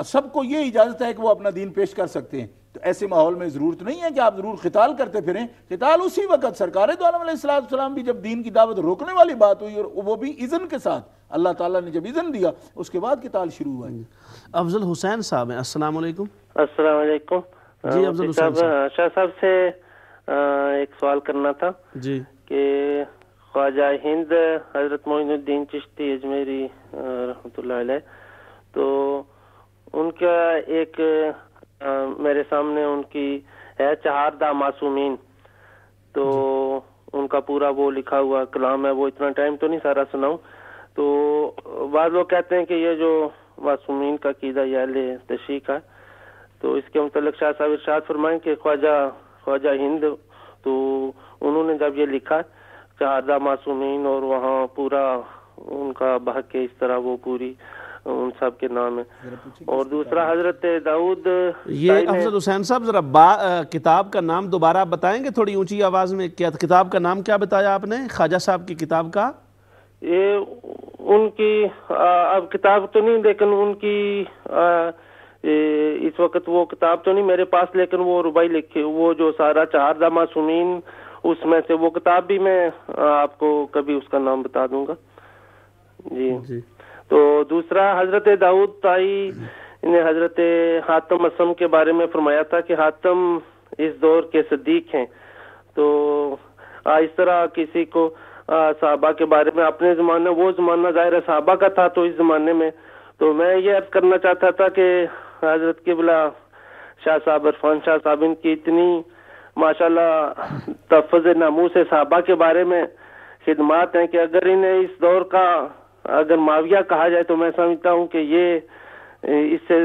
سب کو یہ اجازت ہے کہ وہ اپنا دین پیش کر سکتے ہیں۔ تو ایسے ماحول میں ضرورت نہیں ہے کہ آپ ضرور قتال کرتے پھریں۔ قتال اسی وقت سرکار دو عالم علیہ السلام بھی جب دین کی دعوت روکنے والی بات ہوئی اور وہ بھی اذن کے ساتھ، اللہ تعالیٰ نے جب اذن دیا اس کے بعد قتال شروع ہوا۔ افضل حسین صاحب ہیں، السلام علیکم۔ السلام علیکم جی افضل حسین صاحب، شاہ صاحب سے ایک سوال کرنا تھا جی کہ خواجہ ہند حضرت معین الدین چشتی اجمیری رحمۃ اللہ علیہ، تو ان کا ایک میرے سامنے ان کی ہے چہاردہ معصومین، تو ان کا پورا وہ لکھا ہوا کلام ہے، وہ اتنا ٹائم تو نہیں سارا سناؤں۔ تو بعض لوگ کہتے ہیں کہ یہ جو معصومین کا عقیدہ یہ اہل تشیع کا، تو اس کے متعلق شاہ صاحب ارشاد فرمائیں کہ خواجہ ہند تو انہوں نے جب یہ لکھا چہاردہ معصومین اور وہاں پورا ان کا بحق اس طرح وہ پوری ان سب کے نام ہے، اور دوسرا حضرت داؤد۔ یہ افضل حسین صاحب ذرا کتاب کا نام دوبارہ بتائیں گے تھوڑی اونچی آواز میں؟ کیا کتاب کا نام کیا بتایا آپ نے خواجہ صاحب کی کتاب کا؟ یہ ان کی اب کتاب تو نہیں، لیکن ان کی اس وقت وہ کتاب تو نہیں میرے پاس، لیکن وہ ربائی لکھی، وہ جو سارا چہاردہ معصومین اس میں سے وہ کتاب بھی میں آپ کو کبھی اس کا نام بتا دوں گا۔ جی تو دوسرا حضرت داؤد طائی نے حضرت حاتم اسم کے بارے میں فرمایا تھا کہ حاتم اس دور کے صدیق ہیں، تو اس طرح کسی کو صحابہ کے بارے میں اپنے زمانے، وہ زمانہ ظاہر صحابہ کا تھا، تو اس زمانے میں تو میں یہ عرض کرنا چاہتا تھا کہ حضرت قبلہ شاہ صاحب عرفان شاہ صاحب ان کی اتنی ماشاءاللہ تحفظ ناموس صحابہ کے بارے میں خدمات ہیں کہ اگر انہیں اس دور کا اگر معاویہ کہا جائے تو میں سمجھتا ہوں کہ یہ اس سے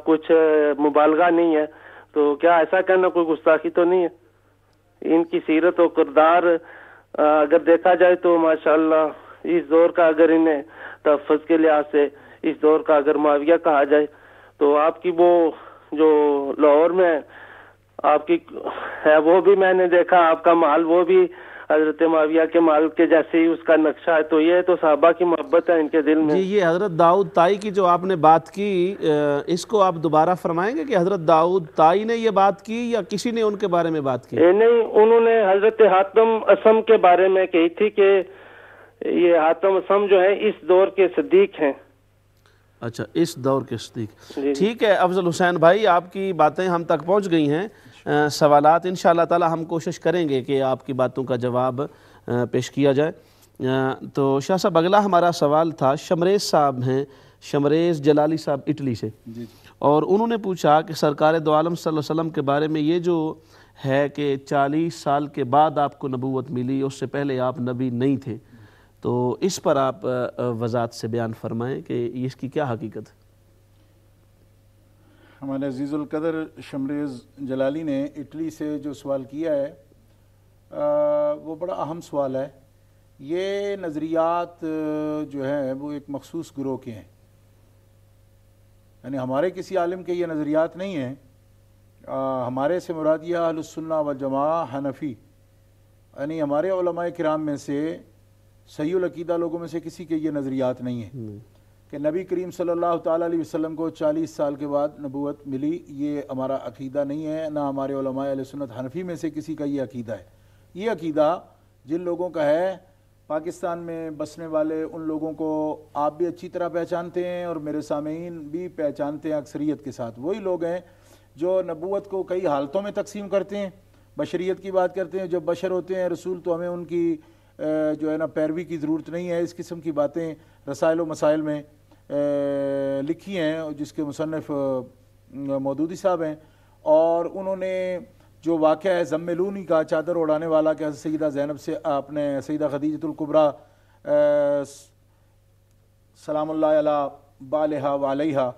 کچھ مبالغہ نہیں ہے۔ تو کیا ایسا کہنا کوئی گستاخی تو نہیں ہے؟ ان کی سیرت و کردار اگر دیکھا جائے تو ماشاءاللہ اس دور کا اگر انہیں تحفظ کے لحاظ سے اس دور کا اگر معاویہ کہا جائے تو آپ کی وہ جو لاہور میں آپ کی ہے وہ بھی میں نے دیکھا، آپ کا محل وہ بھی حضرت معاویہ کے محل کے جیسے ہی اس کا نقشہ ہے، تو یہ تو صحابہ کی محبت ہے ان کے دل میں۔ جی یہ حضرت داؤد طائی کی جو آپ نے بات کی اس کو آپ دوبارہ فرمائیں گے کہ حضرت داؤد طائی نے یہ بات کی یا کسی نے ان کے بارے میں بات کی؟ نہیں، انہوں نے حضرت حاتم اسم کے بارے میں کہی تھی کہ یہ حاتم اسم جو ہے اس دور کے صدیق ہیں۔ اچھا، اس دور کے صدیق، ٹھیک ہے افضل حسین بھائی، آپ کی باتیں ہم تک پہنچ گئی ہیں۔ سوالات انشاءاللہ تعالی ہم کوشش کریں گے کہ آپ کی باتوں کا جواب پیش کیا جائے۔ تو شاہ صاحب اگلا ہمارا سوال تھا، شمریز صاحب ہیں، شمریز جلالی صاحب اٹلی سے، اور انہوں نے پوچھا کہ سرکار دو عالم صلی اللہ علیہ وسلم کے بارے میں یہ جو ہے کہ 40 سال کے بعد آپ کو نبوت ملی، اس سے پہلے آپ نبی نہیں تھے، تو اس پر آپ وضاحت سے بیان فرمائیں کہ اس کی کیا حقیقت ہے؟ ہمارے عزیز القدر شمریز جلالی نے اٹلی سے جو سوال کیا ہے وہ بڑا اہم سوال ہے۔ یہ نظریات جو ہیں وہ ایک مخصوص گروہ کے ہیں، یعنی ہمارے کسی عالم کے یہ نظریات نہیں ہیں۔ ہمارے سے مراد یہ اہل السنہ والجماعہ حنفی، یعنی ہمارے علماء کرام میں سے صحیح العقیدہ لوگوں میں سے کسی کے یہ نظریات نہیں ہیں کہ نبی کریم صلی اللہ تعالیٰ علیہ وسلم کو 40 سال کے بعد نبوت ملی۔ یہ ہمارا عقیدہ نہیں ہے، نہ ہمارے علماء اہل سنت حنفی میں سے کسی کا یہ عقیدہ ہے۔ یہ عقیدہ جن لوگوں کا ہے، پاکستان میں بسنے والے ان لوگوں کو آپ بھی اچھی طرح پہچانتے ہیں اور میرے سامعین بھی پہچانتے ہیں اکثریت کے ساتھ، وہی لوگ ہیں جو نبوت کو کئی حالتوں میں تقسیم کرتے ہیں، بشریت کی بات کرتے ہیں، جب بشر ہوتے ہیں رسول تو ہمیں ان کی جو ہے نا پیروی کی ضرورت نہیں ہے، اس قسم کی باتیں رسائل و مسائل میں لکھی ہیں جس کے مصنف مودودی صاحب ہیں، اور انہوں نے جو واقعہ ہے زملونی کا، چادر اڑانے والا، کہ سیدہ زینب سے اپنے سیدہ خدیجۃ الکبریٰ سلام اللہ علی بالہا وعلیہا،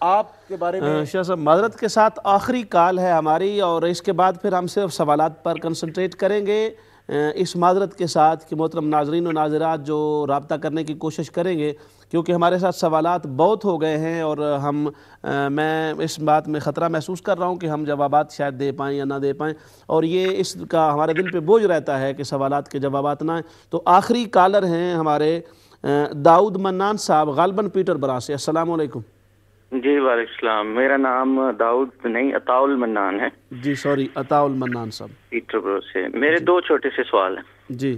آپ کے بارے میں شاہ صاحب معذرت کے ساتھ آخری کال ہے ہماری، اور اس کے بعد پھر ہم صرف سوالات پر کنسنٹریٹ کریں گے، اس معذرت کے ساتھ کہ محترم ناظرین و ناظرات جو رابطہ کرنے کی کوشش کریں گے، کیونکہ ہمارے ساتھ سوالات بہت ہو گئے ہیں، اور میں اس بات میں خطرہ محسوس کر رہا ہوں کہ ہم جوابات شاید دے پائیں یا نہ دے پائیں، اور یہ اس کا ہمارے دل پہ بوجھ رہتا ہے کہ سوالات کے جوابات نہ آئیں۔ تو آخری کالر ہیں ہمارے داؤد منان صاحب، غالباً پیٹر برا سے۔ السلام علیکم۔ جی وعلیکم السلام، میرا نام داؤد نہیں عطاء المنان ہے۔ جی سوری، عطاء المنان صاحب، پیٹر برو سے۔ میرے دو چھوٹے سے سوال ہیں۔ جی،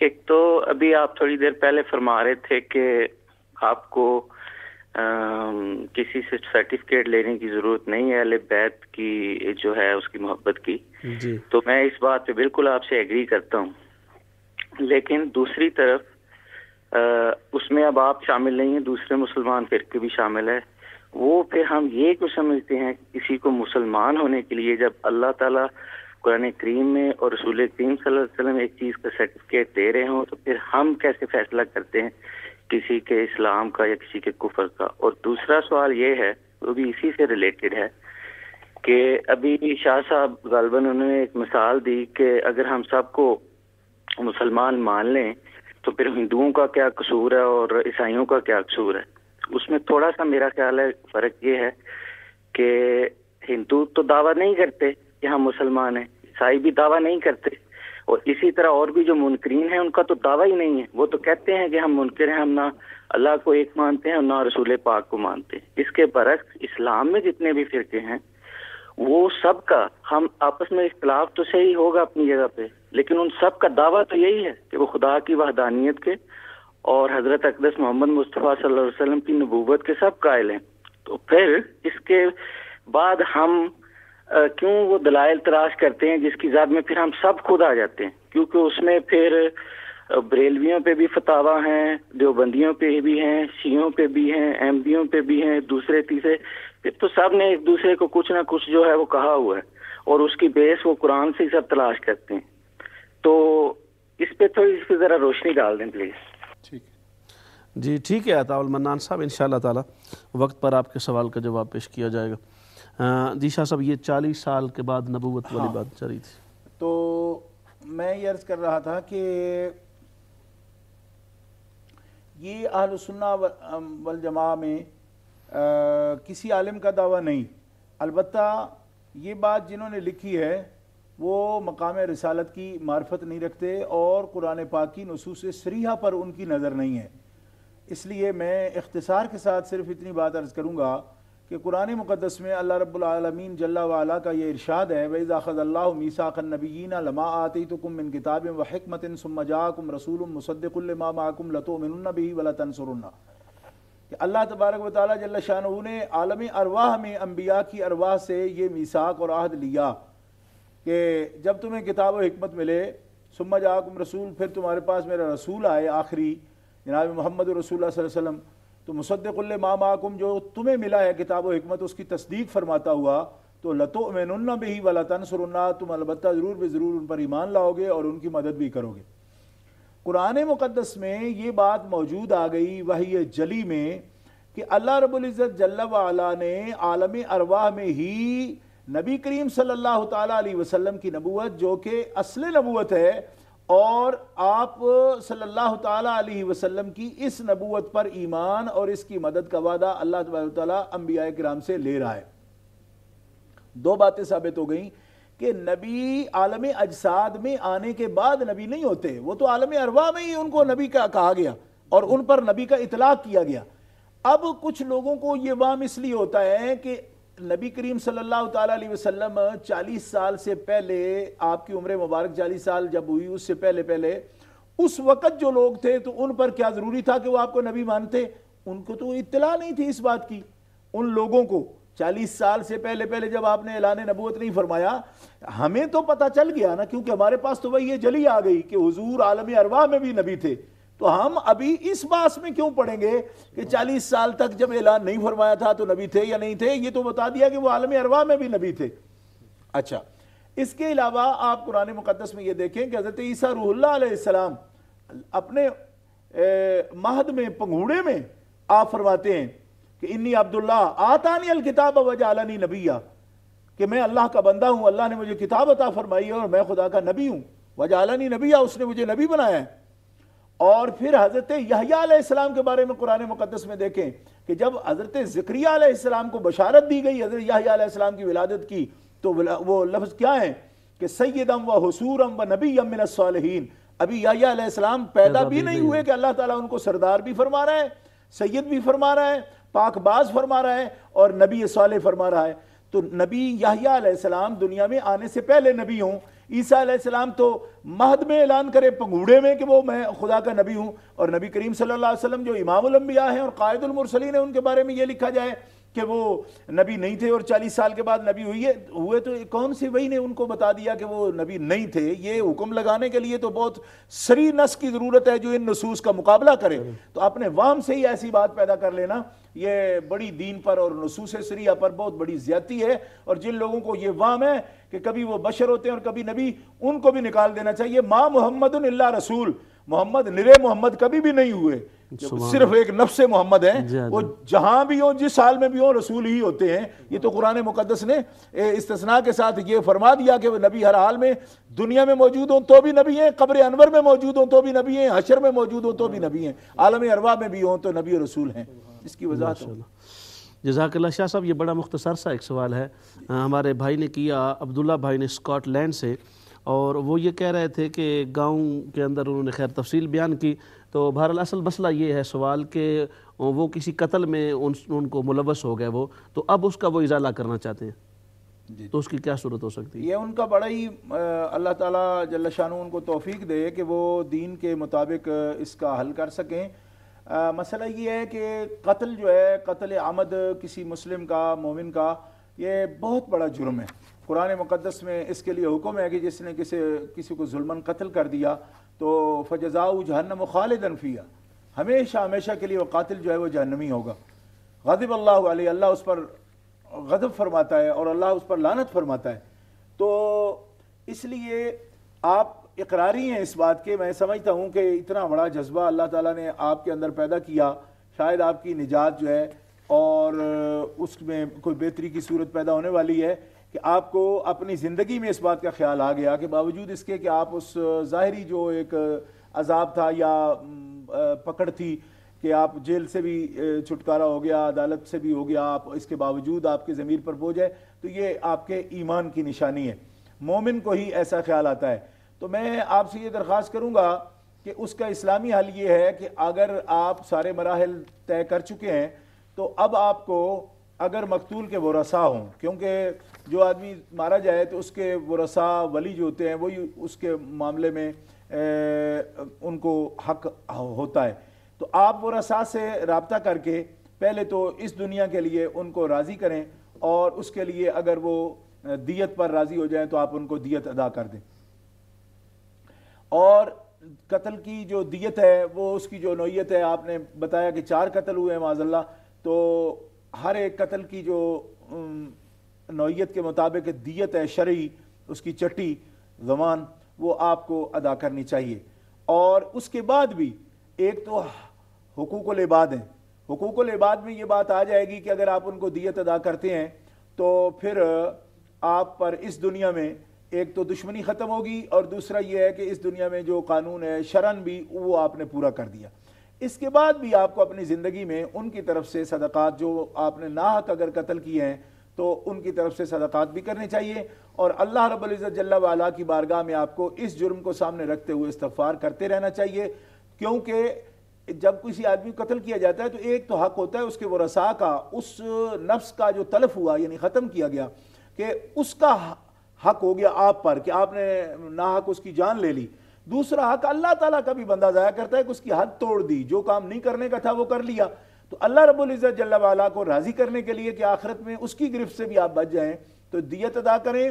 ایک تو ابھی آپ تھوڑی دیر پہلے فرما رہے تھے کہ آپ کو کسی سے سرٹیفکیٹ لینے کی ضرورت نہیں ہے اہل بیت کی جو ہے اس کی محبت کی، جی، تو میں اس بات پہ بالکل آپ سے ایگری کرتا ہوں، لیکن دوسری طرف اس میں اب آپ شامل نہیں ہیں، دوسرے مسلمان فرقے بھی شامل ہے، وہ پھر ہم یہ کیوں سمجھتے ہیں کہ کسی کو مسلمان ہونے کے لیے جب اللہ تعالیٰ قرآن کریم میں اور رسول کریم صلی اللہ علیہ وسلم ایک چیز کا سرٹیفکیٹ دے رہے ہوں، تو پھر ہم کیسے فیصلہ کرتے ہیں کسی کے اسلام کا یا کسی کے کفر کا؟ اور دوسرا سوال یہ ہے، وہ بھی اسی سے ریلیٹڈ ہے، کہ ابھی شاہ صاحب غالباً انہوں نے ایک مثال دی کہ اگر ہم سب کو مسلمان مان لیں تو پھر ہندوؤں کا کیا قصور ہے اور عیسائیوں کا کیا قصور ہے؟ اس میں تھوڑا سا میرا خیال ہے فرق یہ ہے کہ ہندو تو دعویٰ نہیں کرتے کہ ہم مسلمان ہیں، عیسائی بھی دعویٰ نہیں کرتے، اور اسی طرح اور بھی جو منکرین ہیں ان کا تو دعویٰ ہی نہیں ہے، وہ تو کہتے ہیں کہ ہم منکر ہیں، ہم نہ اللہ کو ایک مانتے ہیں اور نہ رسول پاک کو مانتے ہیں۔ اس کے برعکس اسلام میں جتنے بھی فرقے ہیں وہ سب کا ہم آپس میں اختلاف تو صحیح ہوگا اپنی جگہ پہ، لیکن ان سب کا دعویٰ تو یہی ہے کہ وہ خدا کی وحدانیت کے اور حضرت اقدس محمد مصطفیٰ صلی اللہ علیہ وسلم کی نبوت کے سب قائل ہیں۔ تو پھر اس کے بعد ہم کیوں وہ دلائل تلاش کرتے ہیں جس کی ذات میں پھر ہم سب خود آ جاتے ہیں؟ کیونکہ اس میں پھر بریلویوں پہ بھی فتاوا ہیں، دیوبندیوں پہ بھی ہیں، شیعوں پہ بھی ہیں، احمدیوں پہ بھی ہیں، دوسرے تیسرے، پھر تو سب نے ایک دوسرے کو کچھ نہ کچھ جو ہے وہ کہا ہوا ہے، اور اس کی بیس وہ قرآن سے ہی سب تلاش کرتے ہیں۔ تو اس پہ تھوڑی سی ذرا روشنی ڈال دیں پلیز۔ جی ٹھیک ہے عطاء المنان صاحب، انشاءاللہ تعالی وقت پر آپ کے سوال کا جواب پیش کیا جائے گا۔ جی شاہ صاحب، یہ 40 سال کے بعد نبوت والی بات چل رہی تھی، تو میں یہ عرض کر رہا تھا کہ یہ اہل السنہ والجماعہ میں کسی عالم کا دعویٰ نہیں، البتہ یہ بات جنہوں نے لکھی ہے وہ مقام رسالت کی معرفت نہیں رکھتے اور قرآن پاک کی نصوص صریحہ پر ان کی نظر نہیں ہے۔ اس لیے میں اختصار کے ساتھ صرف اتنی بات عرض کروں گا کہ قرآن مقدس میں اللہ رب العالمین جل وعلا کا یہ ارشاد ہے، وَإِذَا أَخَذَ اللَّهُ مِيثَاقَ النَّبِيِّينَ لَمَا آتَيْتُكُم مِّن كِتَابٍ وَحِكْمَةٍ ثُمَّ جَاءَكُم رَّسُولٌ مُّصَدِّقٌ لِّمَا مَعَكُمْ لَتُؤْمِنُنَّ بِهِ وَلَتَنصُرُنَّهُ، کہ اللہ تبارک و تعالیٰ جل شانہ نے عالم ارواح میں انبیاء کی ارواح سے یہ میثاق اور عہد لیا کہ جب تمہیں کتاب و حکمت ملے ثم جاءکم رسول، پھر تمہارے پاس میرا رسول آئے آخری جناب محمد رسول اللہ صلی اللہ علیہ وسلم، تو مصدق لما معکم، جو تمہیں ملا ہے کتاب و حکمت اس کی تصدیق فرماتا ہوا، تو لتؤمنن بہ ولا تنصرنہ، تم البتہ ضرور بے ضرور ان پر ایمان لاؤ گے اور ان کی مدد بھی کرو گے۔ قرآن مقدس میں یہ بات موجود آ گئی وحی جلی میں کہ اللہ رب العزت جل وعلا نے عالم ارواح میں ہی نبی کریم صلی اللہ تعالیٰ علیہ وسلم کی نبوت، جو کہ اصل نبوت ہے، اور آپ صلی اللہ تعالیٰ علیہ وسلم کی اس نبوت پر ایمان اور اس کی مدد کا وعدہ اللہ تبارک تعالیٰ انبیاء کرام سے لے رہا ہے۔ دو باتیں ثابت ہو گئیں کہ نبی عالم اجساد میں آنے کے بعد نبی نہیں ہوتے، وہ تو عالم ارواح میں ہی ان کو نبی کا کہا گیا اور ان پر نبی کا اطلاق کیا گیا۔ اب کچھ لوگوں کو یہ وہم اس لیے ہوتا ہے کہ نبی کریم صلی اللہ تعالیٰ علیہ وسلم 40 سال سے پہلے، آپ کی عمر مبارک 40 سال جب ہوئی اس سے پہلے اس وقت جو لوگ تھے تو ان پر کیا ضروری تھا کہ وہ آپ کو نبی مانتے؟ ان کو تو اطلاع نہیں تھی اس بات کی۔ ان لوگوں کو 40 سال سے پہلے جب آپ نے اعلان نبوت نہیں فرمایا، ہمیں تو پتہ چل گیا نا، کیونکہ ہمارے پاس تو وہی یہ جلی آ گئی کہ حضور عالم ارواح میں بھی نبی تھے، تو ہم ابھی اس باس میں کیوں پڑھیں گے کہ 40 سال تک جب اعلان نہیں فرمایا تھا تو نبی تھے یا نہیں تھے؟ یہ تو بتا دیا کہ وہ عالم ارواح میں بھی نبی تھے۔ اچھا، اس کے علاوہ آپ قرآن مقدس میں یہ دیکھیں کہ حضرت عیسیٰ روح اللہ علیہ السلام اپنے مہد میں، پنگھوڑے میں آپ فرماتے ہیں کہ انی عبداللہ آتانی الکتاب وجعلنی نبیا، کہ میں اللہ کا بندہ ہوں، اللہ نے مجھے کتاب عطا فرمائی ہے اور میں خدا کا نبی ہوں۔ وجعلنی نبیا، اس نے مجھے نبی بنایا ہے۔ اور پھر حضرت یحییٰ علیہ السلام کے بارے میں قرآن مقدس میں دیکھیں کہ جب حضرت زکریا علیہ السلام کو بشارت دی گئی حضرت یحییٰ علیہ السلام کی ولادت کی، تو وہ لفظ کیا ہے کہ سیدم و حسورم و نبیم من الصالحین، ابھی یحییٰ علیہ السلام پیدا بھی نہیں ہوئے کہ اللہ تعالیٰ ان کو سردار بھی فرما رہا ہے، سید بھی فرما رہا ہے، پاک باز فرما رہا ہے اور نبی صالح فرما رہا ہے۔ تو نبی یحییٰ علیہ السلام دنیا میں آنے سے پہلے نبی ہوں، عیسیٰ علیہ السلام تو مہد میں اعلان کرے پنگھوڑے میں کہ وہ میں خدا کا نبی ہوں، اور نبی کریم صلی اللہ علیہ وسلم جو امام الانبیاء ہیں اور قائد المرسلین ہیں، ان کے بارے میں یہ لکھا جائے کہ وہ نبی نہیں تھے اور 40 سال کے بعد نبی ہوئے، تو کون سی وحی نے ان کو بتا دیا کہ وہ نبی نہیں تھے؟ یہ حکم لگانے کے لیے تو بہت سری نص کی ضرورت ہے جو ان نصوص کا مقابلہ کرے، تو اپنے وہم سے ہی ایسی بات پیدا کر لینا یہ بڑی دین پر اور نصوص سریہ پر بہت بڑی زیادتی ہے۔ اور جن لوگوں کو یہ وہم ہے کہ کبھی وہ بشر ہوتے ہیں اور کبھی نبی، ان کو بھی نکال دینا چاہیے۔ ما محمد الا رسول، محمد نرے محمد کبھی بھی نہیں ہوئے، صرف ایک نفس محمد ہیں، وہ جہاں بھی ہوں جس حال میں بھی ہوں رسول ہی ہوتے ہیں۔ یہ تو قرآن مقدس نے استثناء کے ساتھ یہ فرما دیا کہ وہ نبی ہر حال میں، دنیا میں موجود ہوں تو بھی نبی ہیں، قبر انور میں موجود ہوں تو بھی نبی ہیں، حشر میں موجود ہوں تو بھی نبی ہیں، عالم ارواح میں بھی ہوں تو نبی و رسول ہیں۔ اس کی وضاحت ہو۔ جزاک اللہ شاہ صاحب، یہ بڑا مختصر سا ایک سوال ہے، ہمارے بھائی نے کیا، عبداللہ بھائی نے اسکاٹ لینڈ سے، اور وہ یہ کہہ رہے تھے کہ گاؤں کے اندر انہوں نے خیر تفصیل بیان کی، تو بہرحال اصل مسئلہ یہ ہے سوال کہ وہ کسی قتل میں ان کو ملوث ہو گئے وہ، تو اب اس کا وہ ازالہ کرنا چاہتے ہیں، تو اس کی کیا صورت ہو سکتی ہے؟ یہ ان کا بڑا ہی اللہ تعالیٰ جل شانہ ان کو توفیق دے کہ وہ دین کے مطابق اس کا حل کر سکیں۔ مسئلہ یہ ہے کہ قتل جو ہے، قتل عمد کسی مسلم کا، مومن کا، یہ بہت بڑا جرم ہے۔ قرآن مقدس میں اس کے لیے حکم ہے کہ جس نے کسی کو ظلماً قتل کر دیا تو فجزاؤ جہنم خالداً فیہا، ہمیشہ کے لیے وہ قاتل جو ہے وہ جہنمی ہوگا۔ غضب اللہ علیہ، اللہ اس پر غضب فرماتا ہے اور اللہ اس پر لعنت فرماتا ہے۔ تو اس لیے آپ اقراری ہیں اس بات کے، میں سمجھتا ہوں کہ اتنا بڑا جذبہ اللہ تعالیٰ نے آپ کے اندر پیدا کیا، شاید آپ کی نجات جو ہے اور اس میں کوئی بہتری کی صورت پیدا ہونے والی ہے کہ آپ کو اپنی زندگی میں اس بات کا خیال آ گیا کہ باوجود اس کے کہ آپ اس ظاہری جو ایک عذاب تھا یا پکڑ تھی کہ آپ جیل سے بھی چھٹکارا ہو گیا، عدالت سے بھی ہو گیا، آپ اس کے باوجود آپ کے ضمیر پر بوجھ ہے، تو یہ آپ کے ایمان کی نشانی ہے۔ مومن کو ہی ایسا خیال آتا ہے۔ تو میں آپ سے یہ درخواست کروں گا کہ اس کا اسلامی حل یہ ہے کہ اگر آپ سارے مراحل طے کر چکے ہیں تو اب آپ کو اگر مقتول کے ورثاء ہوں، کیونکہ جو آدمی مارا جائے تو اس کے ورثاء ولی جو ہوتے ہیں وہی اس کے معاملے میں ان کو حق ہوتا ہے، تو آپ ورثاء سے رابطہ کر کے پہلے تو اس دنیا کے لیے ان کو راضی کریں، اور اس کے لیے اگر وہ دیت پر راضی ہو جائیں تو آپ ان کو دیت ادا کر دیں۔ اور قتل کی جو دیت ہے وہ اس کی جو نوعیت ہے، آپ نے بتایا کہ 4 قتل ہوئے ہیں معاذ اللہ، تو ہر ایک قتل کی جو نوعیت کے مطابق دیت ہے شرعی، اس کی چٹی ضمان، وہ آپ کو ادا کرنی چاہیے۔ اور اس کے بعد بھی ایک تو حقوق العباد ہیں، حقوق العباد میں یہ بات آ جائے گی کہ اگر آپ ان کو دیت ادا کرتے ہیں تو پھر آپ پر اس دنیا میں ایک تو دشمنی ختم ہوگی، اور دوسرا یہ ہے کہ اس دنیا میں جو قانون ہے شرعاً بھی وہ آپ نے پورا کر دیا۔ اس کے بعد بھی آپ کو اپنی زندگی میں ان کی طرف سے صدقات، جو آپ نے ناحق اگر قتل کیے ہیں تو ان کی طرف سے صدقات بھی کرنے چاہیے، اور اللہ رب العزت جل وعلا کی بارگاہ میں آپ کو اس جرم کو سامنے رکھتے ہوئے استغفار کرتے رہنا چاہیے، کیونکہ جب کسی آدمی کو قتل کیا جاتا ہے تو ایک تو حق ہوتا ہے اس کے ورثاء کا، اس نفس کا جو تلف ہوا یعنی ختم کیا گیا، کہ اس کا حق ہو گیا آپ پر کہ آپ نے ناحق اس کی جان لے لی۔ دوسرا حق اللہ تعالیٰ کا بھی بندہ ضائع کرتا ہے کہ اس کی حد توڑ دی، جو کام نہیں کرنے کا تھا وہ کر لیا۔ تو اللہ رب العزت جل وعلا کو راضی کرنے کے لیے کہ آخرت میں اس کی گرفت سے بھی آپ بچ جائیں تو دیت ادا کریں،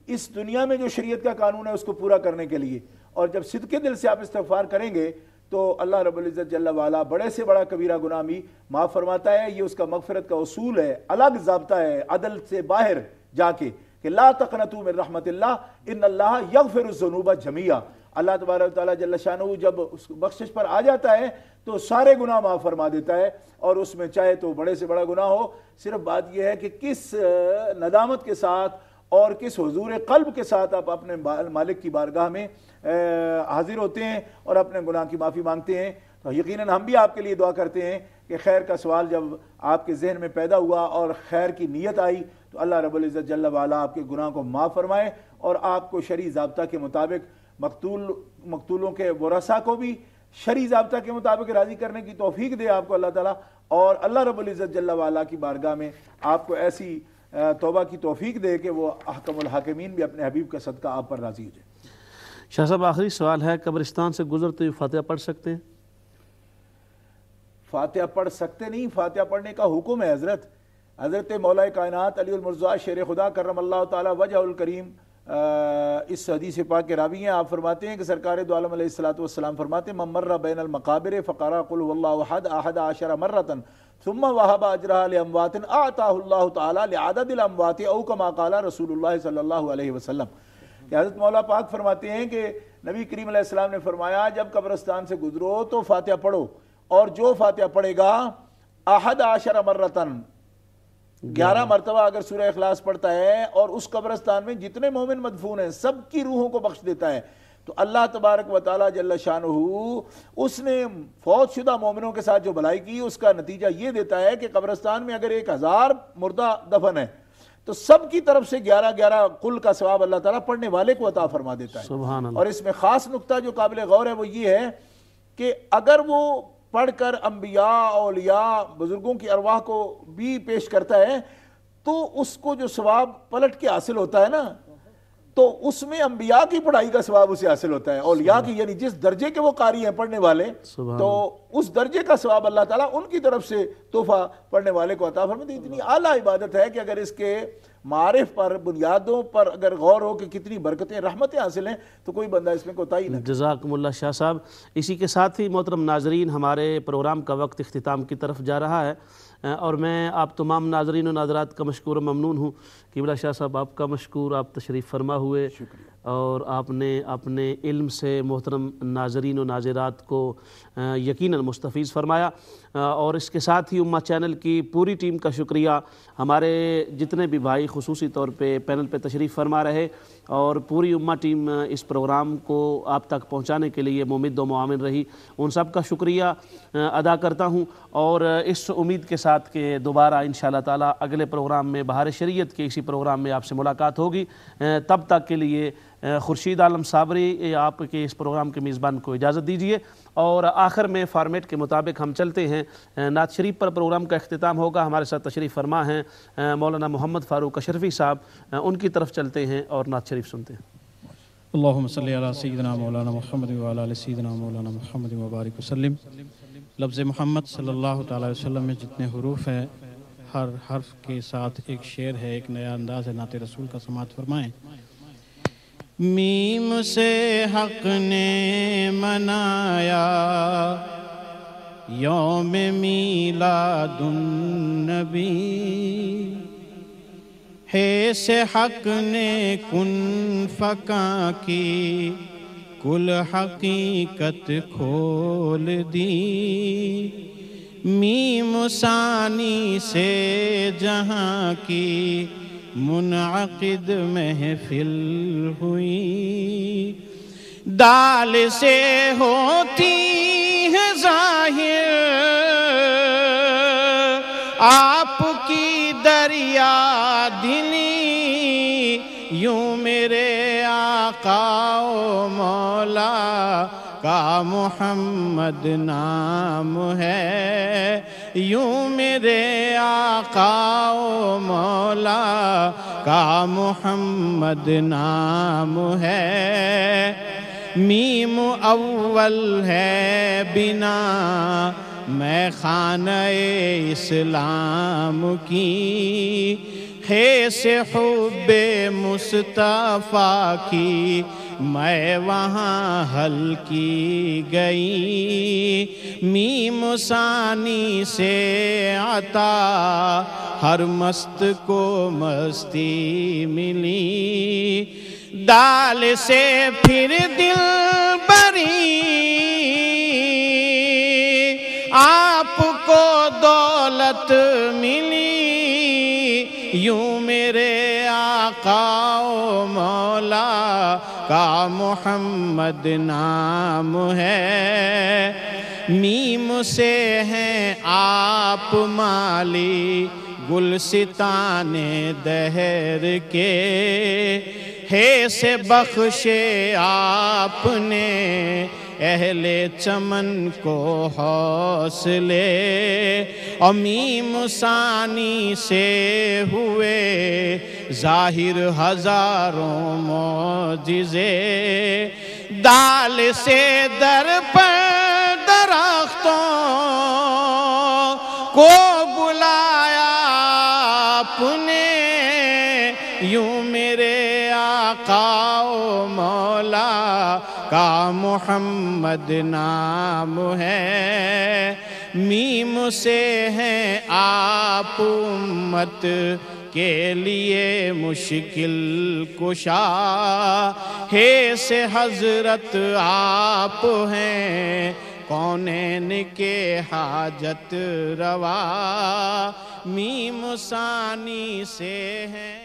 اس دنیا میں جو شریعت کا قانون ہے اس کو پورا کرنے کے لیے، اور جب صدقے دل سے آپ استغفار کریں گے تو اللہ رب العزت جل وعلا بڑے سے بڑا کبیرہ گناہ بھی معاف فرماتا ہے۔ یہ اس کا مغفرت کا اصول ہے، الگ ضابطہ ہے عدل سے باہر جا کے کہ لا تقنطوا من رحمت اللہ ان اللہ یغفر الذنوب جميعا۔ اللہ تبارک و تعالیٰ جل شانہ جب اس بخشش پر آ جاتا ہے تو سارے گناہ معاف فرما دیتا ہے، اور اس میں چاہے تو بڑے سے بڑا گناہ ہو، صرف بات یہ ہے کہ کس ندامت کے ساتھ اور کس حضور قلب کے ساتھ آپ اپنے مالک کی بارگاہ میں حاضر ہوتے ہیں اور اپنے گناہ کی معافی مانگتے ہیں۔ تو یقیناً ہم بھی آپ کے لیے دعا کرتے ہیں کہ خیر کا سوال جب آپ کے ذہن میں پیدا ہوا اور خیر کی نیت آئی تو اللہ رب العزت جل وعلا آپ کے گناہ کو معاف فرمائے، اور آپ کو شرعی ضابطہ کے مطابق مقتولوں کے ورثاء کو بھی شرعی ضابطہ کے مطابق راضی کرنے کی توفیق دے آپ کو اللہ تعالیٰ، اور اللہ رب العزت جل وعلا کی بارگاہ میں آپ کو ایسی توبہ کی توفیق دے کہ وہ احکم الحاکمین بھی اپنے حبیب کا صدقہ آپ پر راضی ہو جائے۔ شاہ صاحب آخری سوال ہے، قبرستان سے گزرتے ہوئے فاتحہ پڑھ سکتے ہیں؟ فاتحہ پڑھ سکتے نہیں، فاتحہ پڑھنے کا حکم ہے حضرت مولا کائنات علی المرضی شیر خدا کرم اللہ تعالی وجہ الکریم اس حدیث پاک کے راوی ہیں۔ آپ فرماتے ہیں کہ سرکار دو عالم علیہ السلام فرماتے ہیں من مر بین المقابر فقرأ قل هو اللہ احد 11 مرة ثم وهب اجرها لاموات اعطاه اللہ تعالی لعدد الاموات او كما قال رسول اللہ صلی اللہ علیہ وسلم۔ کہ حضرت مولا پاک فرماتے ہیں کہ نبی کریم علیہ السلام نے فرمایا جب قبرستان سے گزرو تو فاتحہ پڑھو، اور جو فاتحہ پڑھے گا 11 مرة 11 مرتبہ اگر سورہ اخلاص پڑھتا ہے اور اس قبرستان میں جتنے مومن مدفون ہیں سب کی روحوں کو بخش دیتا ہے، تو اللہ تبارک و تعالی جل شانہ اس نے فوت شدہ مومنوں کے ساتھ جو بھلائی کی اس کا نتیجہ یہ دیتا ہے کہ قبرستان میں اگر 1000 مردہ دفن ہے تو سب کی طرف سے 11 قل کا ثواب اللہ تعالیٰ پڑھنے والے کو عطا فرما دیتا ہے۔ سبحان اللہ۔ اور اس میں خاص نقطہ جو قابل غور ہے وہ یہ ہے کہ اگر وہ پڑھ کر انبیاء اولیاء بزرگوں کی ارواح کو بھی پیش کرتا ہے تو اس کو جو ثواب پلٹ کے حاصل ہوتا ہے نا، تو اس میں انبیاء کی پڑھائی کا ثواب اسے حاصل ہوتا ہے، اولیاء کی یعنی جس درجے کے وہ قاری ہیں پڑھنے والے، تو اس درجے کا ثواب اللہ تعالیٰ ان کی طرف سے تحفہ پڑھنے والے کو عطا فرماتا ہے۔ اتنی اعلیٰ عبادت ہے کہ اگر اس کے معارف پر بنیادوں پر اگر غور ہو کہ کتنی برکتیں رحمتیں حاصل ہیں تو کوئی بندہ اس میں کوتاہی نہ۔ جزاکم اللہ شاہ صاحب۔ اسی کے ساتھ ہی محترم ناظرین ہمارے پروگرام کا وقت اختتام کی طرف جا رہا ہے، اور میں آپ تمام ناظرین و ناظرات کا مشکور و ممنون ہوں۔ قبلہ شاہ صاحب آپ کا مشکور، آپ تشریف فرما ہوئے اور آپ نے اپنے علم سے محترم ناظرین و ناظرات کو یقیناً مستفیض فرمایا، اور اس کے ساتھ ہی امہ چینل کی پوری ٹیم کا شکریہ، ہمارے جتنے بھی بھائی خصوصی طور پہ پینل پہ تشریف فرما رہے اور پوری امہ ٹیم اس پروگرام کو آپ تک پہنچانے کے لیے ممد و معاون رہی، ان سب کا شکریہ ادا کرتا ہوں، اور اس امید کے ساتھ کہ دوبارہ انشاءاللہ تعالی اگلے پروگرام میں بہار شریعت کے اسی پروگرام میں آپ سے ملاقات ہوگی۔ تب تک کے لیے خورشید عالم صابری آپ کے اس پروگرام کے میزبان کو اجازت دیجیے، اور آخر میں فارمیٹ کے مطابق ہم چلتے ہیں، نعت شریف پر پروگرام کا اختتام ہوگا۔ ہمارے ساتھ تشریف فرما ہیں مولانا محمد فاروق اشرفی صاحب، ان کی طرف چلتے ہیں اور نعت شریف سنتے ہیں۔ اللہم صلی علی سیدنا مولانا محمد وعلی آل سیدنا مولانا محمد مبارک وسلم۔ لفظ محمد صلی اللہ تعالی وسلم میں جتنے حروف ہیں ہر حرف کے ساتھ ایک شعر ہے، ایک نیا انداز ہے، نعت رسول کا سماعت فرمائیں۔ میم سے حق نے منایا یوم میلاد النبی، ہے سے حق نے کن فکاں کی کل حقیقت کھول دی، میم ثانی سے جہاں کی منعقد محفل ہوئی، دال سے ہوتی ہے ظاہر آپ کی دریا دلی، یوں میرے آقا و مولا کا محمد نام ہے، یوں میرے آقا و مولا کا محمد نام ہے، میم اول ہے بنا میں خانہ اسلام کی، ہے سے حب مصطفیٰ کی میں وہاں حل کی گئی، میم ثانی سے عطا ہر مست کو مستی ملی، دال سے پھر دل بری آپ کو دولت ملی، یوں میرے آقا و مولا کا محمد نام ہے، میم سے ہیں آپ مالی گلستان دہر کے، ہے سے بخشے آپ نے اہل چمن کو حوصلے، اور میم ثانی سے ہوئے ظاہر ہزاروں معجزے، دال سے در پر درختوں کو بلایا آپ نے، یوں میرے آقا و مولا کا محمد نام ہے، میم سے ہیں آپ امت کے لیے مشکل کشا، ہے سے حضرت آپ ہیں کونین کے حاجت روا، میم ثانی سے ہیں